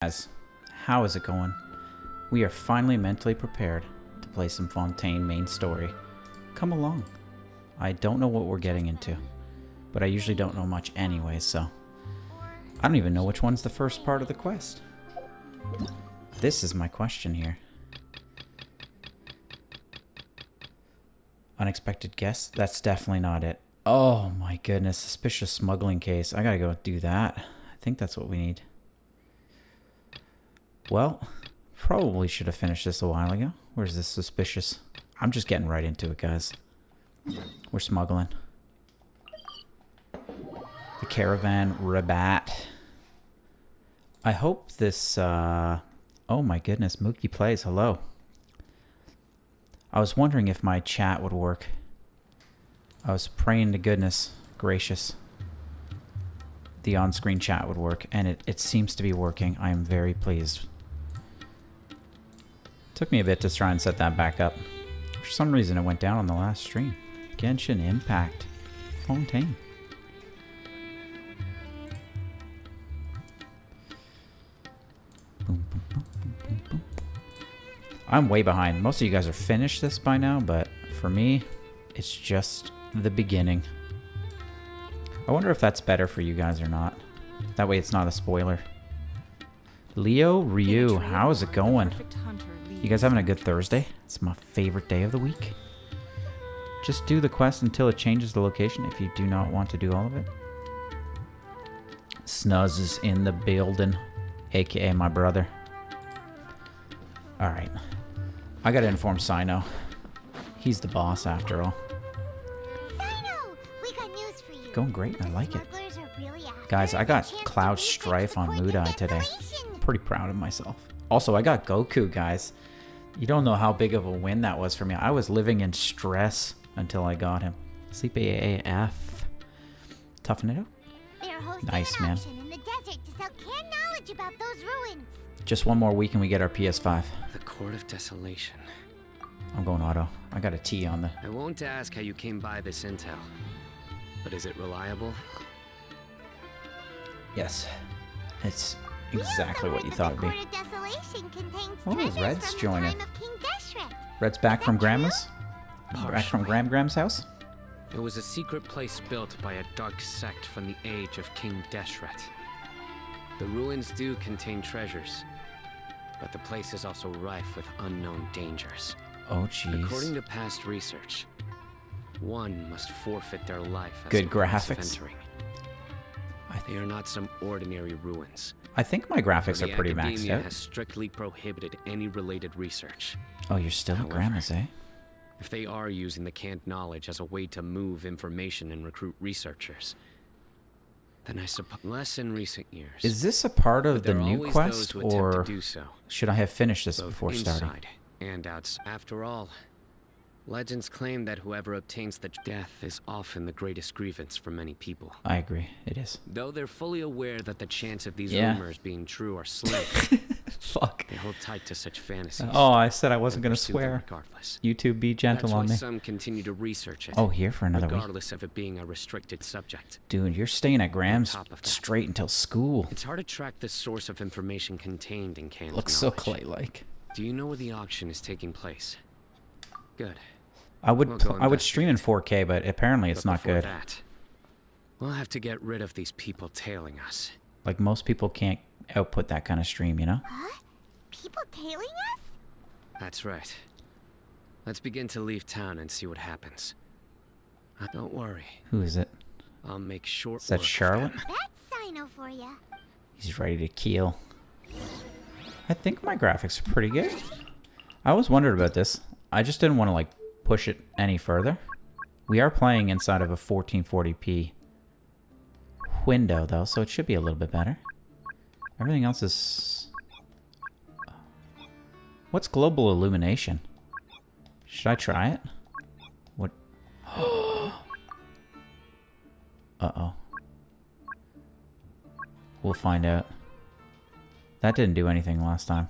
Guys, how is it going? We are finally mentally prepared to play some Fontaine main story. Come along. I don't know what we're getting into, but I usually don't know much anyway, so I don't even know which one's the first part of the quest. This is my question here. Unexpected guest? That's definitely not it. Oh my goodness, suspicious smuggling case. I gotta go do that. I think that's what we need. Well, probably should have finished this a while ago. Where's this suspicious? I'm just getting right into it, guys. We're smuggling. The caravan rabat. I hope this, oh my goodness, Mookie Plays, hello. I was wondering if my chat would work. I was praying to goodness gracious the on-screen chat would work, and it seems to be working. I am very pleased. Took me a bit to try and set that back up. For some reason it went down on the last stream. Genshin Impact. Fontaine. Boom, boom, boom, boom, boom, boom. I'm way behind. Most of you guys are finished this by now, but for me, it's just the beginning. I wonder if that's better for you guys or not. That way it's not a spoiler. Leo Ryu, how's it going? You guys having a good Thursday? It's my favorite day of the week. Just do the quest until it changes the location if you do not want to do all of it. Snuzz is in the building, aka my brother. Alright. I gotta inform Sino. He's the boss after all. Sino, we got news for you. Going great, I like it. Really Guys, I got Cloud Strife on Mudai today. Pretty proud of myself. Also, I got Goku, guys. You don't know how big of a win that was for me. I was living in stress until I got him. Sleep AF. Toughen it up. Nice, man. In the desert to sell canned knowledge about those ruins. Just one more week and we get our PS5. The Court of Desolation. I'm going auto. I got a T on the... I won't ask how you came by this intel, but is it reliable? Yes. It's exactly what you thought it'd be. Oh, Red's joining. Red's back from Grandma's? Back from Gram's house? It was a secret place built by a dark sect from the age of King Deshret. The ruins do contain treasures, but the place is also rife with unknown dangers. Oh, jeez. According to past research, one must forfeit their life as good a price of graphics. entering. They are not some ordinary ruins. I think my graphics are pretty maxed Academia out. has strictly prohibited any related research. Oh, you're still at Grandma's, eh? If they are using the canned knowledge as a way to move information and recruit researchers, then I suppose less in recent years. Is this a part of the There are new always quest, those who attempt or to do so, should I have finished this both before starting? inside and outside. After all, legends claim that whoever obtains the death is often the greatest grievance for many people. I agree, it is. Though they're fully aware that the chance of these Yeah. rumors being true are slim, Fuck. they hold tight to such fantasies. Oh, I said I wasn't and going to pursue them swear. regardless. YouTube, be gentle That's why on me. some continue to research it. Oh, here for another week. regardless of it being a restricted subject. Dude, you're staying at Graham's top of that, straight until school. It's hard to track the source of information contained in canned Looks so knowledge. clay-like. Do you know where the auction is taking place? Good. I would We'll go I would stream in 4K, but apparently it's But not before good. that, we'll have to get rid of these people tailing us. Like, most people can't output that kind of stream, you know? Huh? People tailing us? That's right. Let's begin to leave town and see what happens. Don't worry. Who is it? I'll make short Is that work of Charlotte? them. That's Sino for ya. He's ready to keel. I think my graphics are pretty good. I always wondered about this. I just didn't want to, like, push it any further. We are playing inside of a 1440p window, though, so it should be a little bit better. Everything else is... What's global illumination? Should I try it? What? Uh-oh. We'll find out. That didn't do anything last time.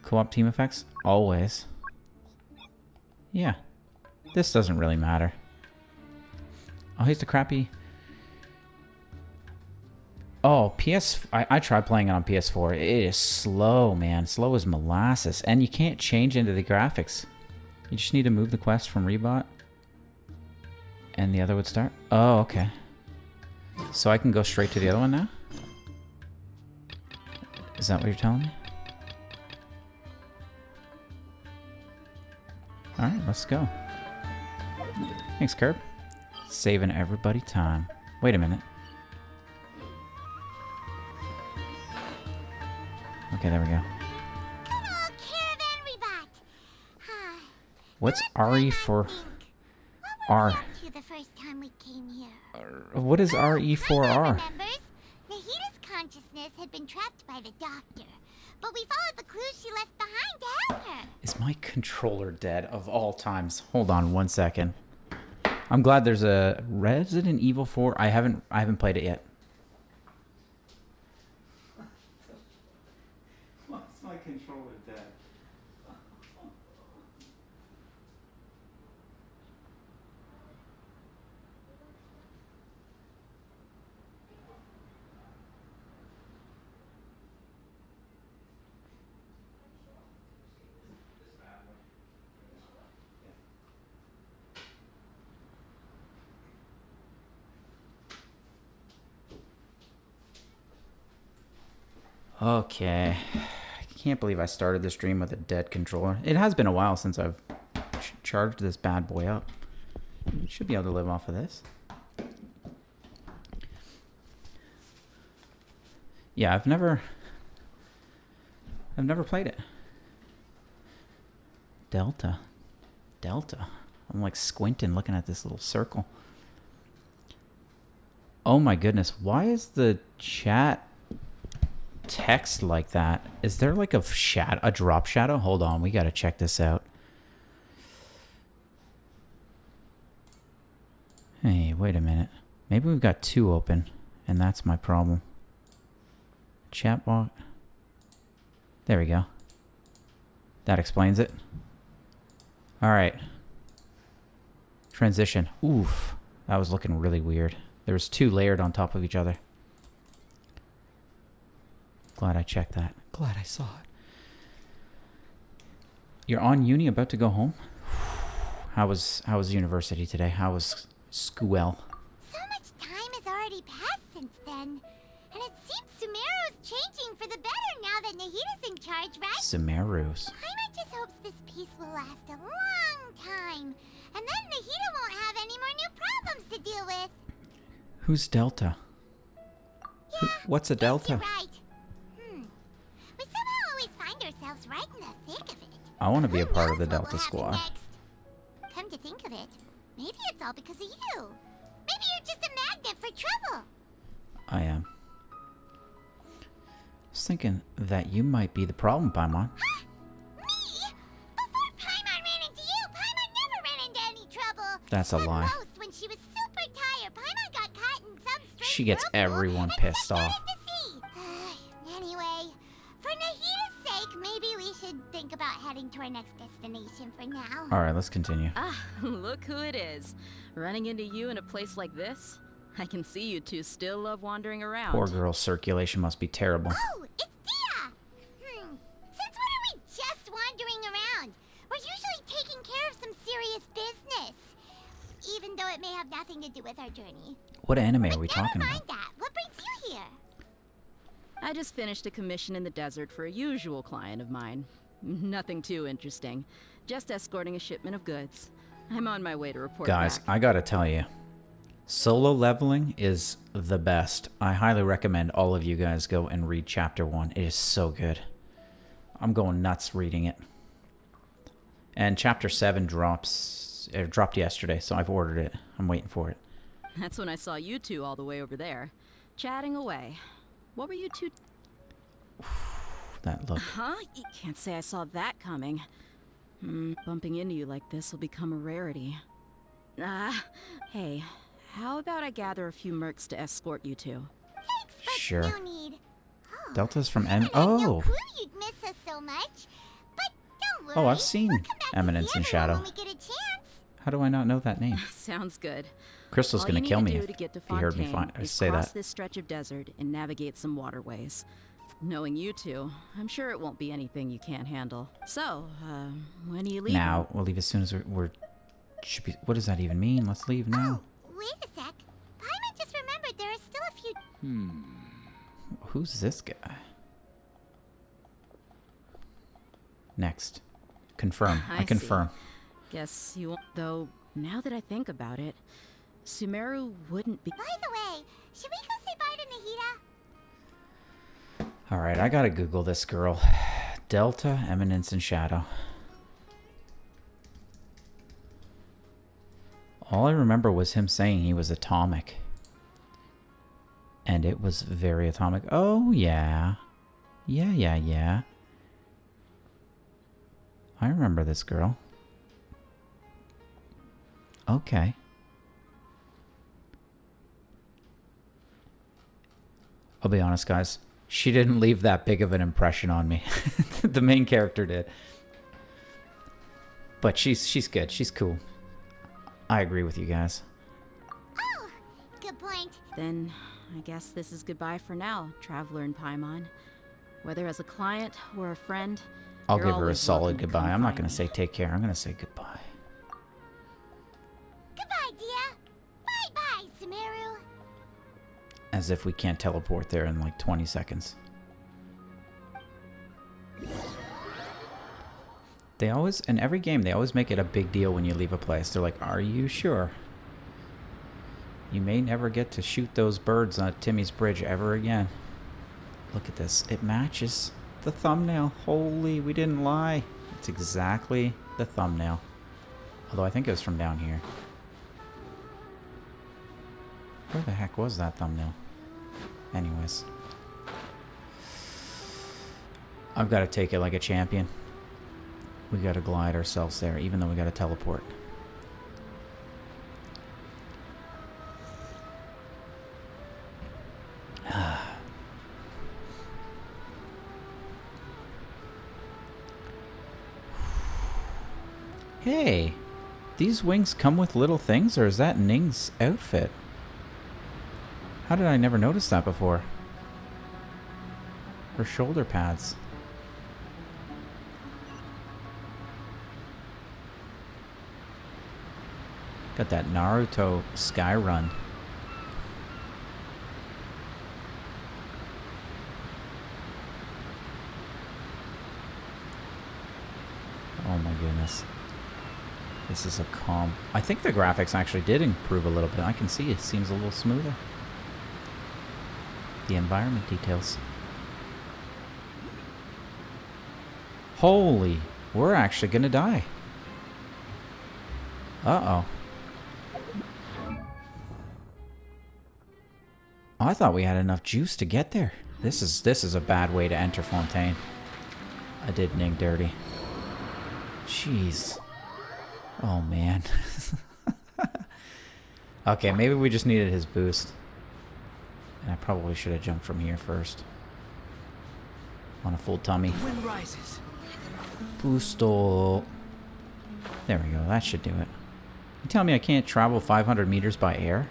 Co-op team effects? Always. Yeah. This doesn't really matter. Oh, here's the crappy... Oh, I tried playing it on PS4. It is slow, man. Slow as molasses. And you can't change into the graphics. You just need to move the quest from Rebot. And the other would start. Oh, okay. So I can go straight to the other one now? Is that what you're telling me? Alright, let's go. Thanks, Curb. Saving everybody time. Wait a minute. Okay, there we go. Oh, Caravan Rebot. What's RE for R? You the first time we came here. What is RE for R? Remembers? Nahita's consciousness had been trapped by the doctor, but we followed the clues she left behind to help her. Is my controller dead of all times? Hold on 1 second. I'm glad there's a Resident Evil 4. I haven't played it yet. What's my controller dead? Okay. I can't believe I started the stream with a dead controller. It has been a while since I've charged this bad boy up. Should be able to live off of this. Yeah, I've never played it. Delta. I'm like squinting looking at this little circle. Oh my goodness, why is the chat text like that? Is there like a drop shadow? Hold on, we gotta check this out. Hey, wait a minute. Maybe we've got two open, and that's my problem. Chat box. There we go. That explains it. Alright. Transition. Oof. That was looking really weird. There was two layered on top of each other. Glad I checked that. Glad I saw it. You're on uni, about to go home? How was university today? How was school? So much time has already passed since then. And it seems Sumeru's changing for the better now that Nahita's in charge, right? Sumeru's. Paimon just hopes this peace will last a long time. And then Nahita won't have any more new problems to deal with. Who's Delta? Yeah, what's a Delta? You're right. We somehow always find ourselves right in the thick of it. I want to be a Who part of the knows what Delta will squad. happen next? Come to think of it, maybe it's all because of you. Maybe you're just a magnet for trouble. I am. I was thinking that you might be the problem, Paimon. Me? Before Paimon ran into you, Paimon never ran into any trouble. That's a At lie. most, when she was super tired, Paimon got caught in some strange She gets whirlpool everyone and pissed sent off. out into sea. Anyway, for Nahita's sake, maybe we should think about heading to our next destination for now. Alright, let's continue. Ah, look who it is. Running into you in a place like this? I can see you two still love wandering around. Poor girl's circulation must be terrible. Oh, it's Dia! Since when are we just wandering around? We're usually taking care of some serious business. Even though it may have nothing to do with our journey. What anime are But we never talking mind about? that. What brings you here? I just finished a commission in the desert for a usual client of mine. Nothing too interesting. Just escorting a shipment of goods. I'm on my way to report Guys, back. I gotta tell you, solo leveling is the best. I highly recommend all of you guys go and read chapter 1. It is so good. I'm going nuts reading it. And chapter 7 dropped yesterday, so I've ordered it. I'm waiting for it. That's when I saw you two all the way over there, chatting away. What were you two? That look. Huh? You can't say I saw that coming. Bumping into you like this will become a rarity. Hey, how about I gather a few mercs to escort you two? Thanks, but Sure. no need. Oh, Delta's from I had no Oh. clue you'd miss us so much. But don't worry. Oh, I've seen We'll come back to Eminence see in everyone Shadow. when we get a chance. How do I not know that name? Sounds good. Crystal's All gonna you kill need me to do if to get to he heard me Fontaine is say cross that. this stretch of desert and navigate some waterways. Knowing you two, I'm sure it won't be anything you can't handle. So, when are you leaving? Now, we'll leave as soon as we're should be, what does that even mean? Let's leave now. Oh, wait a sec. Paimon just remembered there are still a few... Who's this guy? Next. Confirm. I I confirm. Guess you won't. Though, now that I think about it, Sumeru wouldn't be. By the way, should we go say bye to Nahida? Alright, I gotta Google this girl. Delta, Eminence, and Shadow. All I remember was him saying he was atomic. And it was very atomic. Oh, yeah. Yeah. I remember this girl. Okay. I'll be honest, guys. She didn't leave that big of an impression on me. The main character did. But she's good. She's cool. I agree with you guys. Oh, good point. Then, I guess this is goodbye for now, Traveler and Paimon. Whether as a client or a friend, I'll you're give her a always solid welcome to goodbye. come I'm not find going to me. say take care. I'm going to say goodbye. Goodbye, dear. Bye-bye, Sumeru. As if we can't teleport there in like 20 seconds. They always, in every game, they always make it a big deal when you leave a place. They're like, are you sure? You may never get to shoot those birds on Timmy's Bridge ever again. Look at this. It matches the thumbnail. Holy, we didn't lie. It's exactly the thumbnail. Although I think it was from down here. Where the heck was that thumbnail? Anyways. I've got to take it like a champion. We got to glide ourselves there, even though we got to teleport. Hey, these wings come with little things, or is that Ning's outfit? How did I never notice that before? Her shoulder pads. Got that Naruto sky run. Oh my goodness. This is a calm. I think the graphics actually did improve a little bit. I can see it seems a little smoother. The environment details. Holy, we're actually gonna die. Uh-oh. Oh, I thought we had enough juice to get there. This is a bad way to enter Fontaine. I did Ning dirty. Jeez. Oh man. Okay, maybe we just needed his boost. And I probably should have jumped from here first. On a full tummy. Wind rises. Boosto. There we go. That should do it. You tell me I can't travel 500 meters by air?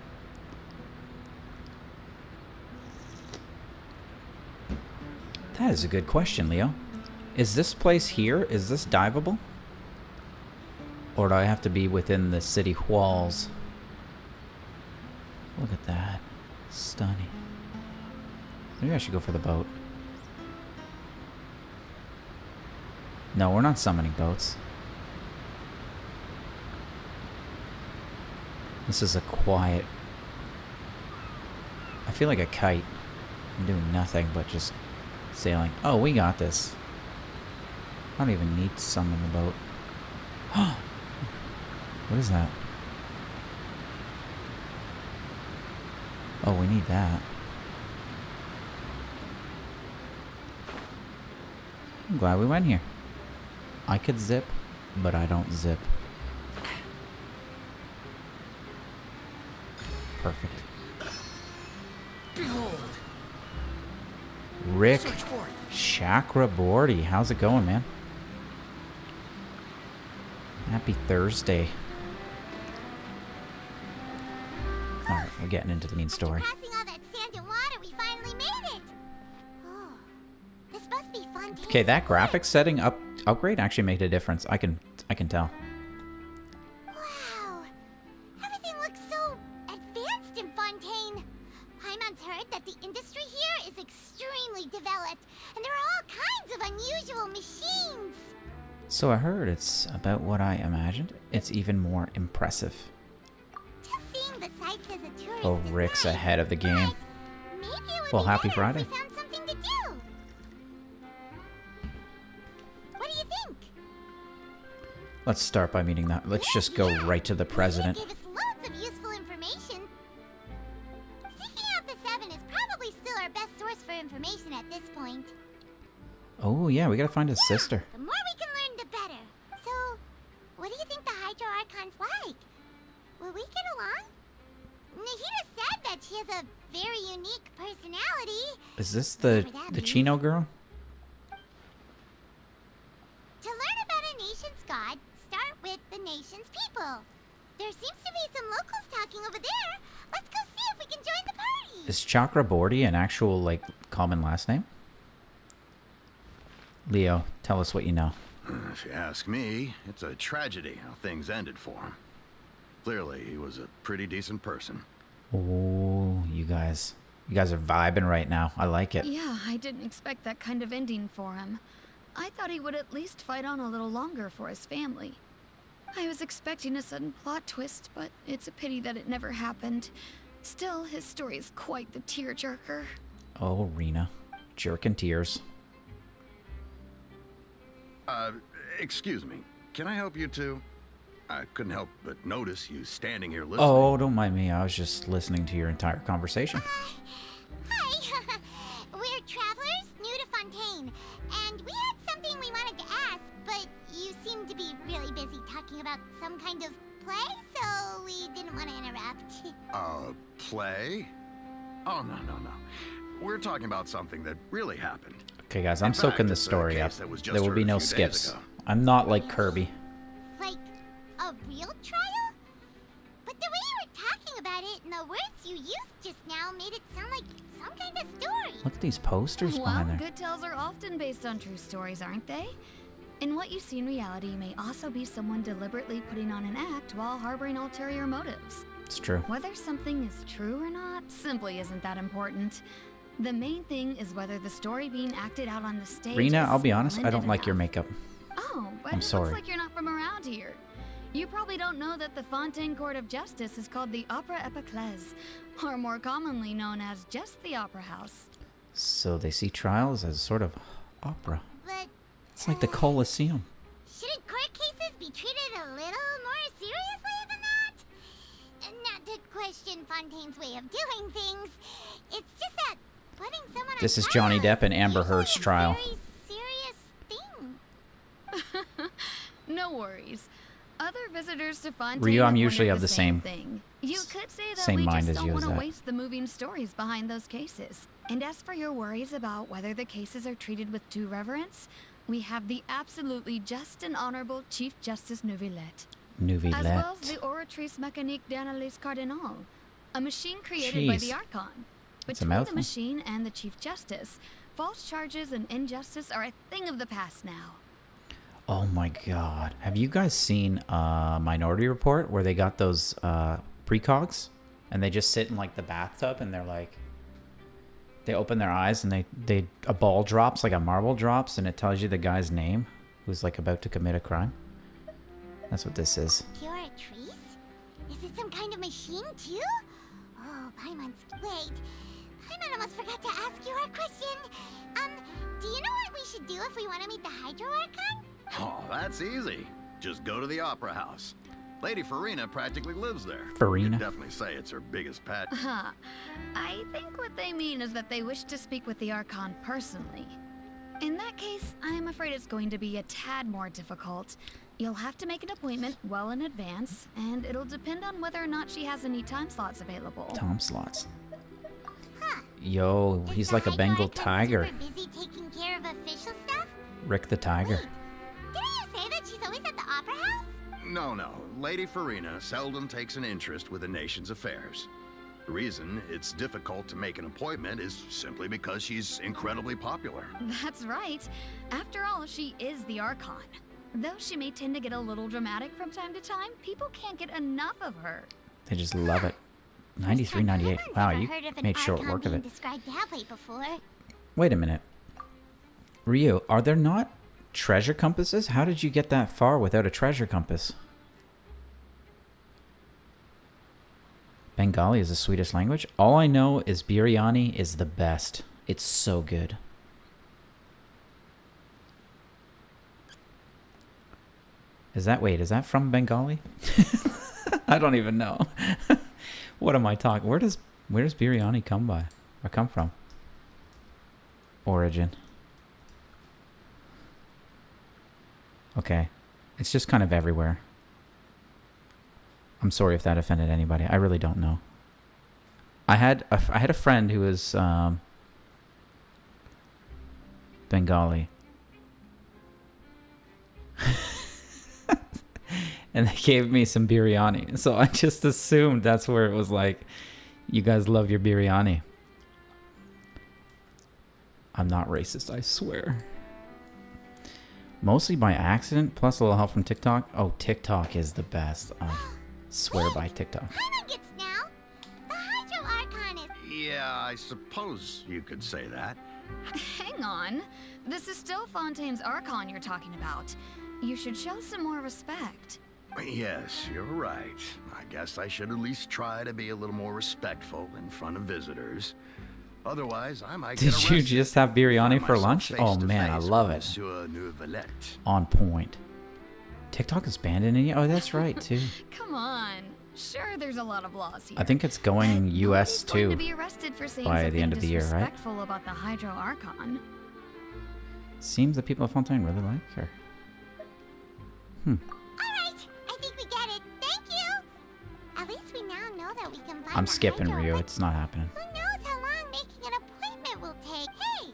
That is a good question, Leo. Is this place here? Is this diveable? Or do I have to be within the city walls? Look at that. Stunning. Maybe I should go for the boat. No, we're not summoning boats. This is a quiet... I feel like a kite. I'm doing nothing but just sailing. Oh, we got this. I don't even need to summon the boat. What is that? Oh, we need that. I'm glad we went here. I could zip, but I don't zip. Perfect. Behold. Rick Search for it. Chakraborty. How's it going, man? Happy Thursday. getting into the main story. After crossing all that sand and water, we finally made it. Oh, this must be Fontaine. Okay, that graphics setting upgrade actually made a difference. I can tell. Wow, everything looks so advanced in Fontaine. Paimon's heard that the industry here is extremely developed, and there are all kinds of unusual machines. So I heard it's about what I imagined. It's even more impressive. Just seeing the sights as a tourist Oh, is Rick's nice, ahead of the game. but maybe it would Well, be happy better Friday. if we found something to do. What do you think? Let's start by meeting that. Let's just go right to the president. He gave us loads of useful information. Seeking out the Seven is probably still our best source for information at this point. Oh yeah, we gotta find his sister. The more we can learn, the better. So, what do you think the Hydro Archon's like? Will we get along? Nahida said that she has a very unique personality. Is this the Chino girl? To learn about a nation's god, start with the nation's people. There seems to be some locals talking over there. Let's go see if we can join the party. Is Chakraborty an actual like common last name? Leo, tell us what you know. If you ask me, it's a tragedy how things ended for him. Clearly, he was a pretty decent person. Oh, you guys are vibing right now. I like it. Yeah, I didn't expect that kind of ending for him. I thought he would at least fight on a little longer for his family. I was expecting a sudden plot twist, but it's a pity that it never happened. Still, his story is quite the tearjerker. Oh, Rena, jerking tears. Excuse me. Can I help you two? I couldn't help but notice you standing here listening. Oh, don't mind me. I was just listening to your entire conversation. Hi. We're travelers new to Fontaine, and we had something we wanted to ask, but you seem to be really busy talking about some kind of play, so we didn't want to interrupt. Play? Oh, no. We're talking about something that really happened. Okay, guys, I'm In fact, soaking the it's a story case up. that was just There will heard be a no few days skips. ago. I'm not like Kirby. Like a real trial? But the way you were talking about it and the words you used just now made it sound like some kind of story. Look at these posters Well, behind there. good tales are often based on true stories, aren't they? And what you see in reality may also be someone deliberately putting on an act while harboring ulterior motives. It's true. Whether something is true or not simply isn't that important. The main thing is whether the story being acted out on the stage Rena, is I'll be honest, I splendid don't like your enough. makeup. Oh, but I'm it sorry. looks like you're not from around here. You probably don't know that the Fontaine Court of Justice is called the Opera Epiclese, or more commonly known as just the Opera House. So they see trials as sort of opera. But It's like the Colosseum. shouldn't court cases be treated a little more seriously than that? Not to question Fontaine's way of doing things. It's just that putting someone This on is Johnny trial Depp and Amber usually Heard's a trial. Very serious thing. No worries. Other visitors to Fontaine Ryu, I'm have usually wondered of the same- thing. You could say that same we mind just as don't you want as to that. waste the moving stories behind those cases. And as for your worries about whether the cases are treated with due reverence, we have the absolutely just and honorable Chief Justice Neuvillette. As well as the Oratrice Mécanique d'Analyse Cardinal, a machine created by Jeez. the Archon. That's a Between the mouthful. machine and the Chief Justice, false charges and injustice are a thing of the past now. Oh my god. Have you guys seen Minority Report where they got those precogs and they just sit in like the bathtub and they're like they open their eyes and they a ball drops, like a marble drops, and it tells you the guy's name who's like about to commit a crime. That's what this is. Pure trees? Is it some kind of machine too? Oh, Paimon's... Wait. Paimon almost forgot to ask you our question. Do you know what we should do if we want to meet the Hydro Archon? Oh, that's easy. Just go to the Opera House. Lady Farina practically lives there. Farina? You'd definitely say it's her biggest pet. Huh. I think what they mean is that they wish to speak with the Archon personally. In that case, I'm afraid it's going to be a tad more difficult. You'll have to make an appointment well in advance, and it'll depend on whether or not she has any time slots available. Tom slots. Huh. Yo, Is he's the like a Hydro Bengal Archon tiger. super busy taking care of official stuff? Rick the Tiger. Wait, didn't you say that she's always at the Opera House? No. Lady Farina seldom takes an interest with the nation's affairs. The reason it's difficult to make an appointment is simply because she's incredibly popular. That's right. After all, she is the Archon. Though she may tend to get a little dramatic from time to time, people can't get enough of her. They just love it. 93, 98. Wow, you made short work of it. Described that way before. Wait a minute. Ryu, are there not treasure compasses? How did you get that far without a treasure compass? Bengali is the sweetest language. All I know is biryani is the best. It's so good. Is that from Bengali? I don't even know. What am I talking? Where does biryani come by? Or come from? Origin. Okay. It's just kind of everywhere. I'm sorry if that offended anybody. I really don't know. I had a friend who was Bengali. And they gave me some biryani. So I just assumed that's where it was like, you guys love your biryani. I'm not racist, I swear. Mostly by accident, plus a little help from TikTok. Oh, TikTok is the best. I swear by TikTok. Paimon gets now. The Hydro Archon is... Yeah, I suppose you could say that. Hang on. This is still Fontaine's Archon you're talking about. You should show some more respect. Yes, you're right. I guess I should at least try to be a little more respectful in front of visitors. Otherwise, I might get Did you just have biryani for lunch? Oh man, I love it. On point. TikTok is banned in India? Oh, that's right, too. Come on. Sure, there's a lot of laws here. I think it's going US Nobody's going too to be arrested for saying by the something end of the year, right? disrespectful about the Hydro Archon. Seems the people of Fontaine really like her. Alright, I think we get it. Thank you! At least we now know that we can find I'm the skipping Hydro, Rio. but It's not happening. who knows how long making an appointment will take. Hey!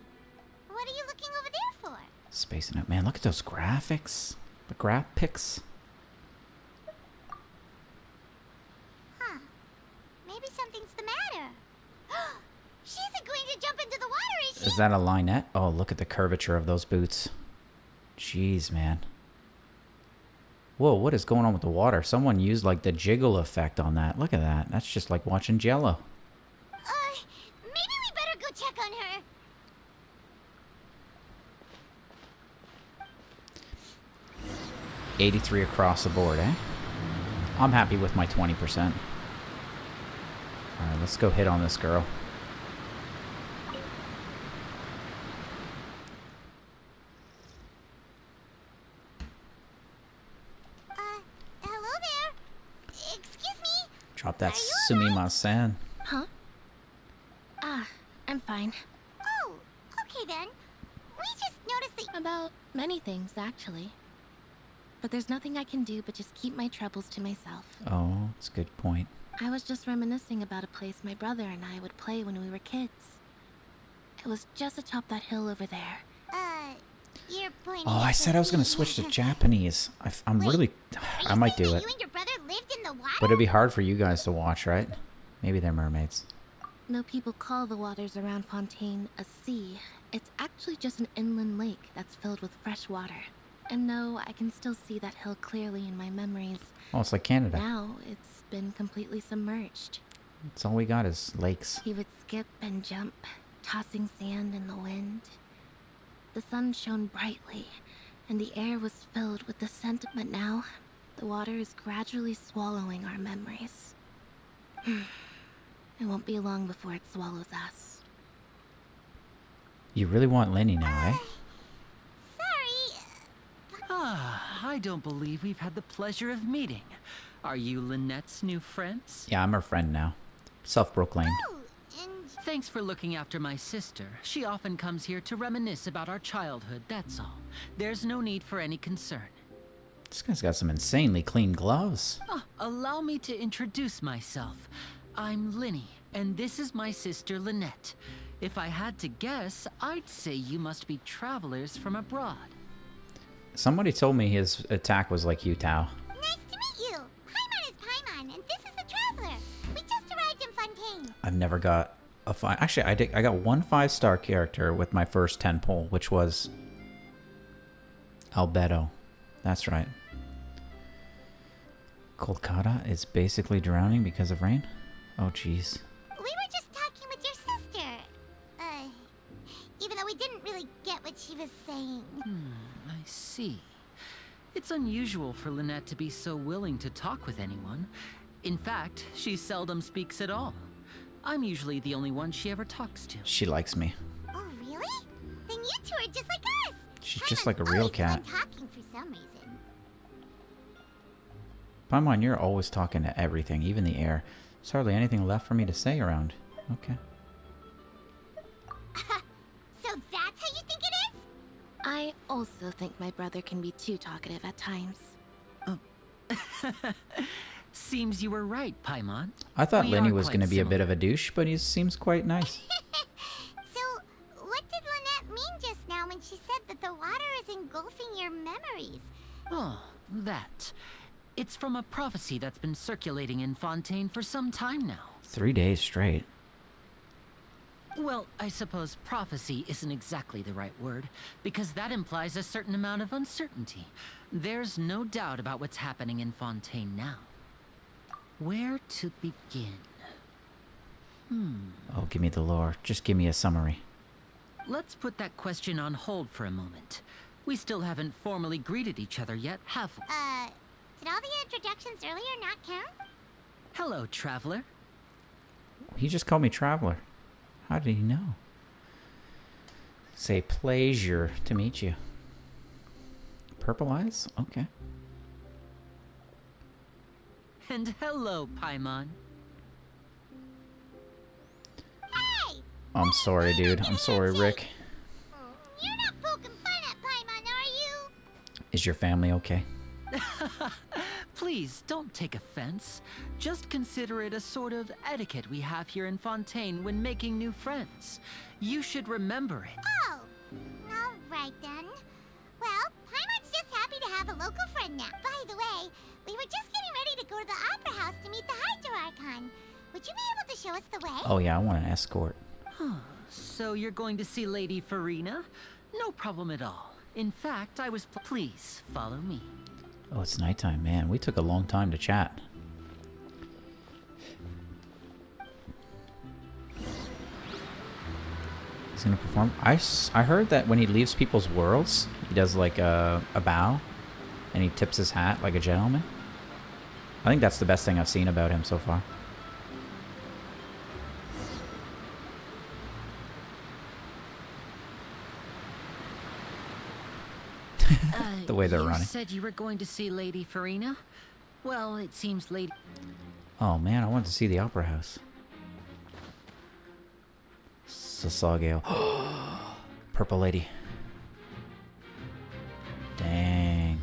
What are you looking over there for? Spacing out. Man, look at those graphics. The graphics. Huh. Maybe something's the matter. She isn't going to jump into the water, is she? Is that a linette? Oh, look at the curvature of those boots. Jeez, man. Whoa, what is going on with the water? Someone used like the jiggle effect on that. Look at that. That's just like watching Jello. Maybe we better go check on her. $83 across the board, eh? I'm happy with my 20%. Alright, let's go hit on this girl. Hello there. Excuse me. Drop that Are you alright? sumimasen. Huh? I'm fine. Oh, okay then. We just noticed that... About many things, actually. But there's nothing I can do but just keep my troubles to myself. Oh, that's a good point. I was just reminiscing about a place my brother and I would play when we were kids. It was just atop that hill over there. You're pointing Oh, I at said the I was going to sea. switch to Japanese. I'm Wait, really... Are I you might saying do that it. you and your brother lived in the water? But it'd be hard for you guys to watch, right? Maybe they're mermaids. No people call the waters around Fontaine a sea. It's actually just an inland lake that's filled with fresh water. And no, I can still see that hill clearly in my memories. Oh, it's like Canada. Now it's been completely submerged. That's all we got is lakes. He would skip and jump, tossing sand in the wind. The sun shone brightly, and the air was filled with the scent, but now the water is gradually swallowing our memories. It won't be long before it swallows us. You really want Lenny now, eh? Sorry. I don't believe we've had the pleasure of meeting. Are you Lynette's new friends? Yeah, I'm her friend now. Self-proclaimed. Oh, and... Thanks for looking after my sister. She often comes here to reminisce about our childhood, that's all. There's no need for any concern. This guy's got some insanely clean gloves. Allow me to introduce myself. I'm Linny, and this is my sister Lynette. If I had to guess, I'd say you must be travelers from abroad. Somebody told me his attack was like Yu-Tao. Nice to meet you. Paimon is Paimon, and this is the Traveler. We just arrived in Fontaine. I've never got a 5. Actually, I got one 5-star character with my first 10 pull, which was Albedo. That's right. Kolkata is basically drowning because of rain? Oh, jeez. We were just talking with your sister. Even though we didn't really get what she was saying. I see. It's unusual for Lynette to be so willing to talk with anyone. In fact, she seldom speaks at all. I'm usually the only one she ever talks to. She likes me. Oh, really? Then you two are just like us. She's just like a real cat. Talking for some reason. Paimon, you're always talking to everything, even the air. There's hardly anything left for me to say around. Okay. So that's how you think it is? I also think my brother can be too talkative at times. Seems you were right, Paimon. I thought We Lenny are was quite going to be a bit similar. of a douche, but he seems quite nice. So, what did Lynette mean just now when she said that the water is engulfing your memories? Oh, that. It's from a prophecy that's been circulating in Fontaine for some time now. 3 days straight. Well, I suppose prophecy isn't exactly the right word, because that implies a certain amount of uncertainty. There's no doubt about what's happening in Fontaine now. Where to begin? Oh, give me the lore. Just give me a summary. Let's put that question on hold for a moment. We still haven't formally greeted each other yet, have we? Did all the introductions earlier not count? Hello, traveler. He just called me Traveler. How did he know? Say pleasure to meet you. Purple eyes? Okay. And hello, Paimon. Hey! I'm sorry, dude. I'm sorry, Rick. You're not poking fun at Paimon, are you? Is your family okay? Please, don't take offense. Just consider it a sort of etiquette we have here in Fontaine when making new friends. You should remember it. Oh, all right then. Well, Paimon's just happy to have a local friend now. By the way, we were just getting ready to go to the Opera House to meet the Hydro Archon. Would you be able to show us the way? Oh, yeah, I want an escort. So you're going to see Lady Farina? No problem at all. In fact, I was please follow me. Oh, it's nighttime, man. We took a long time to chat. He's gonna perform. I heard that when he leaves people's worlds, he does like a bow, and he tips his hat like a gentleman. I think that's the best thing I've seen about him so far. The way they're running. You said you were going to see Lady Farina? Well, it seems Lady... Oh man, I wanted to see the Opera House. Sasageo. Purple lady. Dang.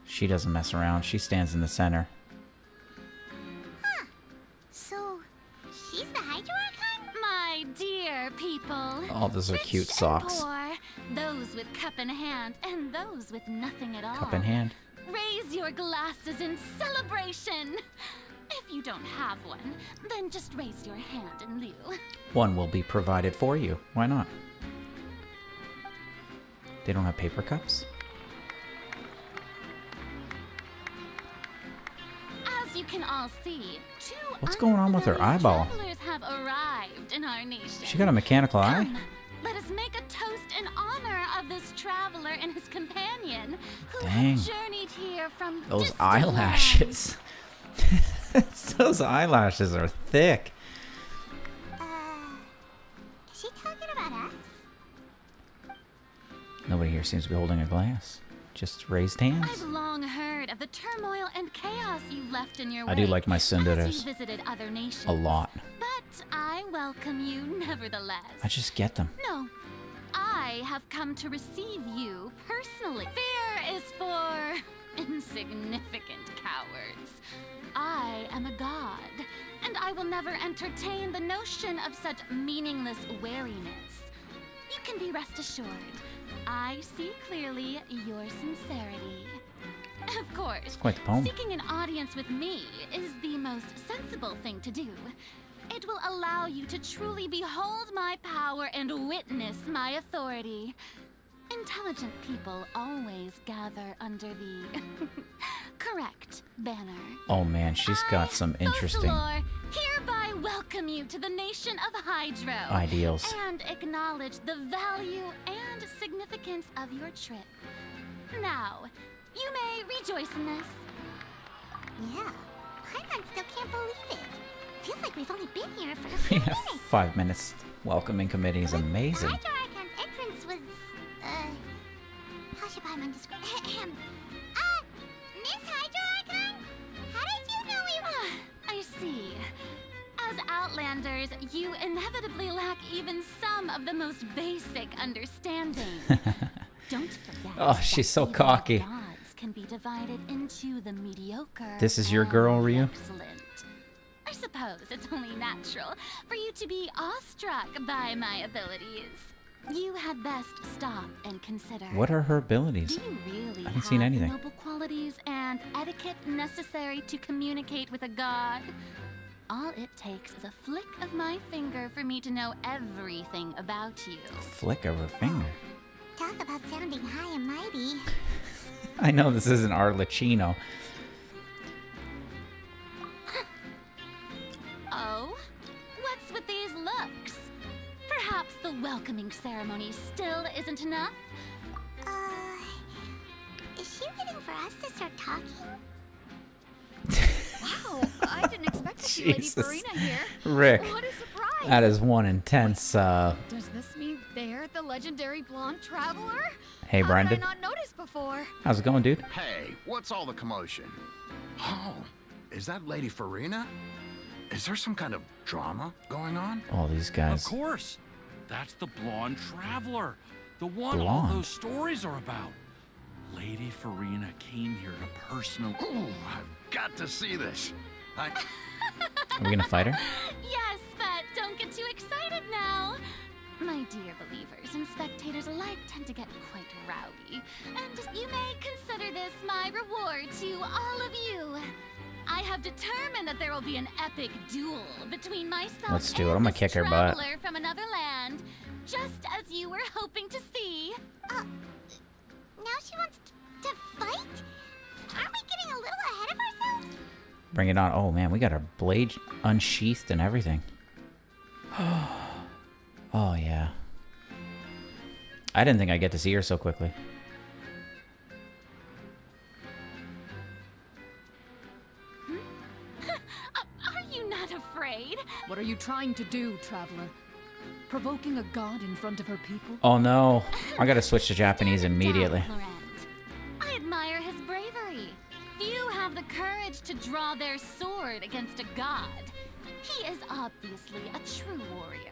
She doesn't mess around. She stands in the center. Huh. So, she's the Hydro Archon? My dear people. Oh, those are rich cute and socks. Poor, those with cup in hand, and those with nothing at all. Cup in hand. Raise your glasses in celebration. If you don't have one, then just raise your hand in lieu. One will be provided for you. Why not? They don't have paper cups? As you can all see, two What's going on with her unfamiliar eyeball? travelers have arrived in our nation. She got a mechanical eye? Come, let us make a toast in honor of this traveler and his companion who Dang. have journeyed here from Those distant eyelashes. Those eyelashes are thick. Is she talking about us? Nobody here seems to be holding a glass. Just raised hands. I've long heard of the turmoil and chaos you left in your I do wake like my as tsunderes you visited other nations. a lot. But I welcome you nevertheless. I just get them. No, I have come to receive you personally. Fear is for insignificant cowards. I am a god, and I will never entertain the notion of such meaningless wariness. You can be rest assured. I see clearly your sincerity. Of course, It's quite the poem. seeking an audience with me is the most sensible thing to do. It will allow you to truly behold my power and witness my authority. Intelligent people always gather under the correct banner. Oh man, she's got some interesting Focalor, hereby welcome you to the nation of Hydro. ideals. And acknowledge the value and significance of your trip. Now, you may rejoice in this. Yeah, Paimon still can't believe it. Feels like we've only been here for a few Yeah, minutes. 5 minutes. Welcoming committee is amazing. Hydro Archon's entrance was, how should Paimon describe? Miss Hydro Archon? How did you know we were? I see. As Outlanders, you inevitably lack even some of the most basic understanding. Don't forget. Oh, she's that so even cocky. the gods can be divided into the mediocre. This is your and girl, Ryu? Excellent. I suppose it's only natural for you to be awestruck by my abilities. You had best stop and consider. What are her Do abilities? you really I haven't have seen anything. the noble qualities and etiquette necessary to communicate with a god? All it takes is a flick of my finger for me to know everything about you. Flick of her finger. Talk about sounding high and mighty. I know this isn't Arlecchino. Oh? What's with these looks? Perhaps the welcoming ceremony still isn't enough? Is she waiting for us to start talking? Wow, I didn't expect to see Lady Jesus. Farina here. Rick, What a surprise! that is one intense, Does this mean they're the legendary blonde traveler? Hey, How Brandon. did I not notice before? How's it going, dude? Hey, what's all the commotion? Oh, is that Lady Farina? Is there some kind of drama going on? All these Of guys. course. That's the blonde traveler. The one all Blonde? those stories are about. Lady Farina came here to personally... Ooh, I've got to see this. Are we gonna fight her? Yes, but don't get too excited now. My dear believers and spectators alike tend to get quite rowdy, and you may consider this my reward to all of you. I have determined that there will be an epic duel between myself Let's do it. and I'm gonna this kick her butt. traveler from another land, just as you were hoping to see. Now she wants to fight? Aren't we getting a little ahead of ourselves? Bring it on. Oh man, we got our blade unsheathed and everything. Oh yeah. I didn't think I'd get to see her so quickly. Are you not afraid? What are you trying to do, traveler? Provoking a god in front of her people? Oh no. I gotta switch to Japanese Stand immediately. down, Laurent. I admire his bravery. Few have the courage to draw their sword against a god. He is obviously a true warrior.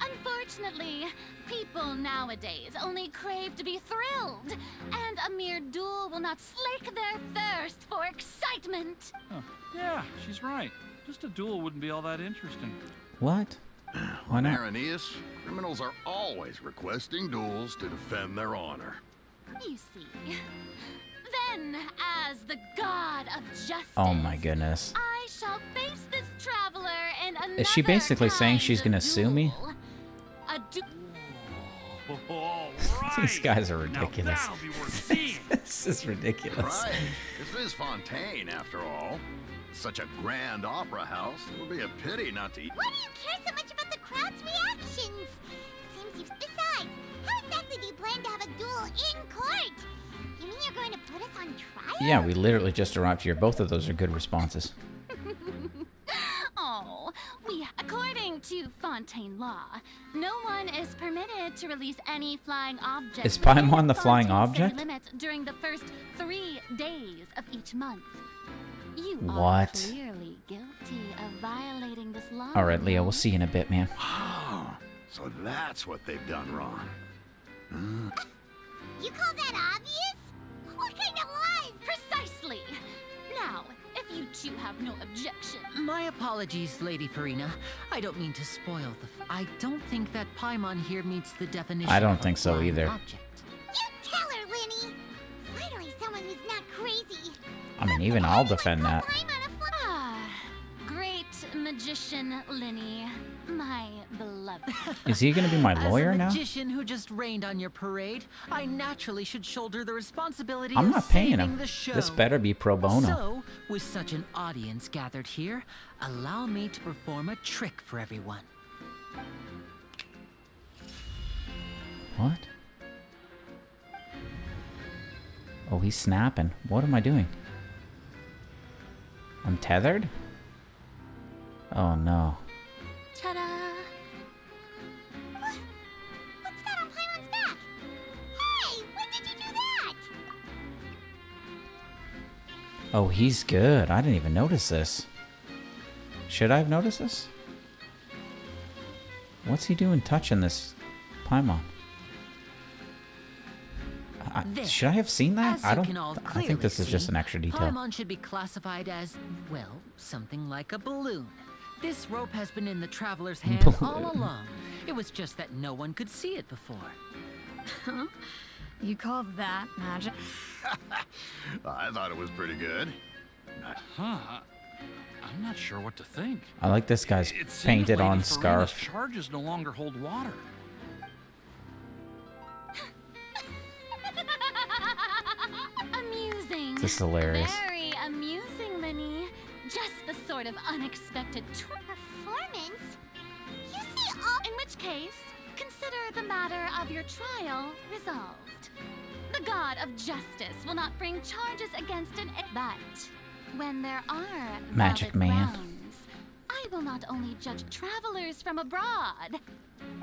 Unfortunately, people nowadays only crave to be thrilled, and a mere duel will not slake their thirst for excitement. Huh. Yeah, she's right. Just a duel wouldn't be all that interesting. What? Why On not? Arrhenius, criminals are always requesting duels to defend their honor. You see. Then, as the god of justice, Oh my goodness. I shall face this traveler in another Is she basically saying kind she's of gonna sue me? duel. A All These guys are Now ridiculous. that'll be worth seeing. This is ridiculous. Right. This is Fontaine, after all. Such a grand opera house. It would be a pity not to... Why do you care so much about the crowd's reactions? Seems you've... Besides, how exactly do you plan to have a duel in court? You mean you're going to put us on trial? Yeah, we literally just arrived here. Both of those are good responses. Oh, according to Fontaine law, no one is permitted to release any flying object. Is Paimon within the flying Fontaine's city object? limits during the first 3 days of each month. You are What? clearly guilty of violating this law. All right, Leo, we'll see you in a bit, man. Oh, so that's what they've done wrong. You call that obvious? What kind of lies? Precisely. Now, if If you two have no objection. My apologies, Lady Farina. I don't mean to spoil the... I don't think that Paimon here meets the definition I don't of think a so flying either. object. You tell her, Linny! Finally someone who's not crazy. I mean, even I'll defend that. Ah, great magician Linny, my beloved. Is he gonna be my lawyer As a now? magician who just rained on your parade, I naturally should shoulder the responsibility I'm of not paying saving him. the show. This better be pro bono. So, with such an audience gathered here, allow me to perform a trick for everyone. What? Oh, he's snapping. What am I doing? I'm tethered? Oh no. Ta-da! What's that on Paimon's back? Hey, when did you do that? Oh, he's good. I didn't even notice this. Should I have noticed this? What's he doing touching this Paimon? There. Should I have seen that? As I you don't. can all I clearly think this is just see, an extra detail. Paimon should be classified as, well, something like a balloon. This rope has been in the traveler's hand all along. It was just that no one could see it before. Huh? You call that magic? I thought it was pretty good. Huh? I'm not sure what to think. I like this guy's It seems painted Lady on Farina's scarf. charges no longer hold water. Amusing. This is hilarious. Very amusing, Linny. Just the sort of unexpected performance. You see all. In which case, consider the matter of your trial resolved. The god of justice will not bring charges against an. But when there are Magic valid man. grounds, I will not only judge travelers from abroad,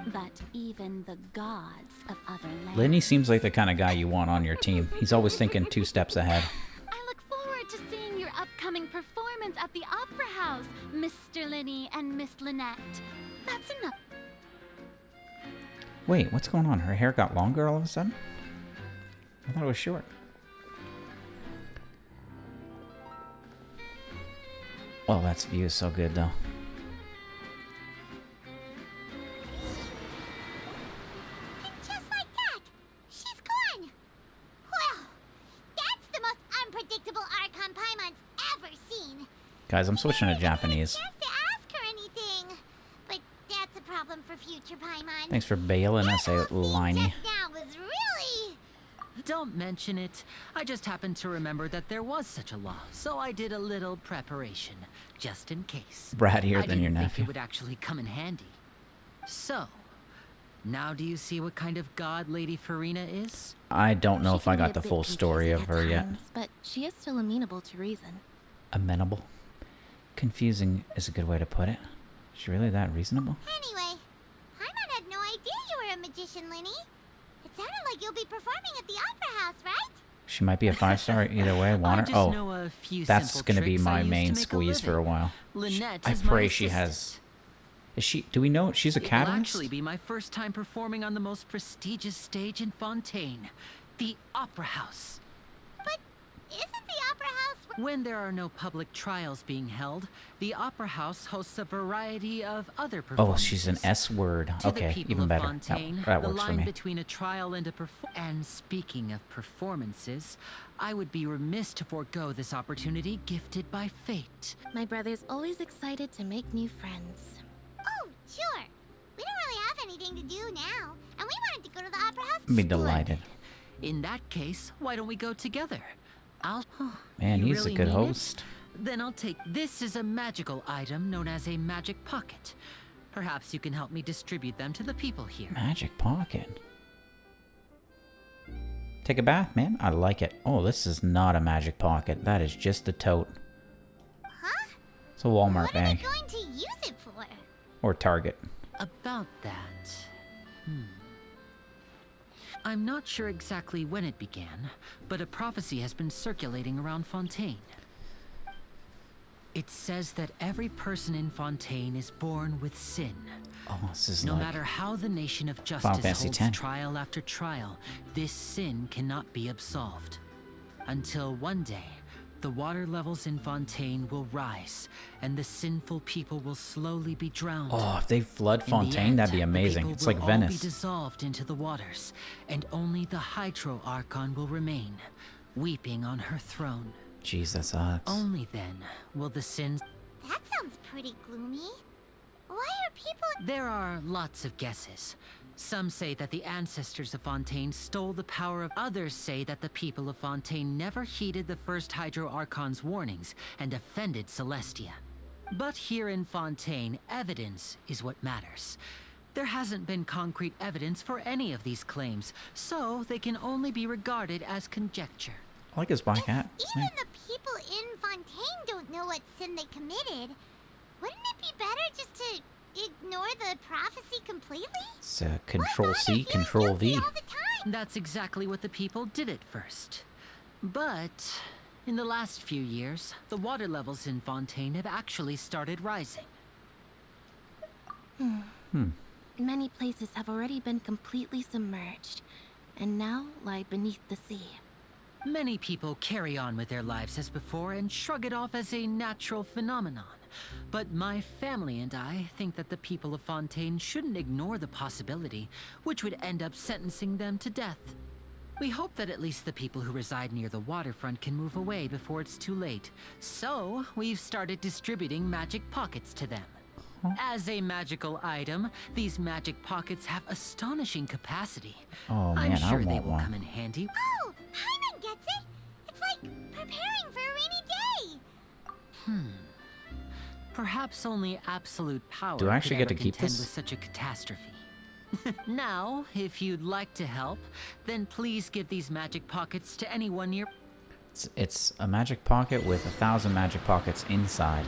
but even the gods of other lands. Linny seems like the kind of guy you want on your team. He's always thinking 2 steps ahead. I look forward to seeing your upcoming performance at the Opera House, Mr. Linny and Miss Lynette. That's enough. Wait, what's going on? Her hair got longer all of a sudden? I thought it was short. Oh, that view is so good, though. And just like that, she's gone. Well, that's the most unpredictable Archon Paimon's ever seen. Guys, I'm switching to Japanese. Just to ask her anything, but that's a problem for future Paimon. Thanks for bailing us out, Liney. Just now was really. Don't mention it. I just happened to remember that there was such a law, so I did a little preparation, just in case. Brattier than your I didn't think nephew. it would actually come in handy. So, now do you see what kind of god Lady Farina is? I don't know She if I can be got a the bit full story of confusing her at yet. times, but she is still amenable to reason. Amenable? Confusing is a good way to put it. Is she really that reasonable? Anyway, Paimon had no idea you were a magician, Linny. It sounded like you'll be performing at the Opera House, right? She might be a 5-star either way. I Want her? just Oh, know a few that's simple gonna be tricks I my use to main make a squeeze for a living. while. Lynette I is my pray she assistant. has. Is she? Do we know she's a It will catalyst? actually be my first time performing on the most prestigious stage in Fontaine, the Opera House. But isn't the Opera House... When there are no public trials being held, the Opera House hosts a variety of other Oh, performances. she's an S word. To the Okay, people even of better. Fontaine, That the works for line me. between a trial and a And speaking of performances, I would be remiss to forego this opportunity gifted by fate. My brother's always excited to make new friends. Oh, sure. We don't really have anything to do now, and we wanted to go to the Opera House. I'd be delighted. In that case, why don't we go together? I'll... Man, You he's really a good mean it? host. Then I'll take this as a magical item known as a magic pocket. Perhaps you can help me distribute them to the people here. Magic pocket. Take a bath, man. I like it. Oh, this is not a magic pocket. That is just a tote. Huh? It's a Walmart What are we bag. going to use it for? Or Target. About that... I'm not sure exactly when it began, but a prophecy has been circulating around Fontaine. It says that every person in Fontaine is born with sin. Oh, this is No like matter how the nation of Final justice Fantasy holds X. trial after trial, this sin cannot be absolved. Until one day, the water levels in Fontaine will rise, and the sinful people will slowly be drowned. Oh, if they flood In the Fontaine, end, that'd be the amazing. people It's will like all Venice. be dissolved into the waters, and only the Hydro Archon will remain, weeping on her throne. Jeez, that sucks. Only then will the sins... That sounds pretty gloomy. Why are people... There are lots of guesses. Some say that the ancestors of Fontaine stole the power of... Others say that the people of Fontaine never heeded the first Hydro Archon's warnings and offended Celestia. But here in Fontaine, evidence is what matters. There hasn't been concrete evidence for any of these claims, so they can only be regarded as conjecture. I like his black hat. Even the people in Fontaine don't know what sin they committed. Wouldn't it be better just to ignore the prophecy completely? It's Control C, Control V. All the time? That's exactly what the people did at first. But in the last few years, the water levels in Fontaine have actually started rising. Many places have already been completely submerged, and now lie beneath the sea. Many people carry on with their lives as before and shrug it off as a natural phenomenon. But my family and I think that the people of Fontaine shouldn't ignore the possibility, which would end up sentencing them to death. We hope that at least the people who reside near the waterfront can move away before it's too late. So, we've started distributing magic pockets to them. As a magical item, these magic pockets have astonishing capacity. Oh man, I'm sure I they want will one. come in handy. Oh, Paimon gets it. It's like preparing for a rainy day. Perhaps only absolute power Do I actually could get to ever keep contend this? with such a catastrophe. Now, if you'd like to help, then please give these magic pockets to anyone near... It's a magic pocket with 1,000 magic pockets inside.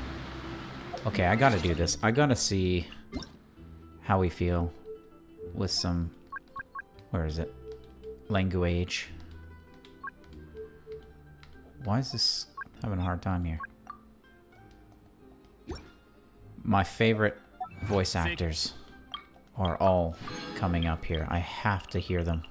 Okay, I gotta do this. I gotta see how we feel with some... Where is it? Language. Why is this having a hard time here? My favorite voice actors are all coming up here. I have to hear them.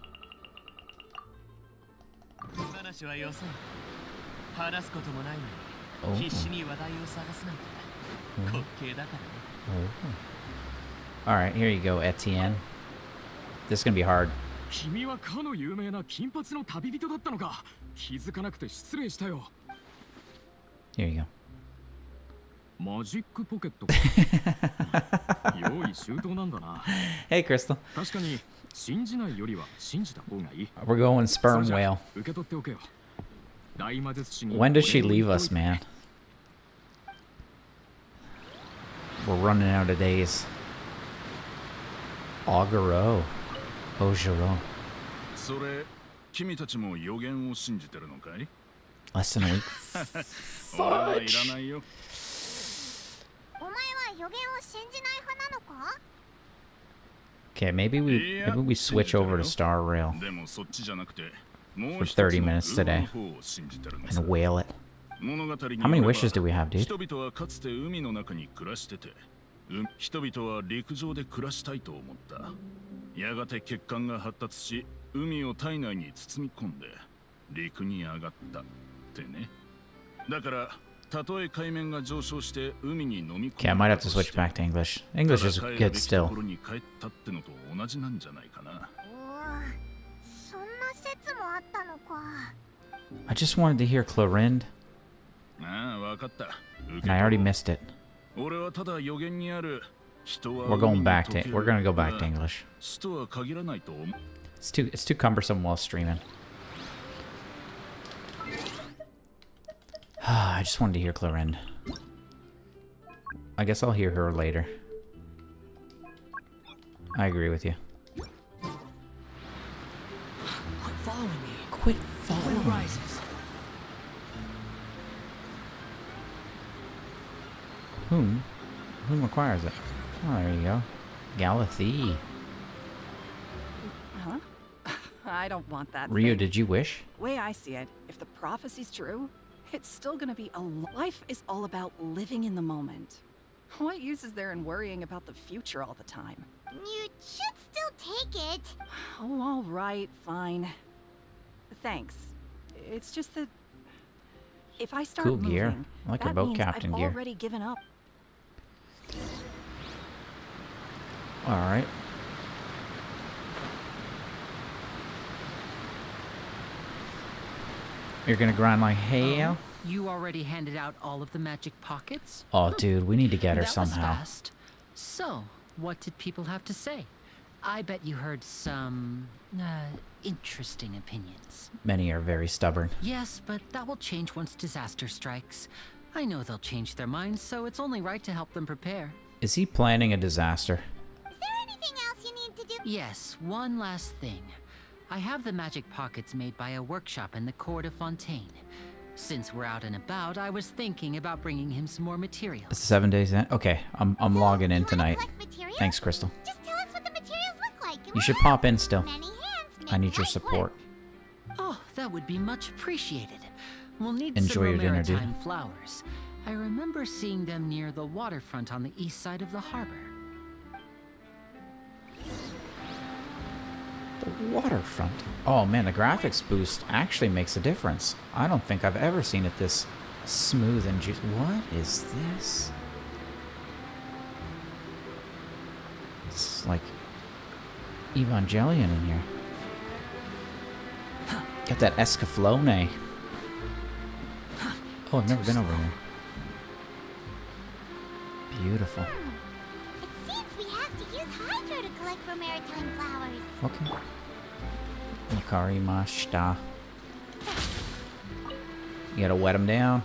Alright, here you go, Etienne. This is gonna be hard. 君はかの有名な金髪の旅人だったのか。気づかなくて失礼したよ。 Here you go. マジックポケットか。用意周到なんだな。 Hey, Crystal. 確かに信じないよりは信じた方がいい。 We're going sperm それじゃ whale. 受け取っておけよ。大魔術師に When does she leave us, man? We're running out of days. Augureau. Augureau. それ、君たちも予言を信じてるのかい？ Less than a week. 俺はいらないよ。お前は予言を信じない派なのか？ Okay, maybe we switch over to Star Rail でもそっちじゃなくて、 for 30 minutes today and whale it. How many wishes do we have, dude? 人々はかつて海の中に暮らしてて、人々は陸上で暮らしたいと思った。やがて血管が発達し、海を体内に包み込んで陸に上がったってね。だからたとえ海面が上昇して海に飲み込む。 Okay, I might have to switch back to English. English is good still. ところに帰ったってのと同じなんじゃないかな。そんな説もあったのか。 I just wanted to hear Clorinde, ああ、わかった。 and I already missed it. 俺はただ予言にある。 We're going back to we're gonna go back to English. 死とは限らないと思う。 It's too cumbersome while streaming. I just wanted to hear Clorinde. I guess I'll hear her later. I agree with you. Quit following me. Quit following me. Rises. Whom requires it? Oh, there you go. Galathy. Huh? I don't want that. Ryu, thing. did you wish? Way I see it, if the prophecy's true, it's still gonna be a life is all about living in the moment. What use is there in worrying about the future all the time? You should still take it. Oh, all right, fine. Thanks. It's just that If I start Cool moving, gear. I like your that boat means captain I've gear. already given up. Alright. You're gonna grind like hell? You already handed out all of the magic pockets? Oh, dude, we need to get her That somehow. was fast. So, what did people have to say? I bet you heard some interesting opinions. Many are very stubborn. Yes, but that will change once disaster strikes. I know they'll change their minds, so it's only right to help them prepare. Is he planning a disaster? Is there anything else you need to do? Yes, one last thing. I have the magic pockets made by a workshop in the court of Fontaine. Since we're out and about, I was thinking about bringing him some more materials. It's 7 days in. Okay, I'm logging in You wanna tonight. collect materials? Thanks, Crystal. Just tell us what the materials look like. and You we'll should help. pop in still. Many hands I make need your light support. work. Oh, that would be much appreciated. We'll need Enjoy some your dinner, dude. maritime flowers. I remember seeing them near the waterfront on the east side of the harbor. The waterfront. Oh man, the graphics boost actually makes a difference. I don't think I've ever seen it this smooth and juicy. What is this? It's like Evangelion in here. Got that Escaflowne. Oh, I've never been over here. Beautiful. It seems we have to use Hydro to collect for maritime flowers. Okay. Wakarimashita. You gotta wet them down.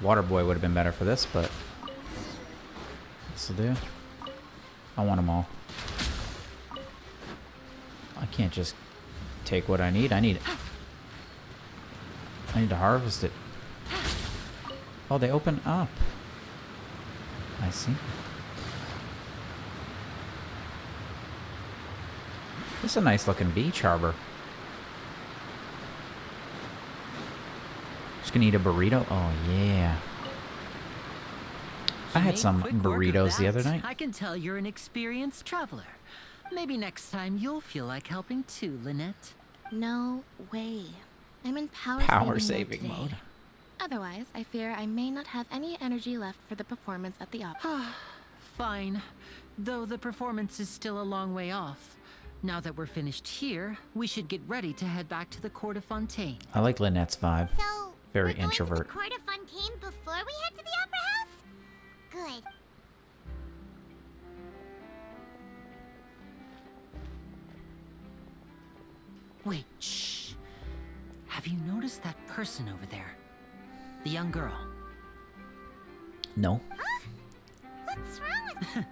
Water Boy would have been better for this, but this'll do. I want them all. I can't just take what I need. I need to harvest it. Oh, they open up. I see. This is a nice looking beach harbor. Just gonna eat a burrito. Oh yeah. I had Made some quick work of burritos the other that. night. I can tell you're an experienced traveler. Maybe next time you'll feel like helping too, Lynette. No way. I'm in Power saving saving mode. Otherwise, I fear I may not have any energy left for the performance at the opera. Fine. Though the performance is still a long way off. Now that we're finished here, we should get ready to head back to the court of Fontaine. I like Lynette's vibe. So, Very we're going introvert. to the court of Fontaine before we head to the opera house? Good. Wait, shh. Have you noticed that person over there? The young girl. No. What's wrong with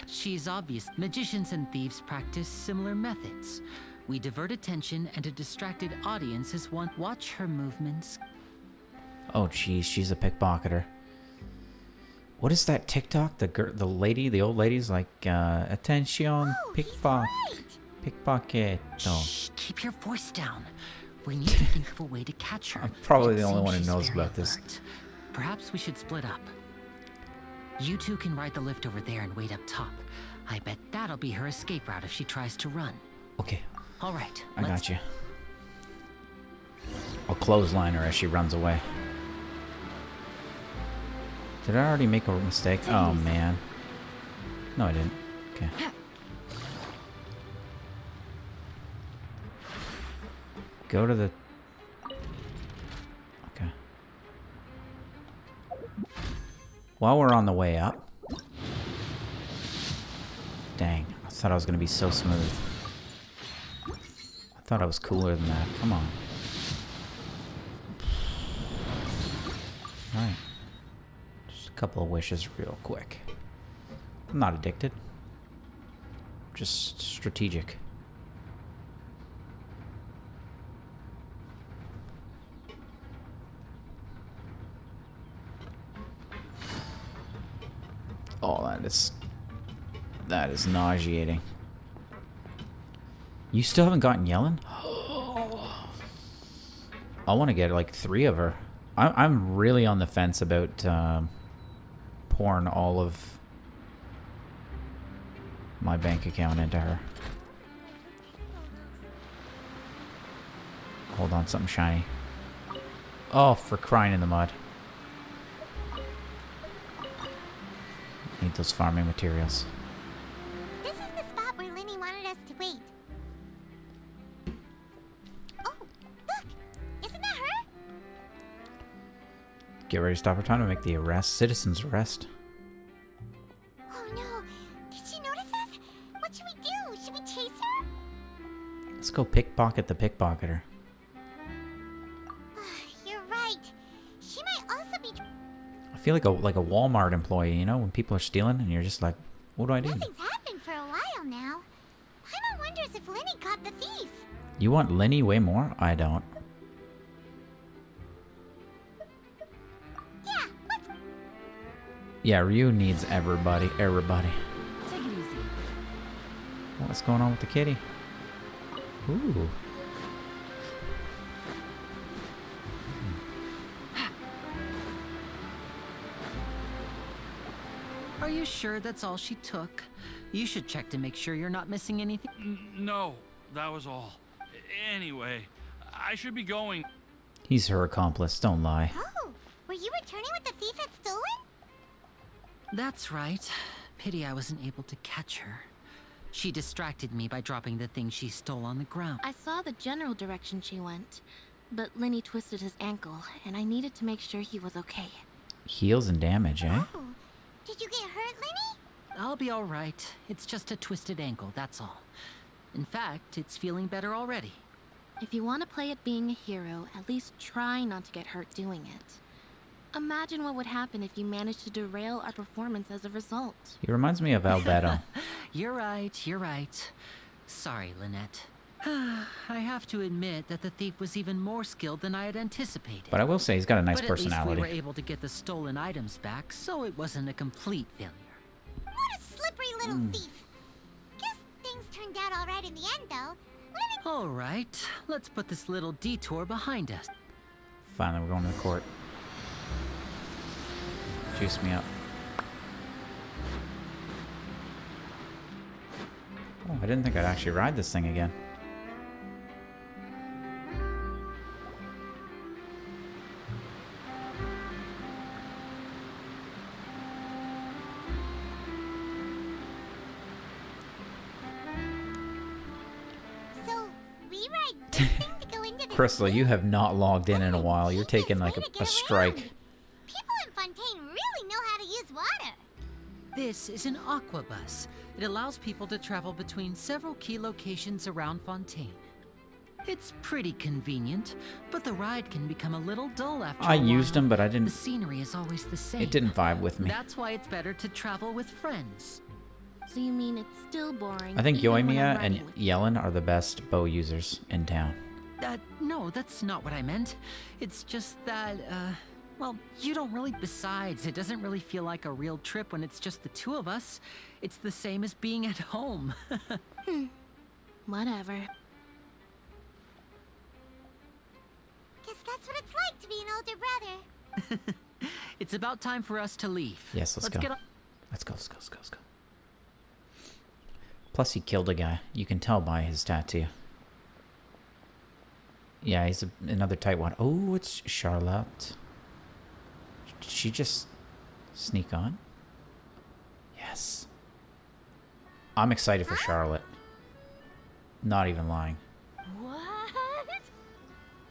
She's obvious. Magicians and thieves practice similar methods. We divert attention and a distracted audience is one. Watch her movements. Oh jeez, she's a pickpocketer. What is that TikTok? The lady, the old lady's like, attention, Oh, he's right. pickpocket. Oh, Shh, keep your voice down. We need to think of a way to catch her. I'm probably It the only seems one who she's knows very about this. alert. Perhaps we should split up. You two can ride the lift over there and wait up top. I bet that'll be her escape route if she tries to run. okay, All right, I got you. I'll clothesline her as she runs away. Did I already make a mistake? Oh man. No, I didn't. Okay. Go to the... Okay. While we're on the way up... Dang, I thought I was going to be so smooth. I thought I was cooler than that. Come on. Alright. Just a couple of wishes real quick. I'm not addicted. Just strategic. Oh, that is nauseating. You still haven't gotten Yellen? I want to get like 3 of her. I'm really on the fence about pouring all of my bank account into her. hold on, something shiny. Oh, for crying in the mud. Need those farming materials. This is the spot where Linny wanted us to wait. Oh, look! Isn't that her? Get ready to stop her time to make the arrest. Citizen's arrest. Oh no! Did she notice us? What should we do? Should we chase her? Let's go pickpocket the pickpocketer. You're right. She might also be. I feel like a Walmart employee, you know, when people are stealing and you're just like, what do I do? Nothing's happened for a while now. Paimon wonders if Linny caught the thief. You want Linny way more? I don't. Yeah, let's. Yeah, Ryu needs everybody. Everybody. Take it easy. What's going on with the kitty? Ooh. Are you sure that's all she took? You should check to make sure you're not missing anything. No, that was all. Anyway, I should be going. He's her accomplice, don't lie. Oh, were you returning what the thief had stolen? That's right. Pity I wasn't able to catch her. She distracted me by dropping the thing she stole on the ground. I saw the general direction she went, but Linny twisted his ankle, and I needed to make sure he was okay. Heals and damage, eh? Oh, did you get hurt, Linny? I'll be all right. It's just a twisted ankle, that's all. In fact, it's feeling better already. If you want to play at being a hero, at least try not to get hurt doing it. Imagine what would happen if you managed to derail our performance as a result. He reminds me of Albedo. You're right, you're right. Sorry, Lynette. I have to admit that the thief was even more skilled than I had anticipated. But I will say he's got a nice but personality. At least we were able to get the stolen items back, so it wasn't a complete failure. What a slippery little thief. Guess things turned out all right in the end, though. All right, let's put this little detour behind us. Finally, we're going to the court. Juice me up. Oh, I didn't think I'd actually ride this thing again. So, we ride this thing to go into the Crystal, you have not logged in a while. You're taking like a strike. People in Fontaine really know how to use water. This is an aqua bus. It allows people to travel between several key locations around Fontaine. It's pretty convenient, but the ride can become a little dull after a while. I used them, but I The didn't. scenery is always the same. It didn't vibe with me. That's why it's better to travel with friends. So you mean it's still boring? I think even when I'm Yoimiya and riding with you? Yellen are the best bow users in town. No, that's not what I meant. It's just that, well, you don't really. Besides, it doesn't really feel like a real trip when it's just the two of us. It's the same as being at home. Whatever. Guess that's what it's like to be an older brother. It's about time for us to leave. Yes, let's go. Get on. Let's go. Plus, he killed a guy. You can tell by his tattoo. Yeah, he's another tight one. Oh, it's Charlotte. Did she just sneak on? Yes. I'm excited for Charlotte. Not even lying. What?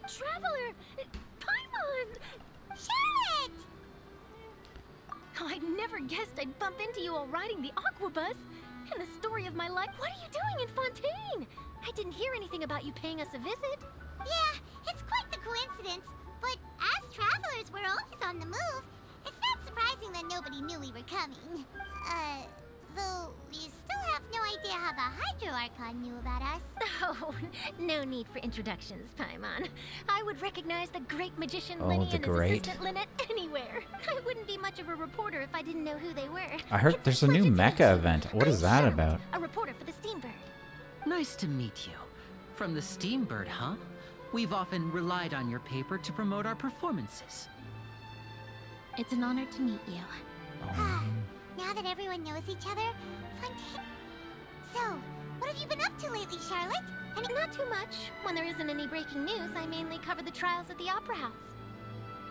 Traveler! Paimon! Charlotte! Oh, I never guessed I'd bump into you while riding the aquabus. In the story of my life, what are you doing in Fontaine? I didn't hear anything about you paying us a visit. Yeah, it's quite the coincidence. But as travelers, we're always on the move. It's not surprising that nobody knew we were coming. Though we still have no idea how the Hydro Archon knew about us. Oh, no need for introductions, Paimon. I would recognize the great magician Oh, Linny the and great. his assistant Lynette anywhere. I wouldn't be much of a reporter if I didn't know who they were. I heard It's there's a new mecha presentation. event. What is that Charlotte, about? A reporter for the Steambird. Nice to meet you. From the Steambird, huh? We've often relied on your paper to promote our performances. It's an honor to meet you. Now that everyone knows each other, Fontaine. So, what have you been up to lately, Charlotte? And not too much. When there isn't any breaking news, I mainly cover the trials at the Opera House.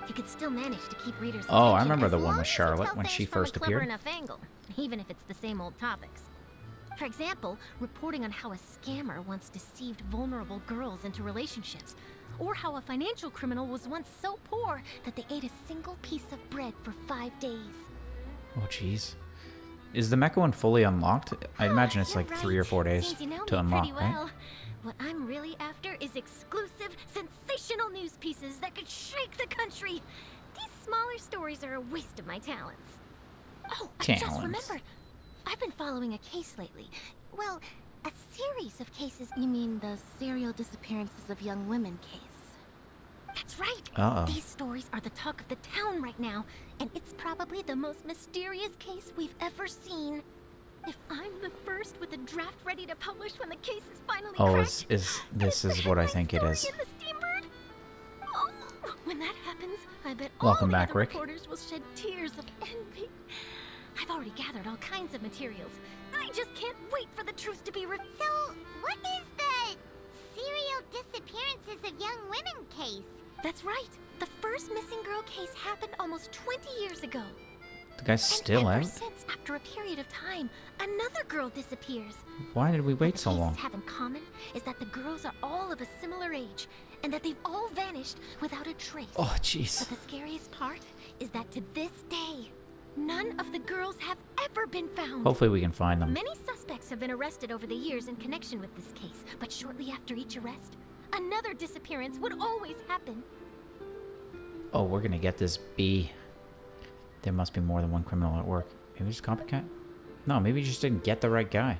You could still manage to keep readers' Oh, I attention remember as the one long with as you Charlotte tell when things she from a first clever appeared. enough angle, even if it's the same old topics. For example, reporting on how a scammer once deceived vulnerable girls into relationships, or how a financial criminal was once so poor that they ate a single piece of bread for 5 days. Oh, jeez. Is the mecha one fully unlocked? I imagine it's You're like right. 3 or 4 days Seems you know to me unlock, pretty right? well. What I'm really after is exclusive, sensational news pieces that could shake the country. These smaller stories are a waste of my talents. Oh, I just Talents. remembered. I've been following a case lately. Well, a series of cases. You mean the serial disappearances of young women case? That's right. Uh-oh. These stories are the talk of the town right now, and it's probably the most mysterious case we've ever seen. If I'm the first with a draft ready to publish when the case is finally Oh, cracked, this is what I think it is. in the Steambird? Oh, when that happens, I bet Welcome all the back, other Rick. reporters will shed tears of envy. I've already gathered all kinds of materials. I just can't wait for the truth to be revealed. So, what is the serial disappearances of young women case? That's right. The first missing girl case happened almost 20 years ago. The guy's still and ever out? since, after a period of time, another girl disappears. Why did we What wait the so cases long? have in common is that the girls are all of a similar age, and that they've all vanished without a trace. Oh, jeez. But the scariest part is that to this day, none of the girls have ever been found. Hopefully we can find them. Many suspects have been arrested over the years in connection with this case, but shortly after each arrest, another disappearance would always happen. Oh, we're gonna get this B. There must be more than one criminal at work. Maybe it's copycat? No, maybe you just didn't get the right guy.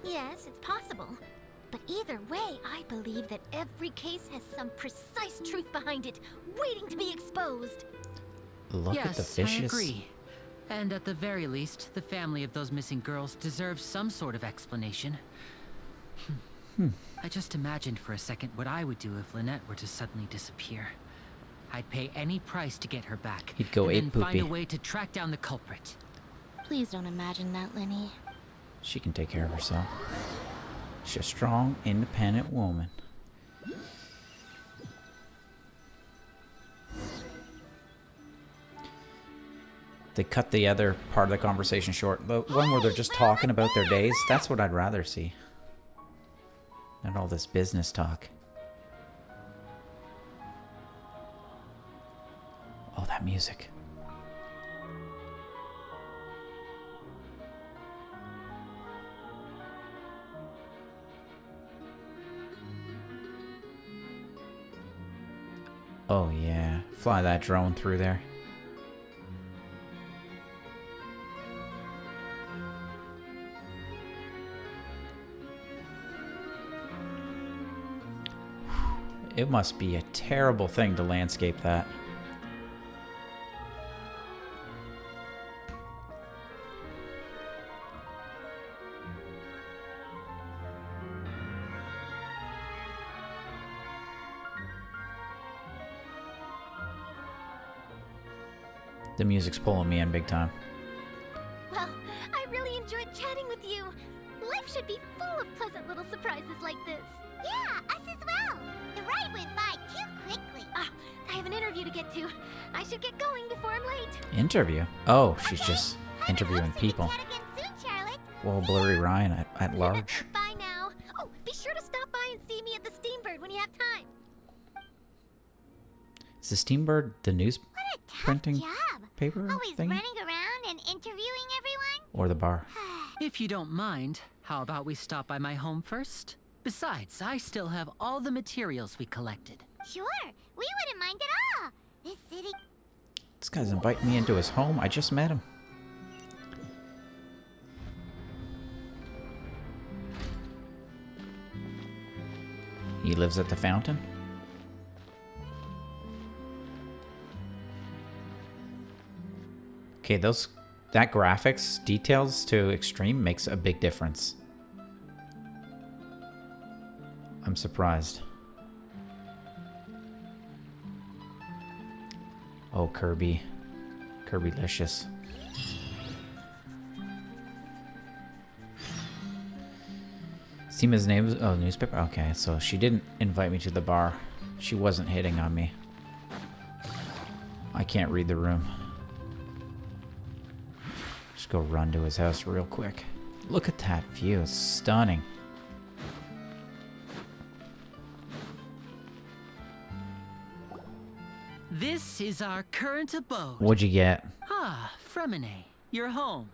Yes, it's possible. But either way, I believe that every case has some precise truth behind it, waiting to be exposed. Look yes, at the fishes. I agree. And at the very least, the family of those missing girls deserves some sort of explanation. I just imagined for a second what I would do if Lynette were to suddenly disappear. I'd pay any price to get her back. He'd go and ape then find a poopy. way to track down the culprit. Please don't imagine that, Lenny. She can take care of herself. She's a strong, independent woman. They cut the other part of the conversation short. The one where they're just talking about their days. That's what I'd rather see. Not all this business talk. Oh, that music. Oh yeah, fly that drone through there. It must be a terrible thing to landscape that. The music's pulling me in big time. Well, I really enjoyed chatting with you. Life should be full of pleasant little surprises like this. Yeah, us as well. The ride went by too quickly. Ah, I have an interview to get to. I should get going before I'm late. Interview? Oh, she's just interviewing people. Chat again soon, Charlotte. Well, Blurry Ryan at large. Bye now. Oh, be sure to stop by and see me at the Steambird when you have time. Is the Steambird the news What a tough printing job. paper Always thing? running around and interviewing everyone. Or the bar? If you don't mind, how about we stop by my home first? Besides, I still have all the materials we collected. Sure, we wouldn't mind at all. This city. This guy's inviting me into his home. I just met him. He lives at the fountain. Okay, that graphics details to extreme makes a big difference. I'm surprised. Oh, Kirby. Kirby-licious. Tima's name was... Oh, newspaper? Okay, so she didn't invite me to the bar. She wasn't hitting on me. I can't read the room. Just go run to his house real quick. Look at that view. It's stunning. This is our current abode. What'd you get? Ah, Fremine, you're home.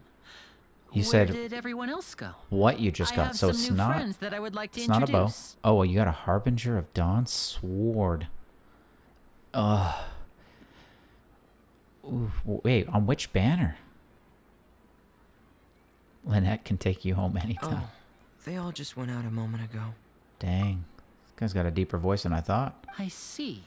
You Where said... did everyone else go? What you just got? I have So some it's new not... friends that I would like to It's not a bow. introduce. Oh, well, you got a Harbinger of Dawn sword. Ugh. Ooh, wait, on which banner? Lynette can take you home anytime. Oh, they all just went out a moment ago. Dang. This guy's got a deeper voice than I thought. I see.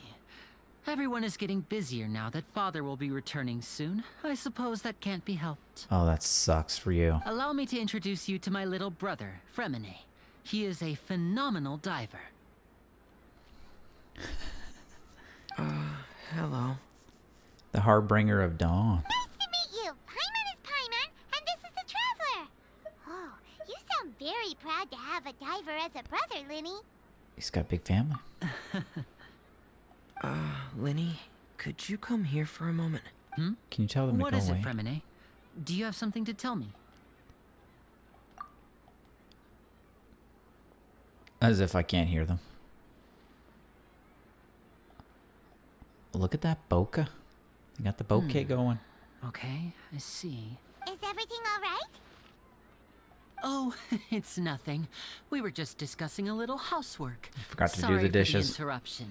Everyone is getting busier now that Father will be returning soon. I suppose that can't be helped. Oh, that sucks for you. Allow me to introduce you to my little brother, Fremine. He is a phenomenal diver. Hello. The Harbinger of Dawn. Nice to meet you. Paimon is Paimon, and this is the Traveler. Oh, you sound very proud to have a diver as a brother, Linny. He's got a big family. Linny, could you come here for a moment? Hmm? Can you tell them What to go is away? it, Fremine? Do you have something to tell me? As if I can't hear them. Look at that bokeh. They got the bouquet going. Okay, I see. Is everything all right? Oh, it's nothing. We were just discussing a little housework. Forgot to do Sorry the for dishes. The interruption.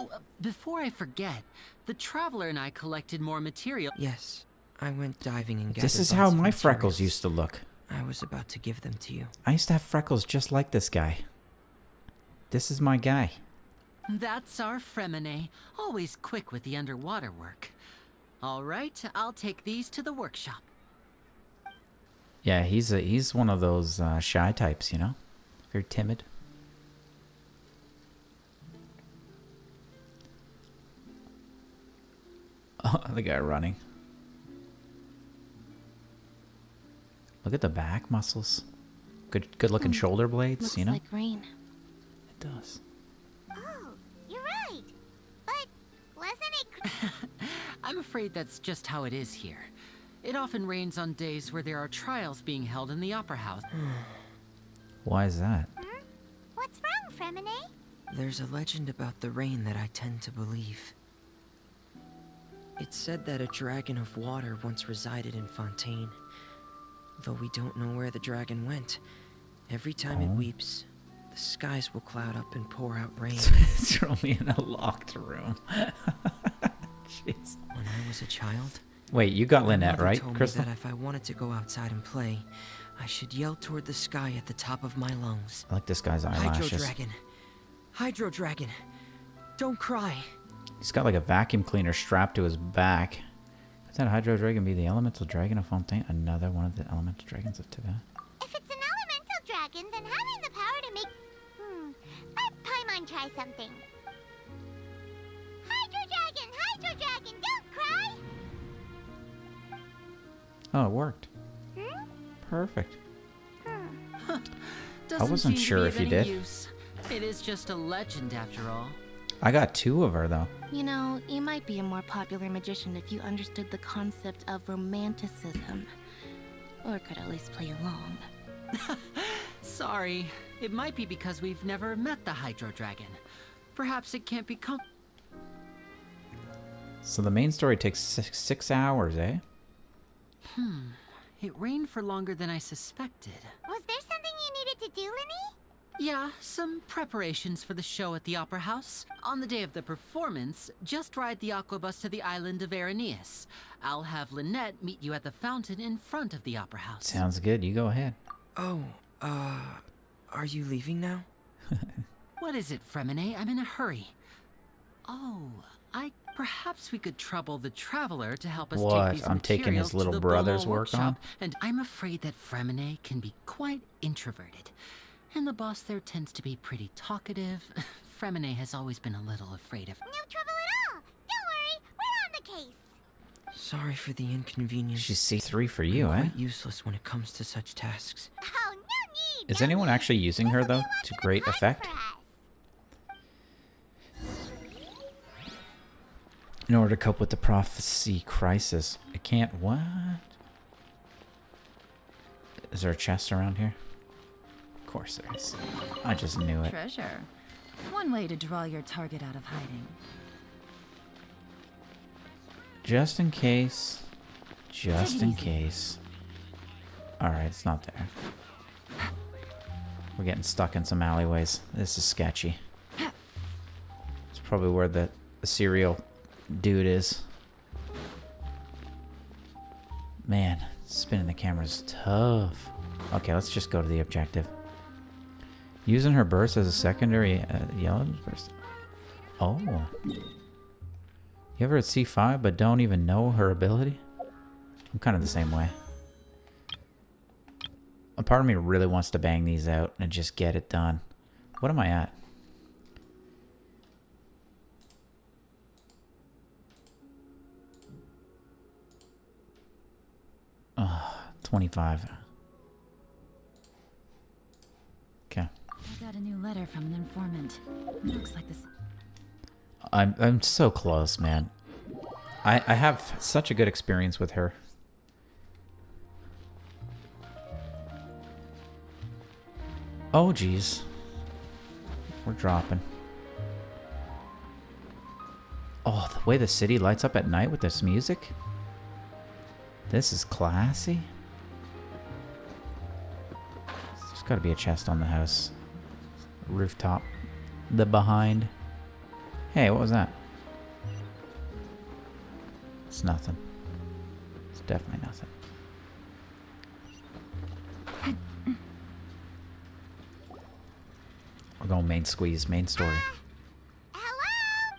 Oh, before I forget, the Traveler and I collected more material. Yes, I went diving and gathered This is lots how of my freckles materials. used to look. I was about to give them to you. I used to have freckles just like this guy. This is my guy. That's our Fremine, always quick with the underwater work. All right, I'll take these to the workshop. Yeah, he's one of those shy types, you know? Very timid. Oh, the guy running. Look at the back muscles. Good looking shoulder blades, Looks you know? like rain. It does. Oh, you're right. But wasn't it... I'm afraid that's just how it is here. It often rains on days where there are trials being held in the Opera House. Why is that? What's wrong, Fremine? There's a legend about the rain that I tend to believe. It's said that a dragon of water once resided in Fontaine. Though we don't know where the dragon went, every time it weeps, the skies will cloud up and pour out rain. Throw me in a locked room. Jeez. When I was a child, Wait, you got my Lynette, mother right, told me Crystal? that if I wanted to go outside and play, I should yell toward the sky at the top of my lungs. I like this guy's Hydro eyelashes. dragon! Hydro dragon! Don't cry! He's got like a vacuum cleaner strapped to his back. Could that Hydro Dragon be the elemental dragon of Fontaine? Another one of the elemental dragons of Tibet? If it's an elemental dragon, then having the power to make... Let Paimon try something. Hydro dragon, don't cry! Oh, it worked. Hmm? Perfect. Doesn't wasn't seem to sure be if of you any did. use. It is just a legend after all. I got 2 of her, though. You know, you might be a more popular magician if you understood the concept of romanticism. Or could at least play along. Sorry, it might be because we've never met the Hydro Dragon. Perhaps it can't be So the main story takes 6 hours, eh? It rained for longer than I suspected. Was there something you needed to do, Linny? Yeah, some preparations for the show at the Opera House. On the day of the performance, just ride the aquabus to the island of Araneus. I'll have Lynette meet you at the fountain in front of the Opera House. Sounds good. You go ahead. Oh, are you leaving now? What is it, Fremine? I'm in a hurry. Oh, perhaps we could trouble the Traveler to help us What? take these I'm taking his materials to little the brother's Beaumont work on? workshop, and I'm afraid that Fremine can be quite introverted. And the boss there tends to be pretty talkative. Fremine has always been a little afraid of... No trouble at all. Don't worry, we're on the case. Sorry for the inconvenience. She's C3 for you, I'm eh? quite useless when it comes to such tasks. Oh, no need. Is anyone actually using her, though, to great effect? In order to cope with the prophecy crisis. I can't... What? Is there a chest around here? Of course there is. I just knew it. Treasure. One way to draw your target out of hiding. Just in case. Just in case. Alright, it's not there. We're getting stuck in some alleyways. This is sketchy. It's probably where the serial dude is. Man, spinning the camera is tough. Okay, let's just go to the objective. Using her burst as a secondary yellow burst. Oh. You ever at C5 but don't even know her ability? I'm kind of the same way. A part of me really wants to bang these out and just get it done. What am I at? Oh, 25. Okay. I got a new letter from an informant. Looks like this. I'm so close, man. I have such a good experience with her. Oh, geez. We're dropping. Oh, the way the city lights up at night with this music. This is classy. There's got to be a chest on the house. Rooftop. The behind. Hey, what was that? It's nothing. It's definitely nothing. We're going main squeeze, main story. Hello?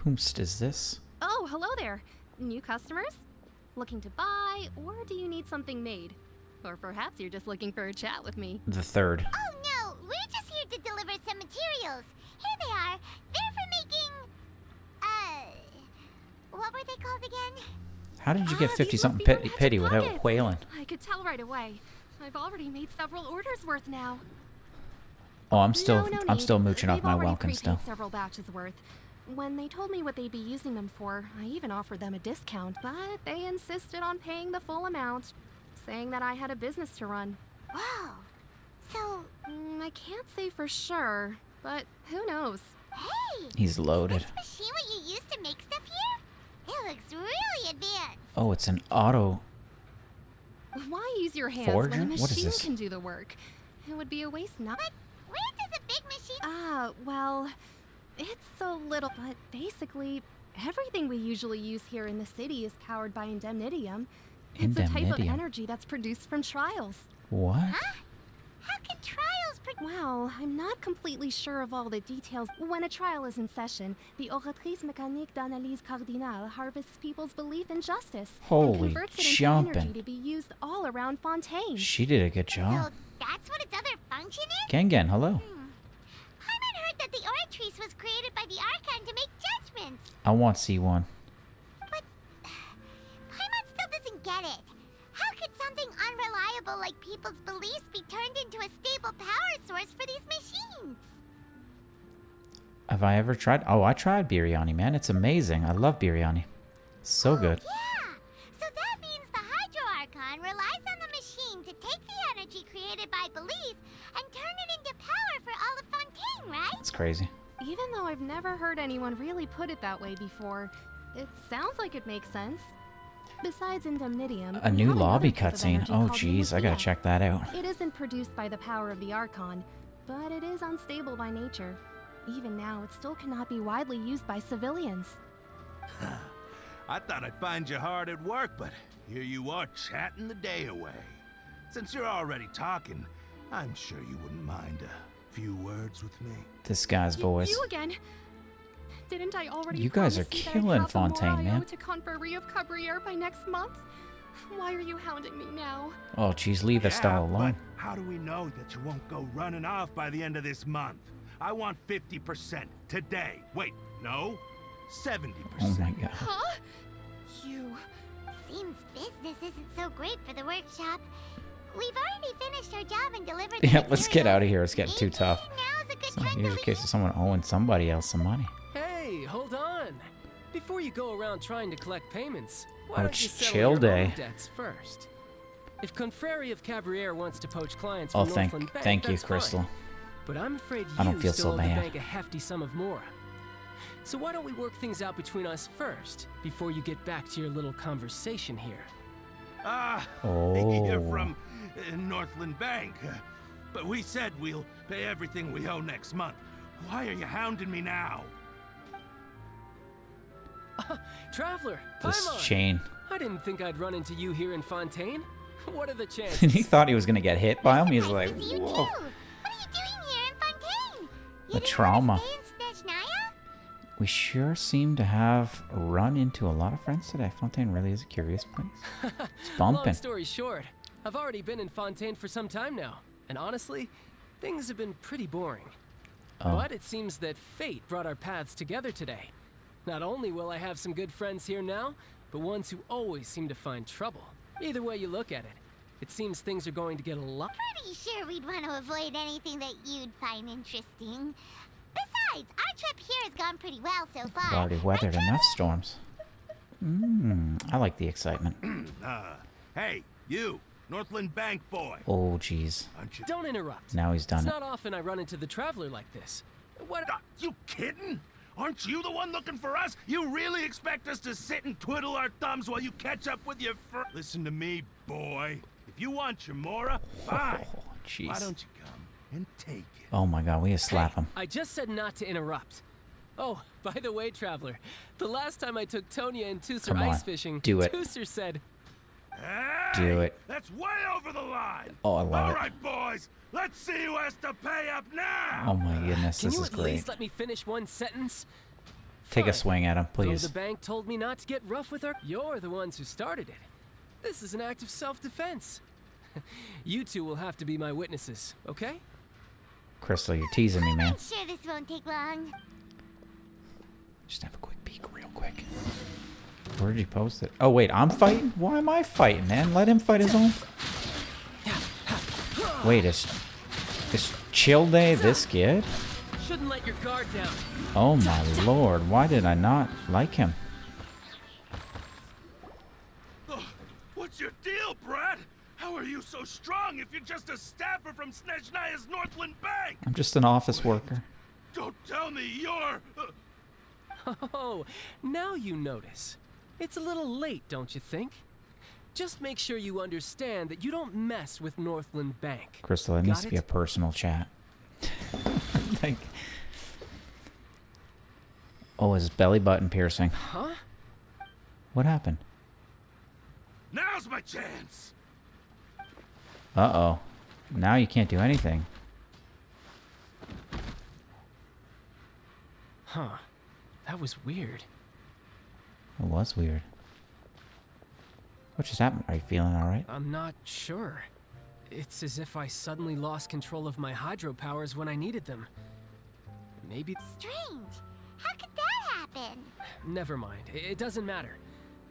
Whomst is this? Oh, hello there. New customers? Looking to buy, or do you need something made? Or perhaps you're just looking for a chat with me. The third. Oh no, we're just here to deliver some materials. Here they are. They're for making... what were they called again? How did you get 50-something pity without whaling? I could tell right away. I've already made several orders worth now. Oh, I'm still mooching off They've my already welcome prepaid still. Several batches worth. When they told me what they'd be using them for, I even offered them a discount, but they insisted on paying the full amount, saying that I had a business to run. Wow. So... I can't say for sure, but who knows? Hey! He's loaded. Is this machine what you use to make stuff here? It looks really advanced. Oh, it's an auto... Why use your hands Forger? when a What is machine this? can do the work? It would be a waste not. But where does a big machine... Well, it's a little, but basically, everything we usually use here in the city is powered by indemnitium. It's a type of Indemnitium? energy that's produced from trials. What? Huh? How can trials... Well, I'm not completely sure of all the details. When a trial is in session, the Oratrice Mécanique d'Analyse Cardinale harvests people's belief in justice Holy and converts it into jumping. energy to be used all around Fontaine. She did a good job. So that's what its other function is? Gengen, hello. Paimon heard that the Oratrice was created by the Archon to make judgments. I want C1. But Paimon still doesn't get it. How could something unreliable like people's beliefs be turned into a stable power source for these machines? Have I ever tried? Oh, I tried biryani, man. It's amazing. I love biryani. So good. Yeah. So that means the Hydro Archon relies on the machine to take the energy created by belief and turn it into power for all of Fontaine, right? It's crazy. Even though I've never heard anyone really put it that way before, it sounds like it makes sense. Besides indemnitium, A we new have lobby another type of cutscene. energy Oh, called jeez. I gotta Lucia. check that out. It isn't produced by the power of the Archon, but it is unstable by nature. Even now, it still cannot be widely used by civilians. I thought I'd find you hard at work, but here you are chatting the day away. Since you're already talking, I'm sure you wouldn't mind a few words with me. This guy's voice. You again? Didn't I already You guys are promise you that I'd killing have the Fontaine, Moraio man. to Conferee of Cabriere by next month? Why are you hounding me now? Oh, jeez. Leave that style alone. But how do we know that you won't go running off by the end of this month? I want 50% today. Wait, no, 70%. Oh my god. Huh? You... Seems business isn't so great for the workshop. We've already finished our job and delivered. Yeah, let's get out of here. It's getting too tough. Now's a good So time here's to a case of someone owing somebody else some money. Hey, hold on. Before you go around trying to collect payments, why Oh, don't you it's settle chill your day. own debts first? If Confrere of Cabriere wants to poach clients Oh, from Northland Bank, thank you, that's Crystal. fine. But I'm afraid I don't you feel still so owe the bad. bank a hefty sum of mora. So why don't we work things out between us first, before you get back to your little conversation here? You're Oh. from Northland Bank. But we said we'll pay everything we owe next month. Why are you hounding me now? Traveler, This Paimon! chain. I didn't think I'd run into you here in Fontaine. What are the chances? And he thought he was gonna get hit by him. He's like, see you whoa. too. What are you doing here in Fontaine? The trauma. Stay in Snezhnaya? We sure seem to have run into a lot of friends today. Fontaine really is a curious place. It's bumping. Long story short, I've already been in Fontaine for some time now, and honestly, things have been pretty boring. Oh. But it seems that fate brought our paths together today. Not only will I have some good friends here now, but ones who always seem to find trouble. Either way you look at it, it seems things are going to get a lot. Pretty sure we'd want to avoid anything that you'd find interesting. Besides, our trip here has gone pretty well so far. We've already weathered enough storms. I like the excitement. Hey, you, Northland Bank boy. Oh, jeez. Don't interrupt. Now he's done It's it. not often I run into the Traveler like this. What? You kidding? Aren't you the one looking for us? You really expect us to sit and twiddle our thumbs while you catch up with your Listen to me, boy. If you want your mora, fine. Oh, jeez. Why don't you come and take it? Oh my god, we just slap him. I just said not to interrupt. Oh, by the way, Traveler, the last time I took Tonya and Tusser Come on, ice fishing, do it. Tusser said, Do it. That's way over the line. Oh, I love All it. right, boys. Let's see who has to pay up now. Oh my goodness, Can this you is at great. least let me finish one sentence? Take a Fine. swing at him, Though please. the bank told me not to get rough with her. You're the ones who started it. This is an act of self-defense. You two will have to be my witnesses, okay? Crystal, you're teasing me, man. I'm sure this won't take long. Just have a quick peek real quick. Where did you post it? Oh, wait, I'm fighting? Why am I fighting, man? Let him fight his own. Wait, is chill day this good? Shouldn't let your guard down. Oh my lord, why did I not like him? What's your deal, Brad? How are you so strong if you're just a staffer from Snezhnaya's Northland Bank? I'm just an office worker. Don't tell me you're... Oh, now you notice. It's a little late, don't you think? Just make sure you understand that you don't mess with Northland Bank. Crystal, it needs to be a personal chat. Like, oh, his belly button piercing. Huh? What happened? Now's my chance. Uh-oh. Now you can't do anything. Huh. That was weird. It was weird. What just happened? Are you feeling alright? I'm not sure. It's as if I suddenly lost control of my hydro powers when I needed them. Maybe... Strange. How could that happen? Never mind. It doesn't matter.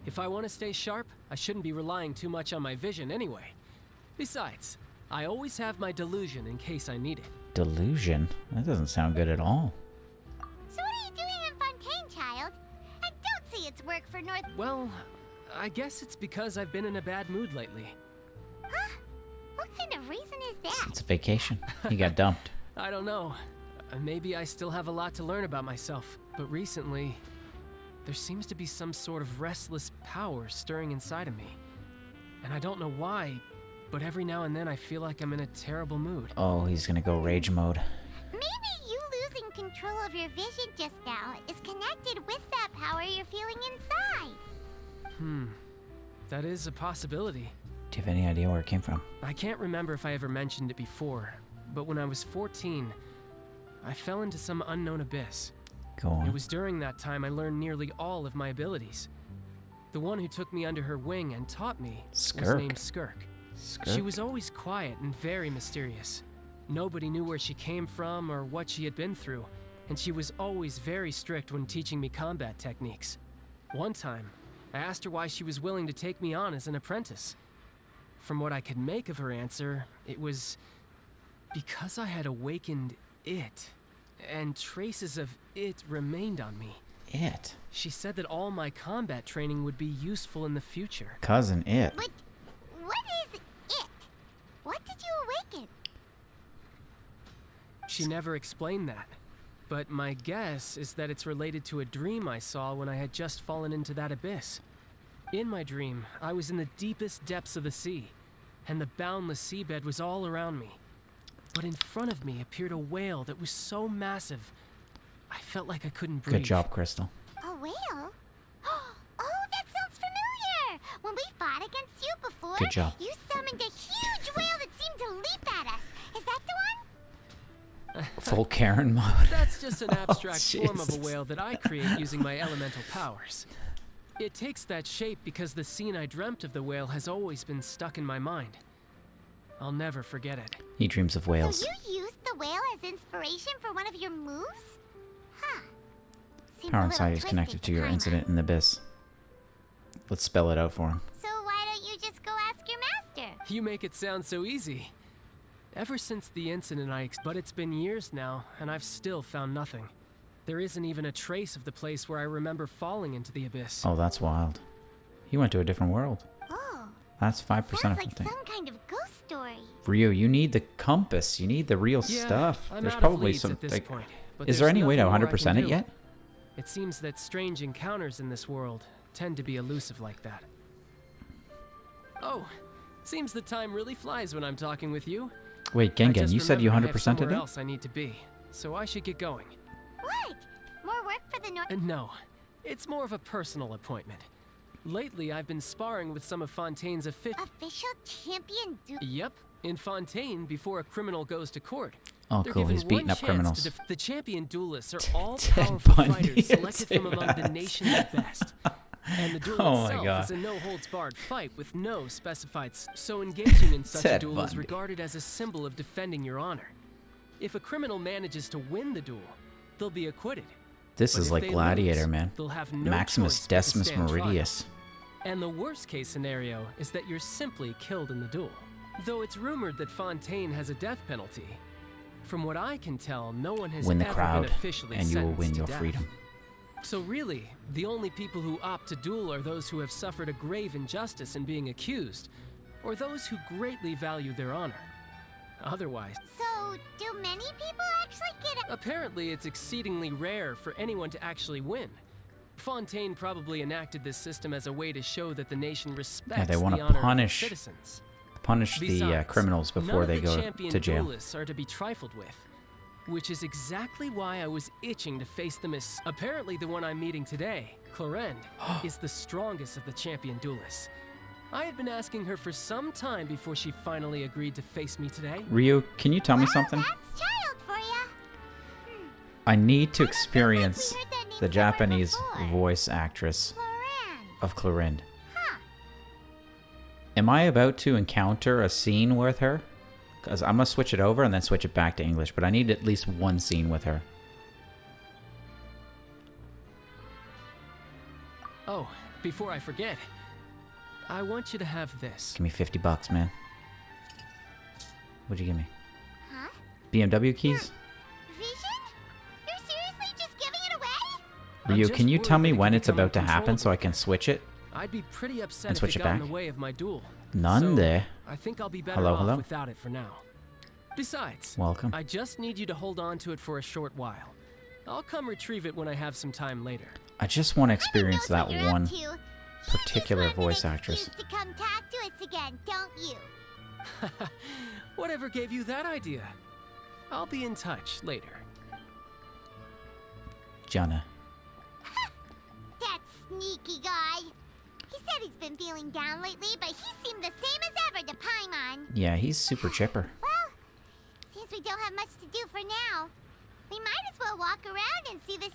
If I want to stay sharp, I shouldn't be relying too much on my vision anyway. Besides, I always have my delusion in case I need it. Delusion? That doesn't sound good at all. So what are you doing in Fontaine, child? I don't see it's work for North... Well, I guess it's because I've been in a bad mood lately. Huh? What kind of reason is that? It's a vacation. He got dumped. I don't know. Maybe I still have a lot to learn about myself. But recently, there seems to be some sort of restless power stirring inside of me. And I don't know why, but every now and then I feel like I'm in a terrible mood. Oh, he's gonna go rage mode. Maybe you losing control of your vision just now is connected with that power you're feeling inside. That is a possibility. Do you have any idea where it came from? I can't remember if I ever mentioned it before, but when I was 14, I fell into some unknown abyss. Go on. It was during that time I learned nearly all of my abilities. The one who took me under her wing and taught me was named Skirk. She was always quiet and very mysterious. Nobody knew where she came from or what she had been through, and she was always very strict when teaching me combat techniques. One time, I asked her why she was willing to take me on as an apprentice. from what I could make of her answer, it was because I had awakened it, and traces of it remained on me. It? She said that all my combat training would be useful in the future. Cousin It. What is it? What did you awaken? She never explained that. But my guess is that it's related to a dream I saw when I had just fallen into that abyss. In my dream, I was in the deepest depths of the sea, and the boundless seabed was all around me. But in front of me appeared a whale that was so massive, I felt like I couldn't breathe. Good job, Crystal. A whale? Oh, that sounds familiar! When we fought against you before, Good job. you summoned a huge whale that seemed to leap at us. Is that the one? Full Karen mode. That's just an abstract form of a Jesus. whale that I create using my elemental powers. It takes that shape because the scene I dreamt of the whale has always been stuck in my mind. I'll never forget it. He dreams of whales. So you used the whale as inspiration for one of your moves? Huh. Seems Power a inside little is connected to twisted, your kinda. incident in the abyss. Let's spell it out for him. So why don't you just go ask your master? You make it sound so easy. Ever since the incident but it's been years now, and I've still found nothing. There isn't even a trace of the place where I remember falling into the abyss. Oh, that's wild. He went to a different world. Oh. That's 5% Sounds of like the thing. some kind of ghost story. Rio, you need the compass. You need the real Yeah, stuff. I'm There's out of probably leads some. at this Like, point, but is there there's any way to nothing more I 100% can it do. yet? It seems that strange encounters in this world tend to be elusive like that. Oh, seems the time really flies when I'm talking with you. Wait, I Gengen, just you said you remembered I have 100%ed somewhere it? else I need to be, so I should get going. What? More work for the North? No, it's more of a personal appointment. Lately, I've been sparring with some of Fontaine's Official champion Yep, in Fontaine before a criminal goes to court. Oh, They're cool, given he's beating one up chance criminals. to the champion duelists are all Ted powerful Bundy fighters is selected from among the badass. nation's best. And the duel Oh my itself God. is a no-holds-barred fight with no specified so engaging in such a Ted duel is Bundy. regarded as a symbol of defending your honor. If a criminal manages to win the duel, they'll be acquitted. This But is if like they Gladiator, lose, man. they'll have no Maximus choice but to Decimus stand trial. Meridius. And the worst case scenario is that you're simply killed in the duel. Though it's rumored that Fontaine has a death penalty. From what I can tell, no one has Win the ever crowd, been officially and you will sentenced win to your death. freedom. So really, the only people who opt to duel are those who have suffered a grave injustice in being accused, or those who greatly value their honor. Otherwise, So, do many people actually get apparently it's exceedingly rare for anyone to actually win. Fontaine probably enacted this system as a way to show that the nation respects they wanna the honor punish- of its citizens. Punish the Besides, criminals before none they of the go champion to jail. duelists are to be trifled with, which is exactly why I was itching to face them as apparently the one I'm meeting today, Clorinde, is the strongest of the champion duelists. I had been asking her for some time before she finally agreed to face me today. Rio, can you tell me something? child for ya? I need to experience the Japanese voice actress of Clorinde. Am I about to encounter a scene with her? Because I'm going to switch it over and then switch it back to English, but I need at least one scene with her. Oh, before I forget, I want you to have this. Give me $50, man. What'd you give me? Huh? BMW keys? Vision? You're seriously just giving it away? Rio, just can you worried tell that me it when could it's become about to happen so I can uncontrollable. switch it? I'd be pretty upset And if switch it it got in back? the way of my duel. Nande. I think I'll be better Hello, off hello? without it for now. Besides, Welcome. I just need you to hold on to it for a short while. I'll come retrieve it when I have some time later. I just want to experience that You're up one to. particular voice actress. To come talk to us again, don't you? Whatever gave you that idea? I'll be in touch later. Jana. That sneaky guy. He said he's been feeling down lately, but he seemed the same as ever to Paimon. Yeah, he's super chipper. Well, since we don't have much to do for now, we might as well walk around and see this.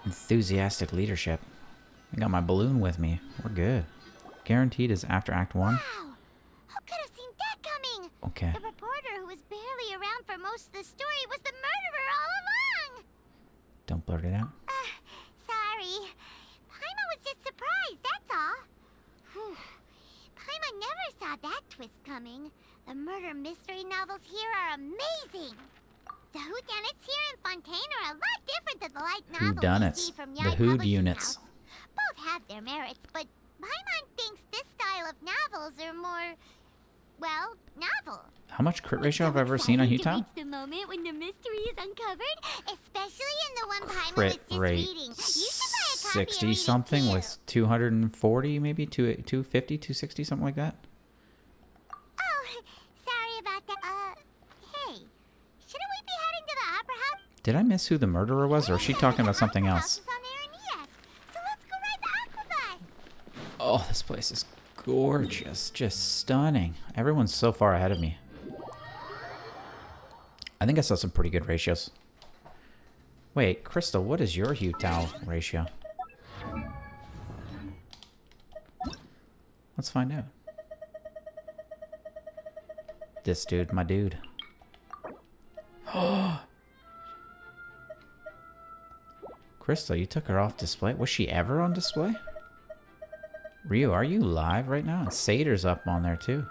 Enthusiastic leadership. I got my balloon with me. We're good. Guaranteed is after Act 1. Wow! Who could have seen that coming? Okay. The reporter who was barely around for most of the story was the murderer all along! Don't blurt it out. Sorry. Paimon was just surprised, that's all. Whew. saw that twist coming. The murder mystery novels here are amazing. The whodunits here in Fontaine are a lot different than the light novels you see from The Yai Who'd Publishing units. House. Both have their merits, but Paimon thinks this style of novels are more, well, novel. How much crit ratio have I ever seen on Utah? It's the moment when the mystery is uncovered, especially in the one Paimon was Crit just rate reading. You should buy a copy and 60 read it something too. with 240 maybe 250 260 something like that. Oh, sorry about that. Hey, shouldn't we be heading to the Opera House? Did I miss who the murderer was, or is she talking about something else? It's on there and yes. So let's go ride the Aquabus. Oh, this place is gorgeous, just stunning. Everyone's so far ahead of me. I think I saw some pretty good ratios. Wait, Crystal, what is your Hue Tao ratio? Let's find out. This dude, my dude. Crystal, you took her off display. Was she ever on display? Ryu, are you live right now? And Sator's up on there too.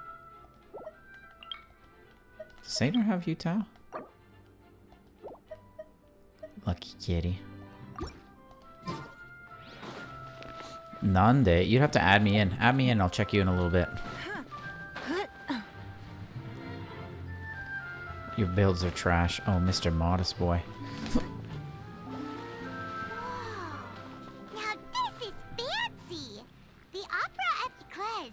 Does Sator have Hue Tao? Lucky kitty. Nande, you'd have to add me in. Add me in, I'll check you in a little bit. Your builds are trash. Oh, Mr. Modest Boy. Now this is fancy! The Opera at the Cles.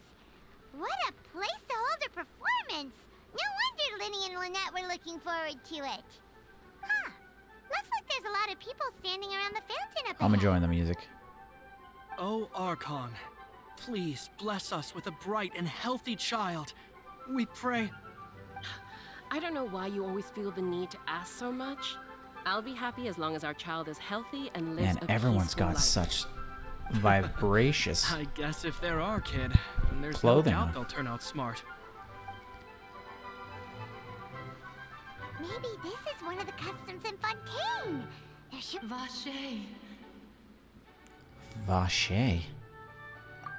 What a place to hold a performance! No wonder Linny and Lynette were looking forward to it. Huh. Looks like there's a lot of people standing around the fountain up I'm ahead. enjoying the music. Oh, Archon, please bless us with a bright and healthy child. We pray. I don't know why you always feel the need to ask so much. I'll be happy as long as our child is healthy and lives Man, a everyone's peaceful got life. such vibracious I guess if they're our kid, then there's clothing no on. doubt they'll turn out smart. Maybe this is one of the customs in Fontaine. There should Vache. Vache.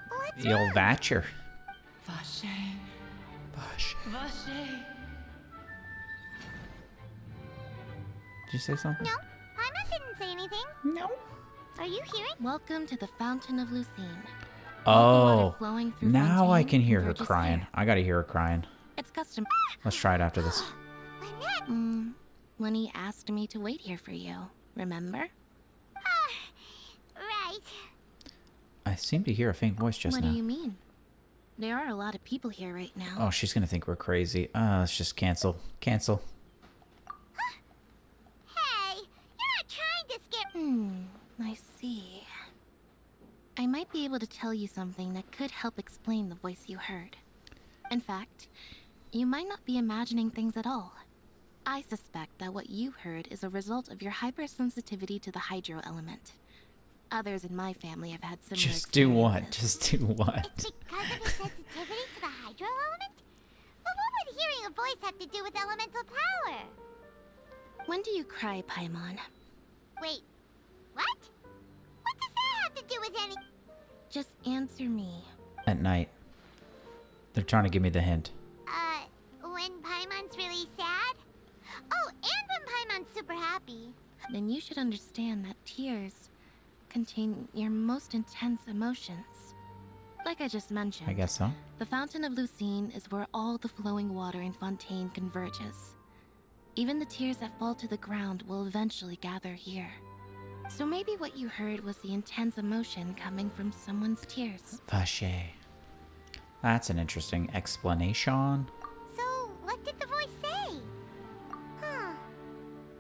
What's The old Vatcher. Vache. Vache. Vache. Did you say something? No, Paimon didn't say anything. No. Are you hearing? Welcome to the Fountain of Lucine. Oh, flowing through now I Fontaine can hear her converges crying. here. I gotta hear her crying. It's custom. Let's try it after this. Lenny asked me to wait here for you. Remember? Right. I seem to hear a faint voice just what now. do you mean? There are a lot of people here right now. Oh, she's gonna think we're crazy. Let's just cancel. Cancel. Hey, you're not trying to scare. I see. I might be able to tell you something that could help explain the voice you heard. In fact, you might not be imagining things at all. I suspect that what you heard is a result of your hypersensitivity to the hydro element. Others in my family have had similar Just do what? Just do what? Because of his sensitivity to the hydro element? But what would hearing a voice have to do with elemental power? When do you cry, Paimon? Wait, what? What does that have to do with any... Just answer me. At night. They're trying to give me the hint. When Paimon's really sad? Oh, and when Paimon's super happy. Then you should understand that tears contain your most intense emotions. Like I just mentioned, I guess so. the Fountain of Lucine is where all the flowing water in Fontaine converges. Even the tears that fall to the ground will eventually gather here. So maybe what you heard was the intense emotion coming from someone's tears. Vache. That's an interesting explanation. So, what did the voice say? Huh.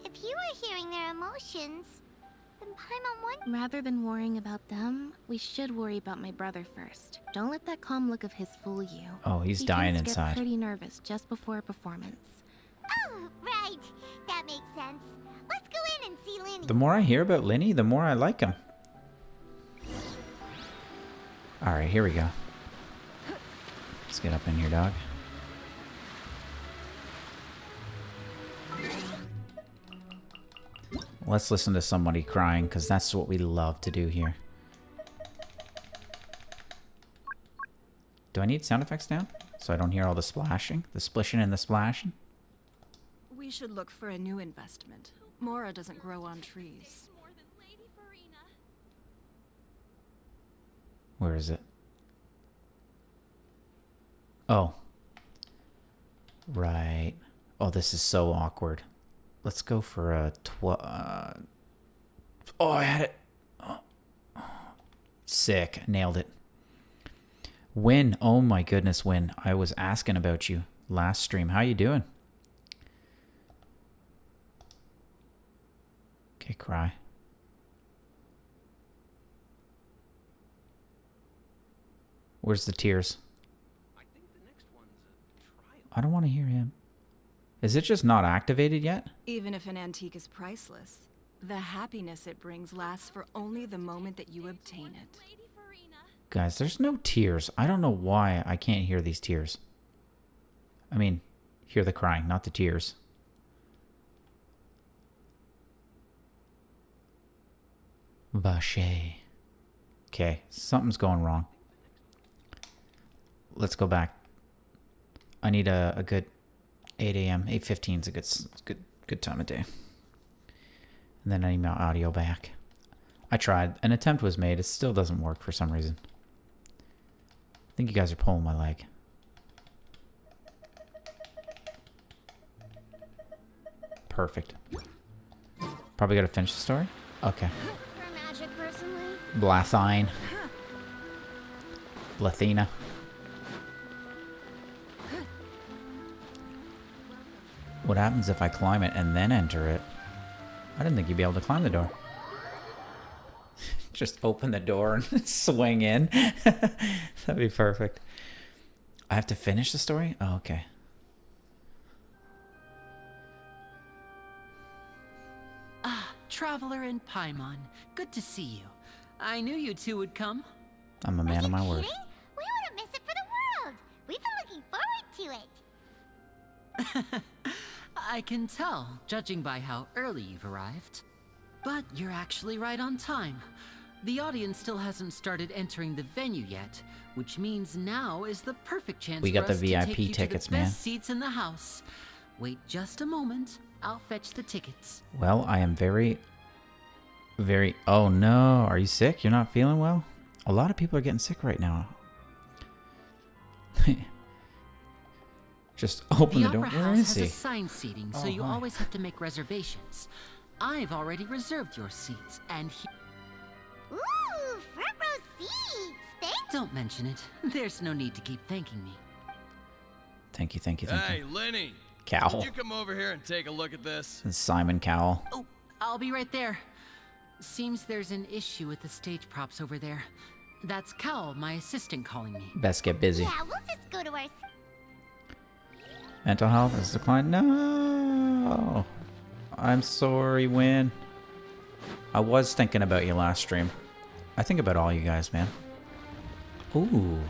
If you were hearing their emotions, then Paimon won. Rather than worrying about them, we should worry about my brother first. Don't let that calm look of his fool you. Oh, he's dying tends to inside. get pretty nervous just before a performance. Oh, right. That makes sense. Let's go in and see Linny. The more I hear about Linny, the more I like him. Alright, here we go. Let's get up in here, dog. Let's listen to somebody crying, because that's what we love to do here. Do I need sound effects down? so I don't hear all the splashing, the splishing and the splashing. We should look for a new investment. Mora doesn't grow on trees. Where is it? Oh. Right. Oh, this is so awkward. Let's go for a oh, I had it. Oh. Sick. Nailed it. Win. Oh my goodness, Win. I was asking about you last stream. How you doing? Okay, cry. Where's the tears? I don't want to hear him. Is it just not activated yet? Even if an antique is priceless, the happiness it brings lasts for only the moment that you obtain it. Guys, there's no tears. I don't know why I can't hear these tears. I mean, hear the crying, not the tears. Vache. Okay, something's going wrong. Let's go back. I need a good 8 a.m. 8:15 is a good time of day. And then I need my audio back. I tried. An attempt was made. It still doesn't work for some reason. I think you guys are pulling my leg. Perfect. Probably got to finish the story? Okay. For magic, personally. Blathine. Blathina. What happens if I climb it and then enter it? I didn't think you'd be able to climb the door. Just open the door and swing in. That'd be perfect. I have to finish the story? Oh, okay. Ah, Traveler and Paimon. Good to see you. I knew you two would come. I'm a man of my word. Kidding? We wouldn't miss it for the world. We've been looking forward to it. I can tell, judging by how early you've arrived. But you're actually right on time. The audience still hasn't started entering the venue yet, which means now is the perfect chance we got for the us to VIP take you tickets, to the man. best seats in the house. Wait just a moment. I'll fetch the tickets. Well, I am very... Oh no, are you sick? You're not feeling well? A lot of people are getting sick right now. Just open the door. Opera Where House is has he? assigned seating, so you hi. always have to make reservations. I've already reserved your seats, and Ooh, front row seats. Don't mention it. There's no need to keep thanking me. Thank you. Hey, Lenny. Cowell. Could you come over here and take a look at this? This is Simon Cowell. Oh, I'll be right there. Seems there's an issue with the stage props over there. That's Cowell, my assistant, calling me. Best get busy. Yeah, we'll just go to our... Mental health has declined. No. I'm sorry, Win. I was thinking about you last stream. I think about all you guys, man. Ooh. Look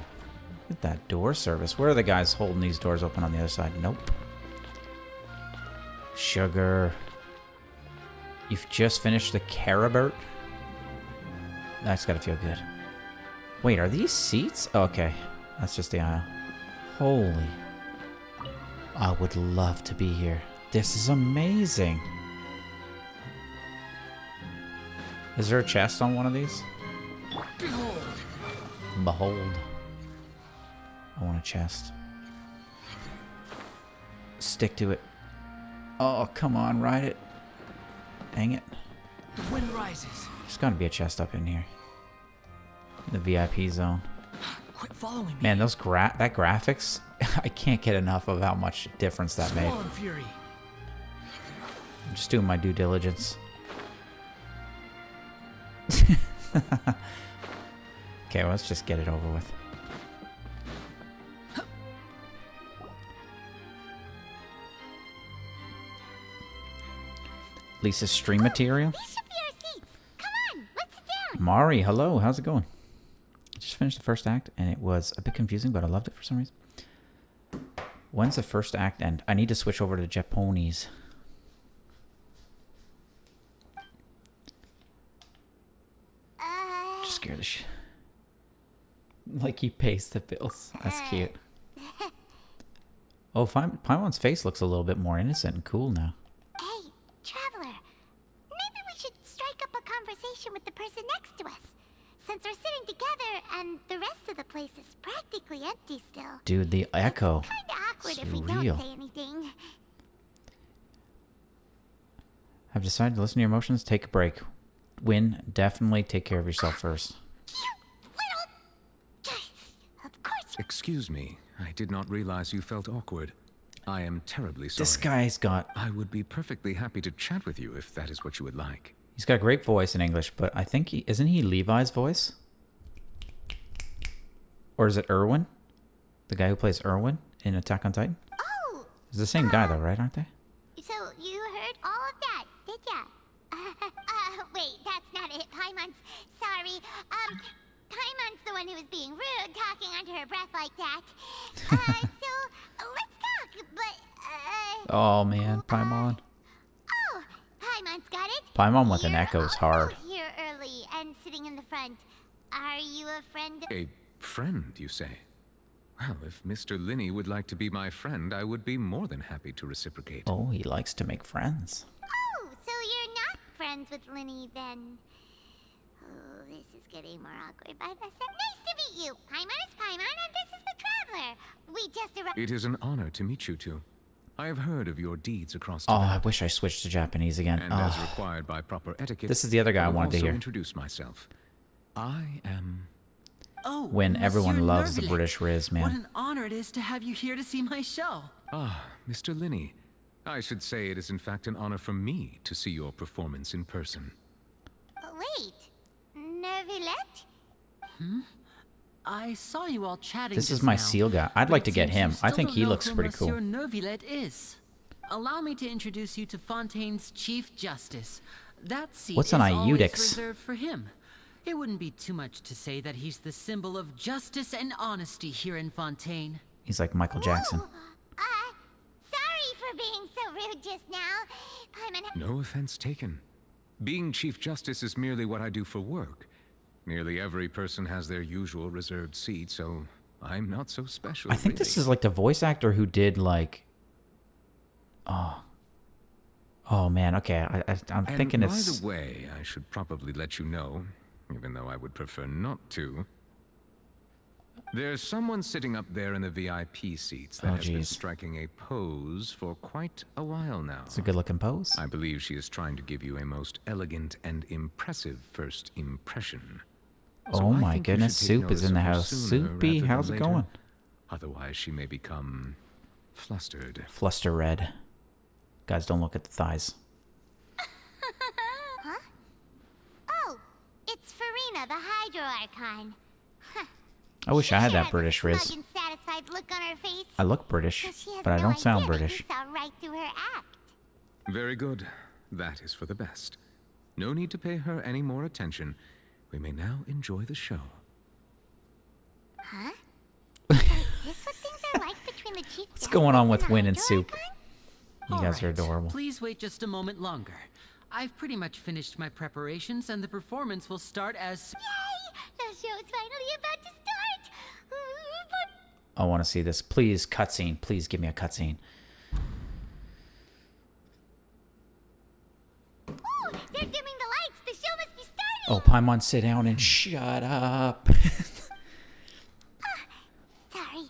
at that door service. Where are the guys holding these doors open on the other side? Nope. Sugar. You've just finished the Carabert? That's gotta feel good. Wait, are these seats? Oh, okay. That's just the aisle. Holy. I would love to be here. This is amazing. Is there a chest on one of these? Behold. I want a chest. Stick to it. Oh, come on, ride it. Dang it. The wind rises. There's gotta be a chest up in here. The VIP zone. Quit following me. Man, those that graphics, I can't get enough of how much difference that made. Swan Fury. I'm just doing my due diligence. Okay, well, let's just get it over with. Lisa's stream material. These should be our seats. Come on, let's sit down. Mari, hello. How's it going? I just finished the first act, and it was a bit confusing, but I loved it for some reason. When's the first act end? I need to switch over to Japanese. Just scare the shit. Like he pays the bills. That's cute. Oh, Paimon's face looks a little bit more innocent and cool now. Hey, Traveler. Maybe we should strike up a conversation with the person next to us. Since we're sitting together and the rest of the place is practically empty still. Dude, the echo. It's kinda awkward It's if we real. don't say anything. I've decided to listen to your emotions. Take a break. Win, definitely take care of yourself first. Excuse me. I did not realize you felt awkward. I am terribly sorry. This guy's got... I would be perfectly happy to chat with you if that is what you would like. He's got a great voice in English, but I think he... Isn't he Levi's voice? Or is it Erwin? The guy who plays Erwin in Attack on Titan? Oh! It's the same guy though, right? Aren't they? So you heard all of that, did ya? Wait, that's not it. Paimon's sorry. Paimon's the one who was being rude, talking under her breath like that. So let's talk, but Oh man, Paimon. Oh, Paimon's got it. Paimon with an echo is hard. Here early and sitting in the front. Are you a friend? A friend, you say? Well, if Mr. Linney would like to be my friend, I would be more than happy to reciprocate. Oh, he likes to make friends. Oh, so you're not friends with Linney then? Oh, this is getting more awkward by the second. Nice to meet you. Paimon is Paimon, and this is the Traveler. We just arrived. It is an honor to meet you two. I have heard of your deeds across Oh, Tibet. I wish I switched to Japanese again. And as required by proper etiquette, This is the other guy I will wanted to also hear. introduce myself. I am... Oh, When everyone Monsieur loves the Nervilet. British Riz, man. What an honor it is to have you here to see my show. Ah, Mr. Linney. I should say it is in fact an honor for me to see your performance in person. Wait, Nervilet? Hmm? I saw you all chatting. This is just my now, seal guy. I'd but like it to get seems you him. I still think don't he know looks who pretty cool. Monsieur Nervilet is. Allow me to introduce you to Fontaine's Chief Justice. That seat What's is an always Iudix? reserved for him. It wouldn't be too much to say that he's the symbol of justice and honesty here in Fontaine. He's like Michael Jackson. Sorry for being so rude just now. Paimon. No offense taken. Being Chief Justice is merely what I do for work. Nearly every person has their usual reserved seat, so I'm not so special. I think this is like the voice actor who did like... Oh man, okay. I'm And thinking by it's... the way, I should probably let you know, even though I would prefer not to. There's someone sitting up there in the VIP seats that Oh, has been geez. striking a pose for quite a while now. It's a good looking pose. I believe she is trying to give you a most elegant and impressive first impression. So Oh I my think you goodness, should take Soup is notice in the of her house. sooner Soupy, rather than how's it later. going? Otherwise, she may become flustered. Fluster red. Guys, don't look at the thighs. Huh? Oh, it's Farina, the Hydro Archon. I wish I had that Has a British smug Riz. and satisfied look on her face. I look British, So she has but I no don't sound idea that British. You saw right through her act. Very good. That is for the best. No need to pay her any more attention. We may now enjoy the show. Huh? Is this what things are like between the Chief What's going on with Justice Win the and Hydro Soup? You All guys are right, adorable. Please wait just a moment longer. I've pretty much finished my preparations, and the performance will start as... Yay! The show's finally about to start! I want to see this. Please, cutscene. Please give me a cutscene. Ooh, they're dimming the lights! The show must be starting! Oh, Paimon, sit down and shut up. Sorry.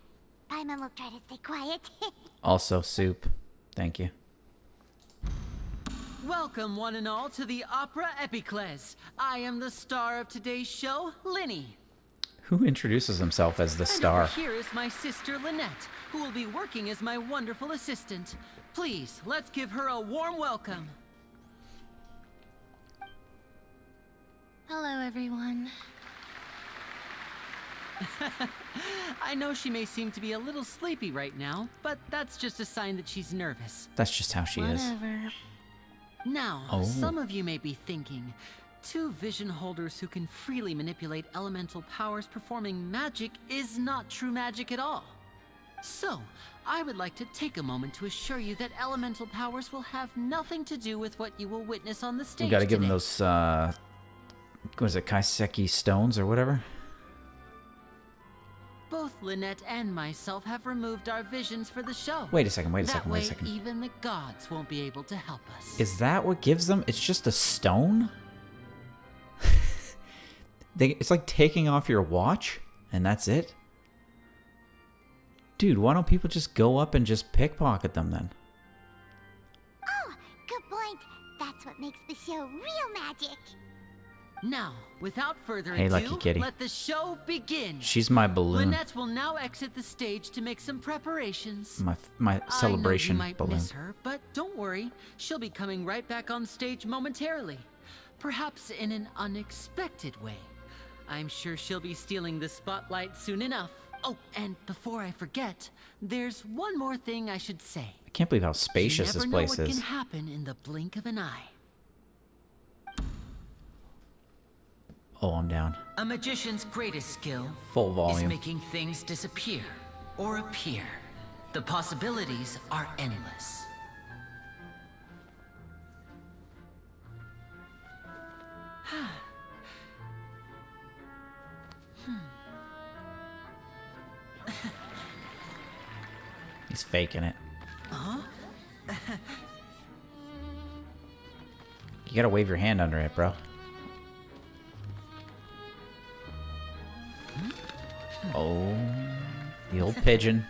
Paimon will try to stay quiet. Also, Soup. Thank you. Welcome, one and all, to the Opera Epiclese. I am the star of today's show, Linny. Who introduces himself as the star? And over here is my sister, Lynette, who will be working as my wonderful assistant. Please, let's give her a warm welcome. Hello, everyone. I know she may seem to be a little sleepy right now, but that's just a sign that she's nervous. That's just how she is. Whatever. Now, Oh. some of you may be thinking, two vision holders who can freely manipulate elemental powers performing magic is not true magic at all. So, I would like to take a moment to assure you that elemental powers will have nothing to do with what you will witness on the stage We gotta give him today. those, what is it, Kaiseki stones or whatever? both Lynette and myself have removed our visions for the show. Wait a second, That way, even the gods won't be able to help us. Is that what gives them? It's just a stone? It's like taking off your watch, and that's it? Dude, why don't people just go up and just pickpocket them then? Oh, good point. That's what makes the show real magic. Now, without further Hey, ado, Lucky Kitty. let the show begin. She's my balloon. Lynette will now exit the stage to make some preparations. My celebration I know you might balloon. miss her, but don't worry. She'll be coming right back on stage momentarily. Perhaps in an unexpected way. I'm sure she'll be stealing the spotlight soon enough. Oh, and before I forget, there's one more thing I should say. I can't believe how spacious this place You never know what is. can happen in the blink of an eye. Oh, I'm down. A magician's greatest skill Full volume. is making things disappear or appear. The possibilities are endless. He's faking it. Huh? You gotta wave your hand under it, bro. Oh, the old pigeon.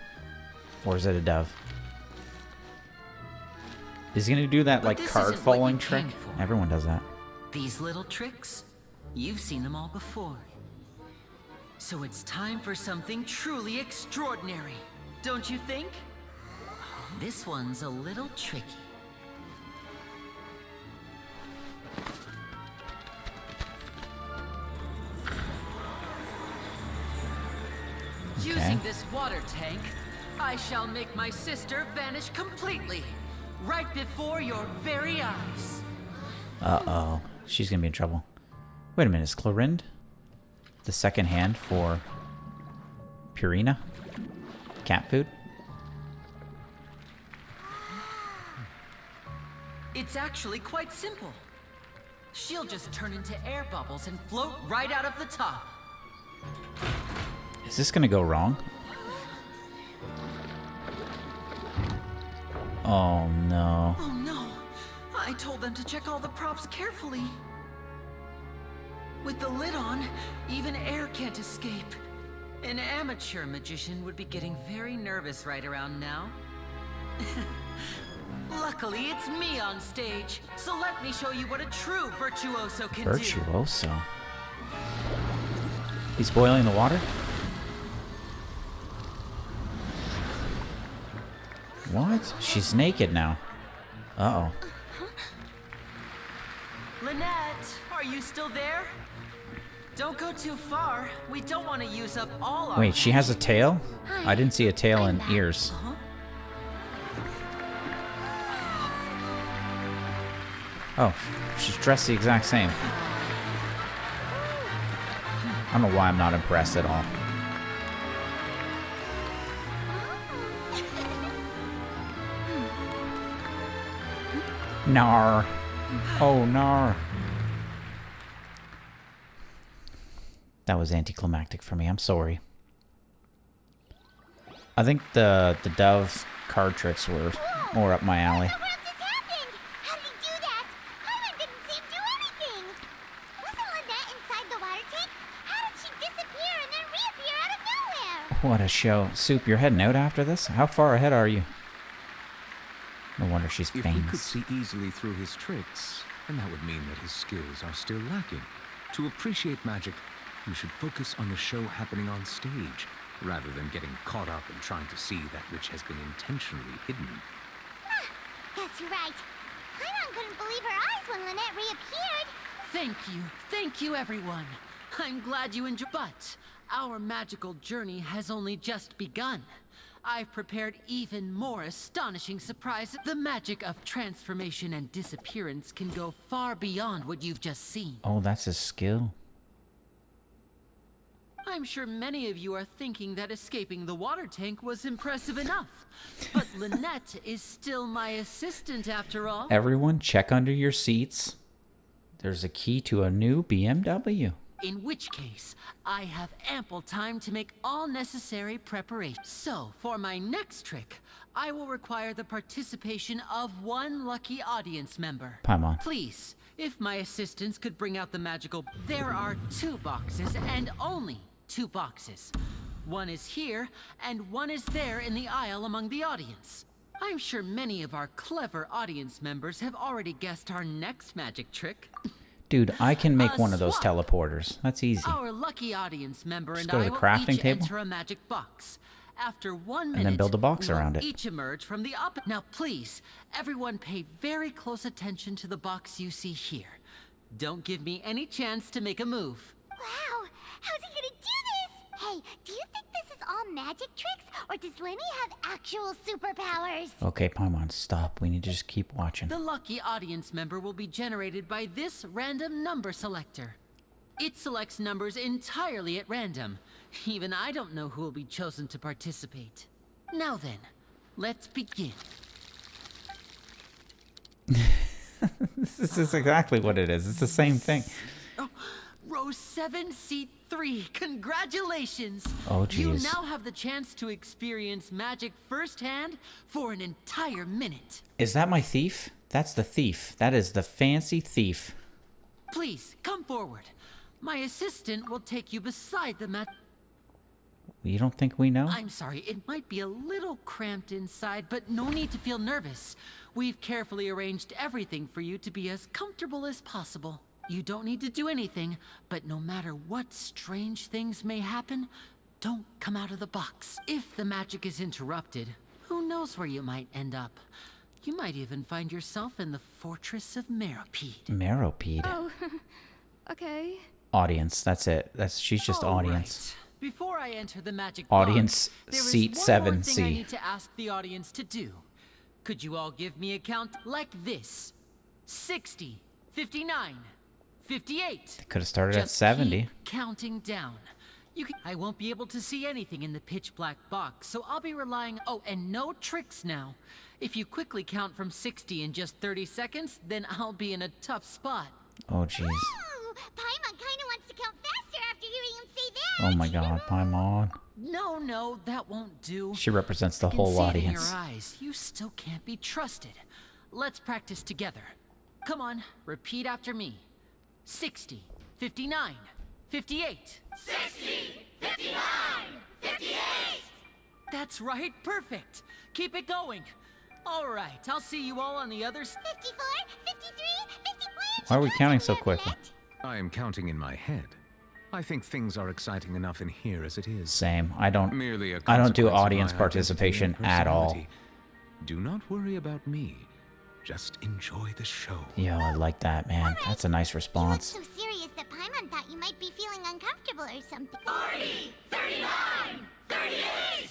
Or is it a dove? Is he gonna do that like this card isn't what you falling trick? came for. Everyone does that. These little tricks, you've seen them all before. So it's time for something truly extraordinary, don't you think? This one's a little tricky. Using this water tank, I shall make my sister vanish completely, right before your very eyes. Uh-oh. She's gonna be in trouble. Wait a minute, is Clorind the second hand for Purina? Cat food? It's actually quite simple. She'll just turn into air bubbles and float right out of the top. Is this gonna go wrong? Oh no. Oh no! I told them to check all the props carefully. With the lid on, even air can't escape. An amateur magician would be getting very nervous right around now. Luckily, it's me on stage, so let me show you what a true virtuoso can do. Virtuoso? He's boiling the water? What? She's naked now. Uh-oh. Lynette, are you still there? Don't go too far. We don't want to use up all our... Wait, she has a tail? I didn't see a tail and ears. Oh, she's dressed the exact same. I don't know why I'm not impressed at all. Nar. Oh, nar. That was anticlimactic for me. I'm sorry. I think the dove card tricks were more up my alley. What a show. Soup, you're heading out after this? How far ahead are you? No wonder she's If famous. we could see easily through his tricks, then that would mean that his skills are still lacking. To appreciate magic, you should focus on the show happening on stage, rather than getting caught up in trying to see that which has been intentionally hidden. Guess you're right. Paimon couldn't believe her eyes when Lynette reappeared. Thank you everyone. I'm glad you enjoyed, but our magical journey has only just begun. I've prepared even more astonishing surprises. The magic of transformation and disappearance can go far beyond what you've just seen. Oh, that's a skill. I'm sure many of you are thinking that escaping the water tank was impressive enough. But Lynette is still my assistant after all. Everyone, check under your seats. There's a key to a new BMW. In which case, I have ample time to make all necessary preparations. So, for my next trick, I will require the participation of one lucky audience member. Paimon. Please, if my assistants could bring out the magical... There are 2 boxes, and only 2 boxes. One is here, and one is there in the aisle among the audience. I'm sure many of our clever audience members have already guessed our next magic trick. Dude, I can make one of those teleporters. That's easy. Our lucky audience member Just and go to I the will crafting each table. enter a magic box. After 1 minute, And then build a box we will around it. each emerge from the up. Now, please, everyone, pay very close attention to the box you see here. Don't give me any chance to make a move. Wow, how's he gonna do this? Hey, do you think this is all magic tricks, or does Lenny have actual superpowers? Okay, Paimon, stop. We need to just keep watching. The lucky audience member will be generated by this random number selector. It selects numbers entirely at random. Even I don't know who will be chosen to participate. Now then, let's begin. This is exactly what it is. It's the same thing. Oh, row 7, seat 3. Congratulations! Oh, You jeez. now have the chance to experience magic firsthand for an entire minute. Is that my thief? That's the thief. That is the fancy thief. Please, come forward. My assistant will take you beside the mat. You don't think we know? I'm sorry, it might be a little cramped inside, but no need to feel nervous. We've carefully arranged everything for you to be as comfortable as possible. You don't need to do anything, but no matter what strange things may happen, don't come out of the box. If the magic is interrupted, who knows where you might end up? You might even find yourself in the Fortress of Meropide. Meropide. Oh, okay. Audience. That's it. She's just All audience. right. Before I enter the magic Audience box, there is seat one more 7C. thing I need to ask the audience to do. Could you all give me a count like this? 60, 59, 58. Could have started at Just 70. keep counting down. I won't be able to see anything in the pitch black box, so I'll be relying... Oh, and no tricks now. If you quickly count from 60 in just 30 seconds, then I'll be in a tough spot. Oh, jeez. Ooh, Paimon kinda wants to count faster after hearing him say that. Oh my god, Paimon. No, that won't do. She represents the I can whole see it in audience. your eyes. You still can't be trusted. Let's practice together. Come on, repeat after me. 60, 59, 58. 60, 59, 58. That's right, perfect. Keep it going. All right, I'll see you all on the other 54, 53, 54. Why are we counting so quickly? I am counting in my head. I think things are exciting enough in here as it is. Same. I don't Merely a I don't do consequence of my audience identity participation and at all. personality. Do not worry about me. Just enjoy the show. Yo, I like that, man. That's a nice response. So serious that Paimon thought you might be feeling uncomfortable or something. 40, 39, 38.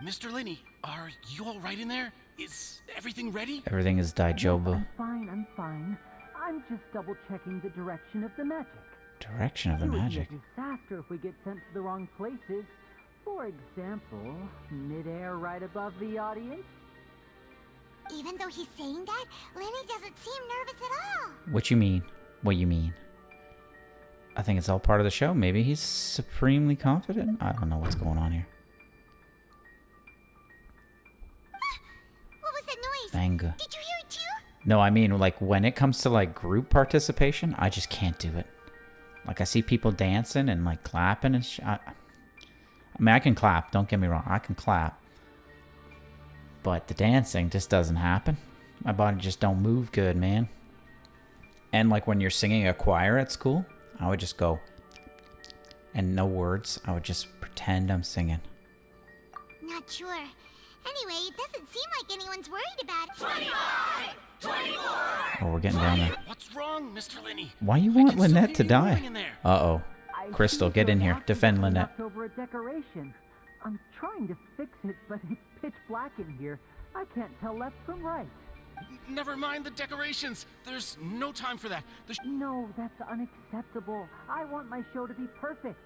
Mr. Lenny, are you all right in there? Is everything ready? Everything is Daijobu. I'm fine. I'm just double checking the direction of the magic. Direction of the magic. It would be a disaster if we get sent to the wrong places. For example, midair right above the audience. Even though he's saying that, Lenny doesn't seem nervous at all. What you mean? What you mean? I think it's all part of the show. Maybe he's supremely confident. I don't know what's going on here. What was that noise? Manga. Did you hear it too? No, I mean, like, when it comes to, like, group participation, I just can't do it. Like, I see people dancing and, like, clapping and I mean, I can clap. Don't get me wrong. I can clap. But the dancing just doesn't happen. My body just don't move good, man. And, like, when you're singing a choir at school, I would just go, and no words. I would just pretend I'm singing. Not sure. Anyway, it doesn't seem like anyone's worried about it. 25! 24! Oh, we're getting down there. What's wrong, Mr. Lenny? Why you want Lynette to die? Uh-oh. Crystal, get in here. Defend Lynette. Over a decoration. I'm trying to fix it, but it's pitch black in here. I can't tell left from right. Never mind the decorations. There's no time for that. No, that's unacceptable. I want my show to be perfect.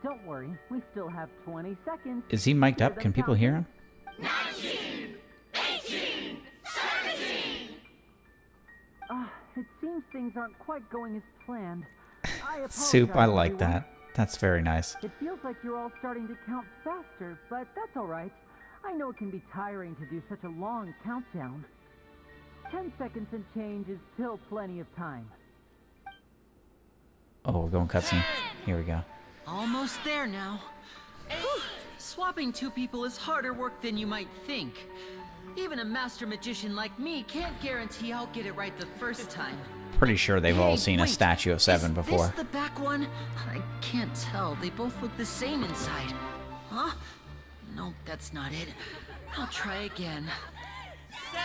Don't worry, we still have 20 seconds. Is he mic'd up? Can people hear him? 19! 18! 17! It seems things aren't quite going as planned. Soup, I like that. That's very nice. It feels like you're all starting to count faster, but that's alright. I know it can be tiring to do such a long countdown. 10 seconds and change is still plenty of time. Oh, we're going cutscene. Here we go. Almost there now. Whew. Swapping two people is harder work than you might think. Even a master magician like me can't guarantee I'll get it right the first time. Pretty sure they've all seen a statue of Seven before. Is this the back one? I can't tell. They both look the same inside. Huh? No, that's not it. I'll try again. 7!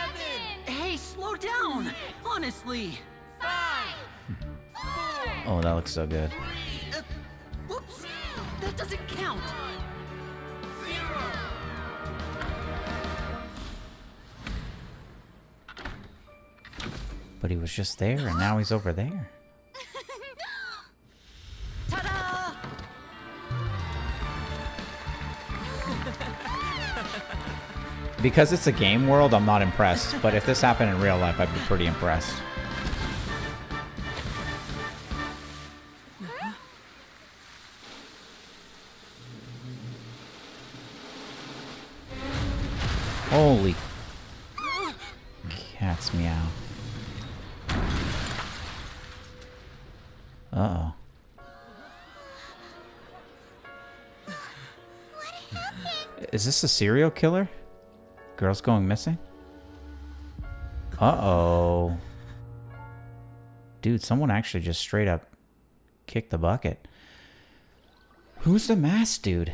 Hey, slow down! Honestly! 5! 4! Oh, that looks so good. Whoops! That doesn't count! 0! But he was just there, and now he's over there. Ta-da! Because it's a game world, I'm not impressed. But if this happened in real life, I'd be pretty impressed. Holy cat's meow. Uh-oh. Is this a serial killer? Girls going missing? Uh-oh. Dude, someone actually just straight up kicked the bucket. Who's the masked dude?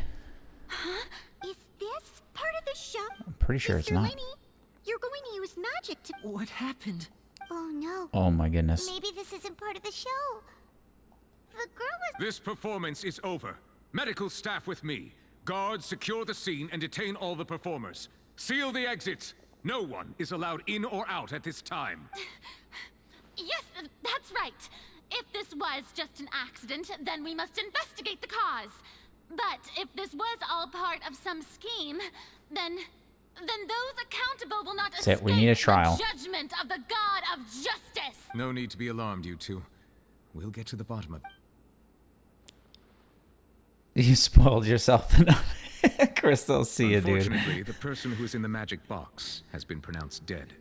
Huh? Is this part of the show? I'm pretty sure it's not. Lenny, you're going to use magic to... What happened? Oh no. Oh my goodness. Maybe this isn't part of the show. The girl was... This performance is over. Medical staff with me. Guards, secure the scene and detain all the performers. Seal the exits. No one is allowed in or out at this time. Yes, that's right. If this was just an accident, then we must investigate the cause. But if this was all part of some scheme, then those accountable will not escape we need a trial. the judgment of the God of Justice. No need to be alarmed, you two. We'll get to the bottom of it. You spoiled yourself enough. Crystal, see you, dude. Unfortunately, the person who's in the magic box has been pronounced dead.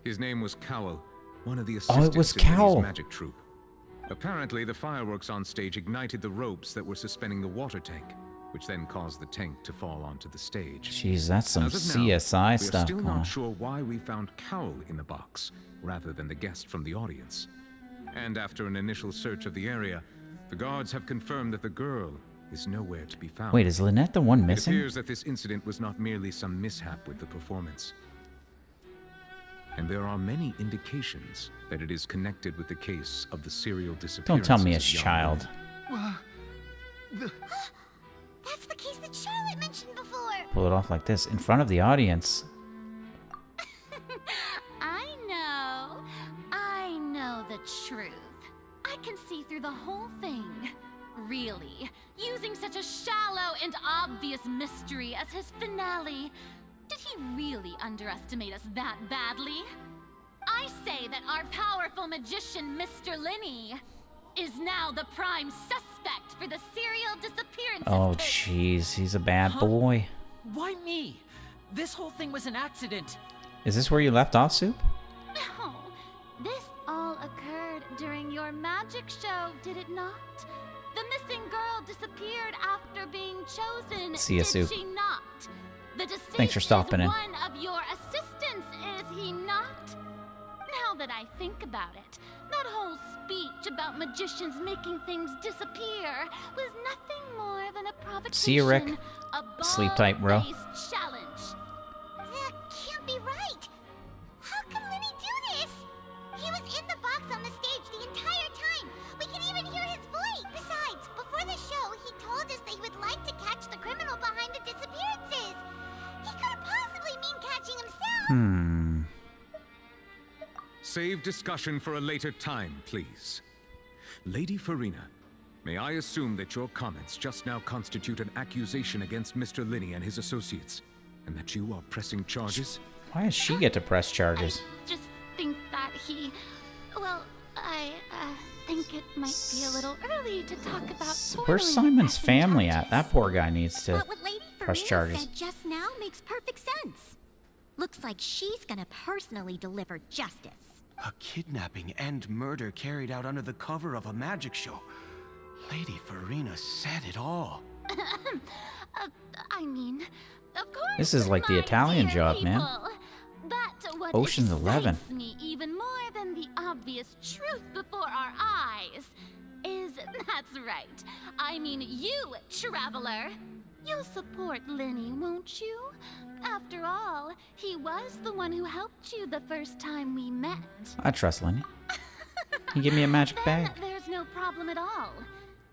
His name was Cowell, one of the assistants in Lenny's magic troupe. Apparently, the fireworks on stage ignited the ropes that were suspending the water tank, which then caused the tank to fall onto the stage. Jeez, that's some As of now, CSI stuff. We're still not sure why we found Cowell in the box, rather than the guest from the audience. And after an initial search of the area, the guards have confirmed that the girl is nowhere to be found. Wait, is Lynette the one missing? It appears that this incident was not merely some mishap with the performance. And there are many indications that it is connected with the case of the serial disappearance. Don't tell me it's Child. That's the case that Charlotte mentioned before. Pull it off like this in front of the audience. I know the truth. I can see through the whole thing. Really, using such a shallow and obvious mystery as his finale. Did he really underestimate us that badly? I say that our powerful magician, Mr. Lenny, is now the prime suspect for the serial disappearances. Oh, jeez, he's a bad boy. Why me? This whole thing was an accident. Is this where you left off, Soup? No, this all occurred during your magic show, did it not? The missing girl disappeared after being chosen, See ya, did Soup. she not? The deceased Thanks for stopping in. is one of your assistants, is he not? Now that I think about it, that whole speech about magicians making things disappear was nothing more than a provocation. See you, Rick. A Sleep tight, bro. ball-based challenge. That can't be right. How can Lenny do this? He was in the box on the stage the entire time. We can even hear his voice. Besides, before the show, he told us that he would like to catch the criminal behind the disappearances. He couldn't possibly mean catching himself. Save discussion for a later time, please. Lady Farina, may I assume that your comments just now constitute an accusation against Mr. Lenny and his associates, and that you are pressing charges? Why does she get to press charges? Just think that he... Well, I think it might be a little early to talk about. Where's Simon's family at? That poor guy needs to What Lady press Farina charges. said just now makes perfect sense. Looks like she's gonna personally deliver justice. A kidnapping and murder carried out under the cover of a magic show. Lady Farina said it all. I mean, of course. This is like the Italian job, man. But what Ocean's 11. excites me even more than the obvious truth before our eyes is, that's right, I mean you, traveler. You'll support Lenny, won't you? After all, he was the one who helped you the first time we met. I trust Lenny. He give me a magic bag. There's no problem at all.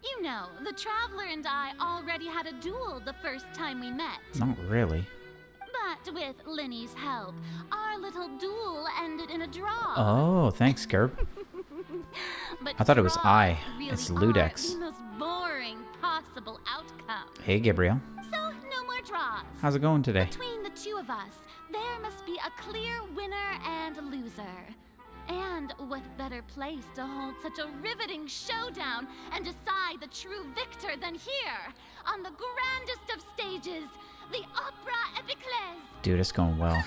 You know, the traveler and I already had a duel the first time we met. Not really. But with Lenny's help, our little duel ended in a draw. Oh, thanks, Gerb. But I thought it was I. really It's are Ludex. the most boring possible outcome. Hey, Gabriel. So, no more draws. How's it going today? Between the two of us, there must be a clear winner and loser. And what better place to hold such a riveting showdown and decide the true victor than here, on the grandest of stages, the Opera Epiclese. Dude, it's going well.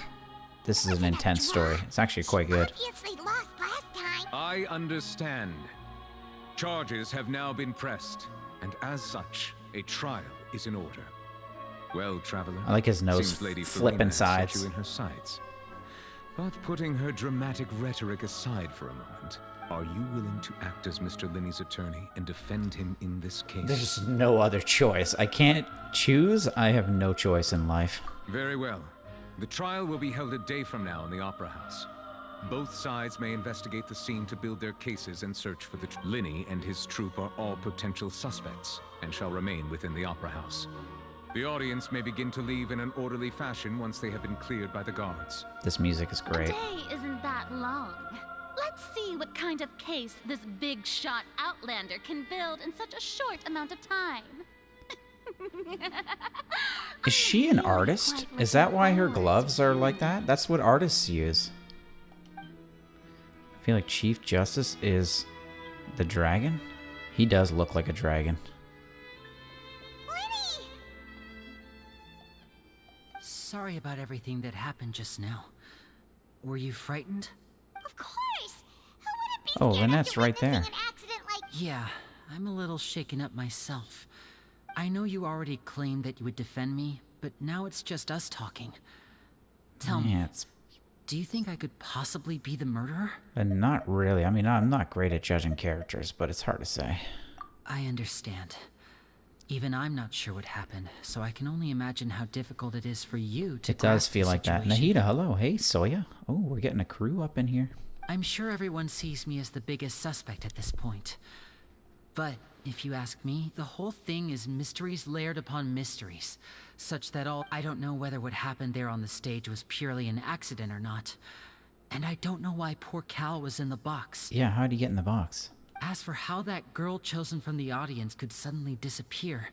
This is an intense story. It's actually quite good. Obviously lost last time. I understand. Charges have now been pressed, and as such, a trial is in order. Well, traveler, I like his nose seems Lady flipping Farina has set sides. you in her sights. But putting her dramatic rhetoric aside for a moment, are you willing to act as Mr. Linney's attorney and defend him in this case? There's no other choice. I can't choose. I have no choice in life. Very well. The trial will be held a day from now in the Opera House. Both sides may investigate the scene to build their cases and search for the Linney and his troupe are all potential suspects and shall remain within the Opera House. The audience may begin to leave in an orderly fashion once they have been cleared by the guards. This music is A great. day isn't that long. Let's see what kind of case this big shot Outlander can build in such a short amount of time. Is she an artist? Is that why her gloves are like that? That's what artists use. I feel like Chief Justice is the dragon. He does look like a dragon. Sorry about everything that happened just now. Were you frightened? Of course. Who wouldn't be Oh, scared Lynette's after right there. witnessing an accident like... Yeah, I'm a little shaken up myself. I know you already claimed that you would defend me, but now it's just us talking. Tell me, do you think I could possibly be the murderer? Not really. I mean, I'm not great at judging characters, but it's hard to say. I understand. Even I'm not sure what happened, so I can only imagine how difficult it is for you to It does grasp feel the like that. situation. Nahida, hello. Hey, Soya. Oh, we're getting a crew up in here. I'm sure everyone sees me as the biggest suspect at this point. But if you ask me, the whole thing is mysteries layered upon mysteries, such that I don't know whether what happened there on the stage was purely an accident or not. And I don't know why poor Cal was in the box. Yeah, how'd he get in the box? As for how that girl chosen from the audience could suddenly disappear,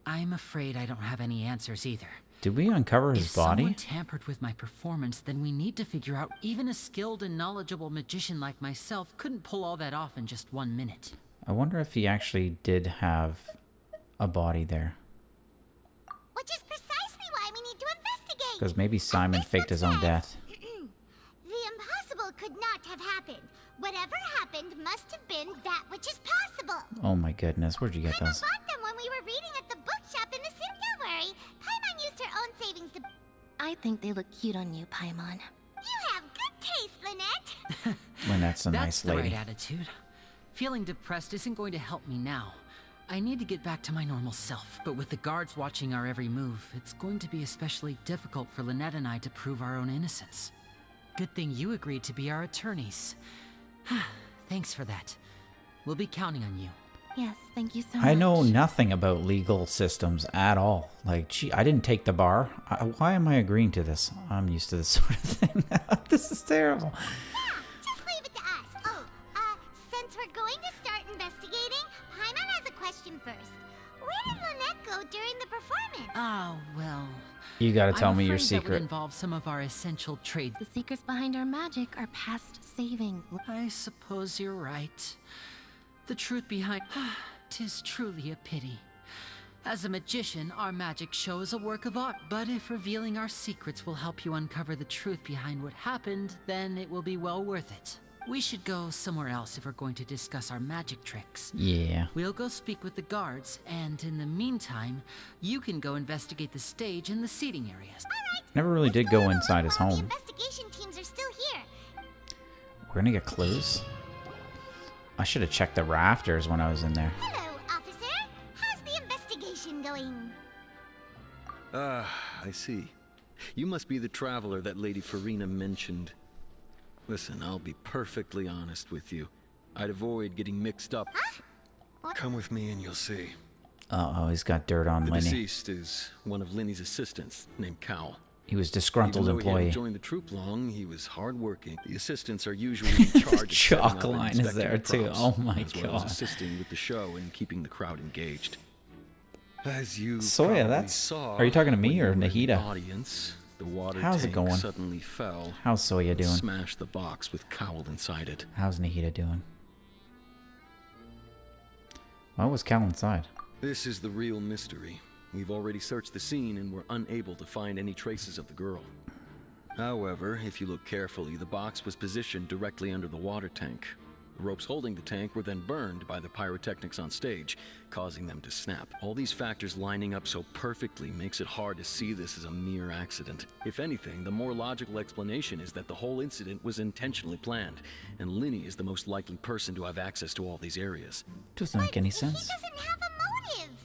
I'm afraid I don't have any answers either. Did we uncover his If body? someone tampered with my performance, then we need to figure out even a skilled and knowledgeable magician like myself couldn't pull all that off in just 1 minute. I wonder if he actually did have a body there. Which is precisely why we need to investigate. Because maybe Simon faked his own death. The impossible could not have happened. Whatever happened must have been that which is possible. Oh my goodness, where'd you get those? Bought them when we were reading at the bookshop in the city. Don't worry. Paimon used her own savings to... I think they look cute on you, Paimon. You have good taste, Lynette. Lynette's a That's nice the lady. right attitude. Feeling depressed isn't going to help me now. I need to get back to my normal self, but with the guards watching our every move, it's going to be especially difficult for Lynette and I to prove our own innocence. Good thing you agreed to be our attorneys. Thanks for that. We'll be counting on you. Yes, thank you so much. I know nothing about legal systems at all. Like, gee, I didn't take the bar. Why am I agreeing to this? I'm used to this sort of thing. This is terrible. Just leave it to us. Oh, since we're going to start investigating, Paimon has a question first. Where did Lynette go during the performance? Oh, well. You gotta tell me your I'm afraid that would secret. involve some of our essential trade. The secrets behind our magic are past saving. I suppose you're right. The truth behind... 'Tis truly a pity. As a magician, our magic show is a work of art, but if revealing our secrets will help you uncover the truth behind what happened, then it will be well worth it. We should go somewhere else if we're going to discuss our magic tricks. Yeah. We'll go speak with the guards, and in the meantime, you can go investigate the stage and the seating areas. Never really did go inside his The home. investigation teams are still here. We're gonna get clues. I should have checked the rafters when I was in there. Hello, officer. How's the investigation going? Ah, I see. You must be the traveler that Lady Farina mentioned. Listen, I'll be perfectly honest with you. I'd avoid getting mixed up. Come with me and you'll see. Uh-oh, he's got dirt on The Lenny. deceased is one of Lenny's assistants, named Cal. He was disgruntled Even though he employee. hadn't joined the troop long, he was hardworking. The assistants are usually in charge of Chalk setting up and line is inspecting there the too. props, Oh my as well as god. assisting with the show and keeping the crowd engaged. As you Soya, probably that's... saw, Are you talking to me when you or were in the Nahida? audience, the water How's it tank going? suddenly fell. How's Soya and doing? Smashed the box with Cowl inside it. How's Nahida doing? What was Cal inside? This is the real mystery. We've already searched the scene and were unable to find any traces of the girl. However, if you look carefully, the box was positioned directly under the water tank. The ropes holding the tank were then burned by the pyrotechnics on stage, causing them to snap. All these factors lining up so perfectly makes it hard to see this as a mere accident. If anything, the more logical explanation is that the whole incident was intentionally planned, and Linny is the most likely person to have access to all these areas. Doesn't make any sense. He doesn't have a motive.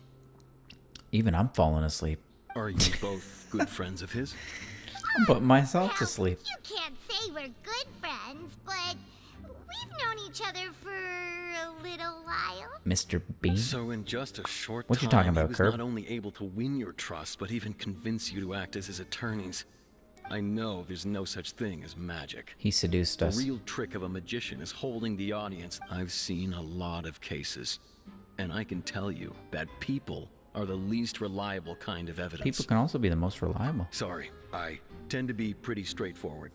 Even I'm falling asleep. Are you both good friends of his? I'm putting myself to sleep. You can't say we're good friends, but we've known each other for a little while. Mr. Bean? So in just a short What time, you talking about, he was Curb? not only able to win your trust, but even convince you to act as his attorneys. I know there's no such thing as magic. He seduced us. The real trick of a magician is holding the audience. I've seen a lot of cases, and I can tell you that people are the least reliable kind of evidence. People can also be the most reliable. Sorry, I tend to be pretty straightforward.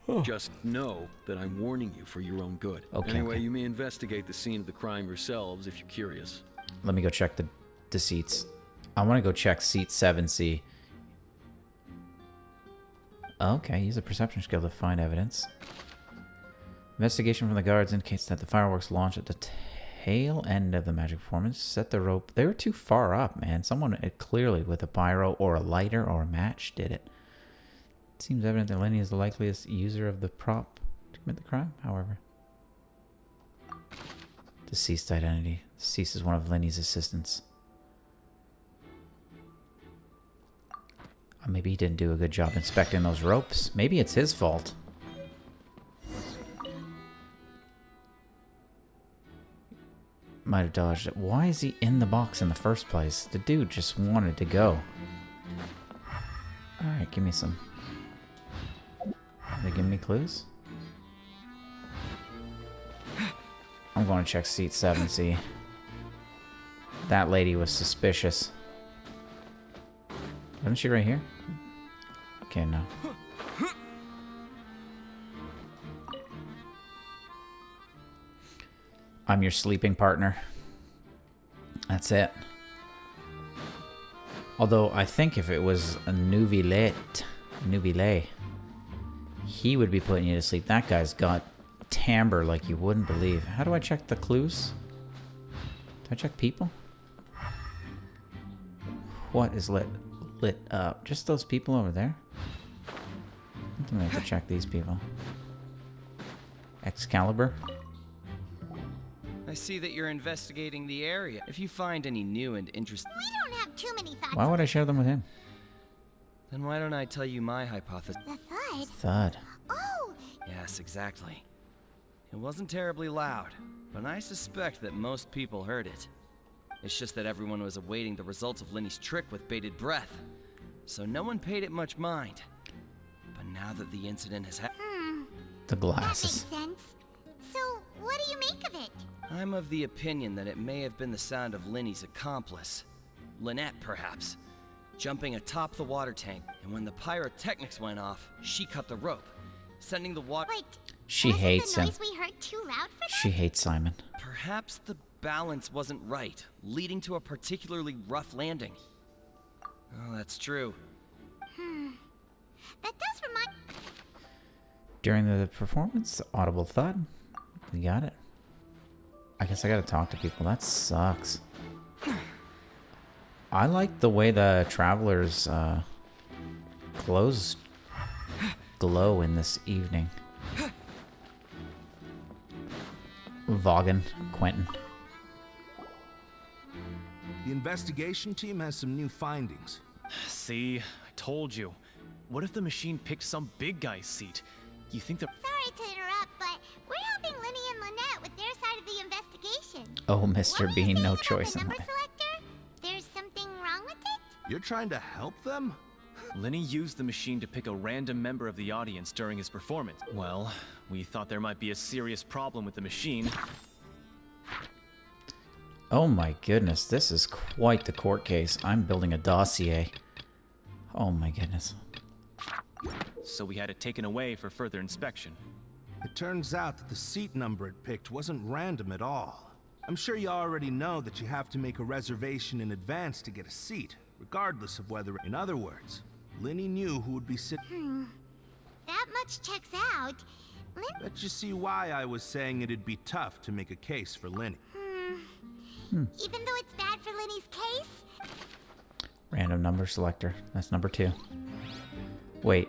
Oh. Just know that I'm warning you for your own good. Okay, Anyway, okay. you may investigate the scene of the crime yourselves if you're curious. Let me go check the seats. I want to go check seat 7C. Okay, use a perception skill to find evidence. Investigation from the guards indicates that the fireworks launched at the tail end of the magic performance. Set the rope. They were too far up, man. Someone clearly with a pyro or a lighter or a match did it. It seems evident that Lenny is the likeliest user of the prop to commit the crime, however. Deceased identity. Deceased is one of Lenny's assistants. Maybe he didn't do a good job inspecting those ropes. Maybe it's his fault. Might have dodged it. Why is he in the box in the first place? The dude just wanted to go. Alright, give me some. Are they giving me clues? I'm going to check seat 7C. That lady was suspicious. Wasn't she right here? Okay, no. I'm your sleeping partner. That's it. Although, I think if it was a Nuvile, he would be putting you to sleep. That guy's got timbre like you wouldn't believe. How do I check the clues? Do I check people? What is lit up? Just those people over there? I think I have to check these people. Excalibur? I see that you're investigating the area. If you find any new and interesting... We don't have too many facts. Why would I share them with him? Then why don't I tell you my hypothesis? The thud? Thud. Oh! Yes, exactly. It wasn't terribly loud, but I suspect that most people heard it. It's just that everyone was awaiting the results of Lenny's trick with bated breath, so no one paid it much mind. But now that the incident has happened... The glasses. That makes sense. So, what do you make of it? I'm of the opinion that it may have been the sound of Lenny's accomplice. Lynette, perhaps. Jumping atop the water tank, and when the pyrotechnics went off, she cut the rope, sending the water... Wait, she hates him. we heard too loud for that? She hates Simon. Perhaps the balance wasn't right, leading to a particularly rough landing. Oh, that's true. That does remind... During the performance, audible thud. We got it. I guess I gotta talk to people. That sucks. I like the way the travelers' clothes glow in this evening. Vaughan, Quentin. The investigation team has some new findings. See, I told you. What if the machine picked some big guy's seat? You think the... Sorry to interrupt, but we're helping Linny and Lynette with their side of the investigation. Oh, Mr. Bean, no choice in Number life. selector? There's something wrong with it? You're trying to help them? Lenny used the machine to pick a random member of the audience during his performance. Well, we thought there might be a serious problem with the machine. Oh my goodness, this is quite the court case. I'm building a dossier. Oh my goodness. So we had it taken away for further inspection. It turns out that the seat number it picked wasn't random at all. I'm sure you already know that you have to make a reservation in advance to get a seat, regardless of whether... In other words, Linny knew who would be sitting... That much checks out. Let you see why I was saying it'd be tough to make a case for Linny. Even though it's bad for Linny's case? Random number selector. That's number 2. Wait,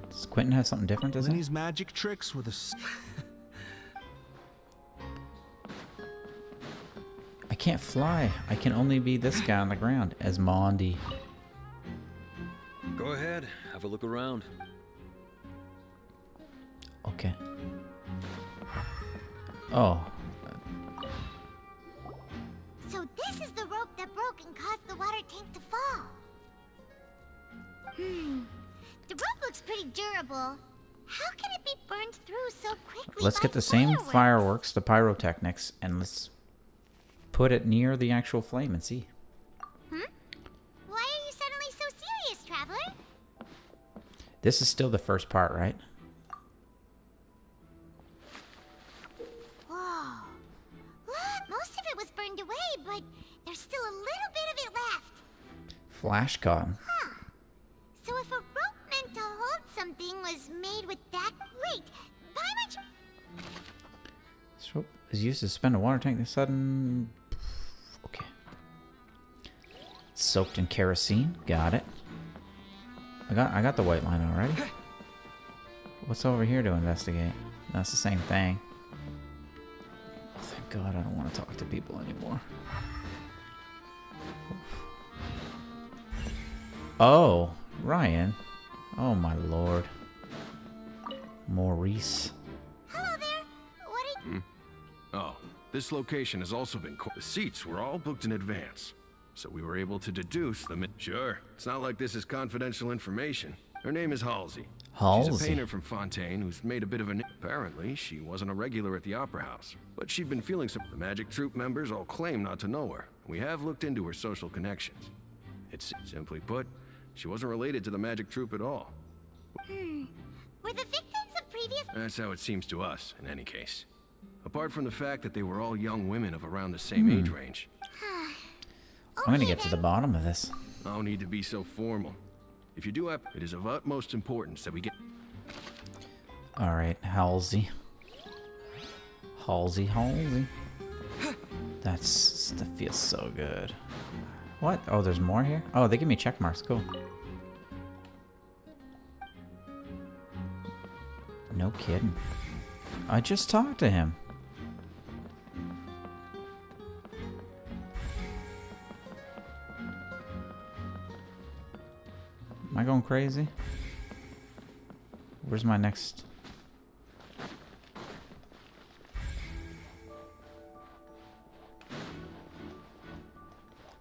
does Quentin have something different, does he? Linny's magic tricks with a... I can't fly. I can only be this guy on the ground, as Mondi. Go ahead, have a look around. Okay. Oh. So this is the rope that broke and caused the water tank to fall. The rope looks pretty durable. How can it be burned through so quickly? Let's get the same fireworks, the pyrotechnics, and let's put it near the actual flame and see. Why are you suddenly so serious, Traveler? This is still the first part, right? Whoa. Look, most of it was burned away, but there's still a little bit of it left. Flash cotton. So if a rope meant to hold something was made with that weight, how much... This rope is used to suspend a water tank. The sudden... Okay. Soaked in kerosene. Got it. I got the white line already. What's over here to investigate? That's the same thing. Oh, thank God I don't want to talk to people anymore. Oh, Ryan. Oh my lord. Maurice. Hello there. What are you... Oh, this location has also been... The seats were all booked in advance, so we were able to deduce them. Sure, it's not like this is confidential information. Her name is Halsey. Halsey. She's a painter from Fontaine who's made a bit of an... Apparently, she wasn't a regular at the Opera House, but she'd been feeling some... The Magic Troupe members all claim not to know her. We have looked into her social connections. It's simply put, she wasn't related to the Magic Troupe at all. Were the victims of previous... That's how it seems to us, in any case. Apart from the fact that they were all young women of around the same age range. I'm gonna get to the bottom of this. No need to be so formal. If you do have... It is of utmost importance that we get... Alright, Halsey. Halsey. That feels so good. What? Oh, there's more here? Oh, they give me check marks. Cool. No kidding. I just talked to him. Am I going crazy? Where's my next...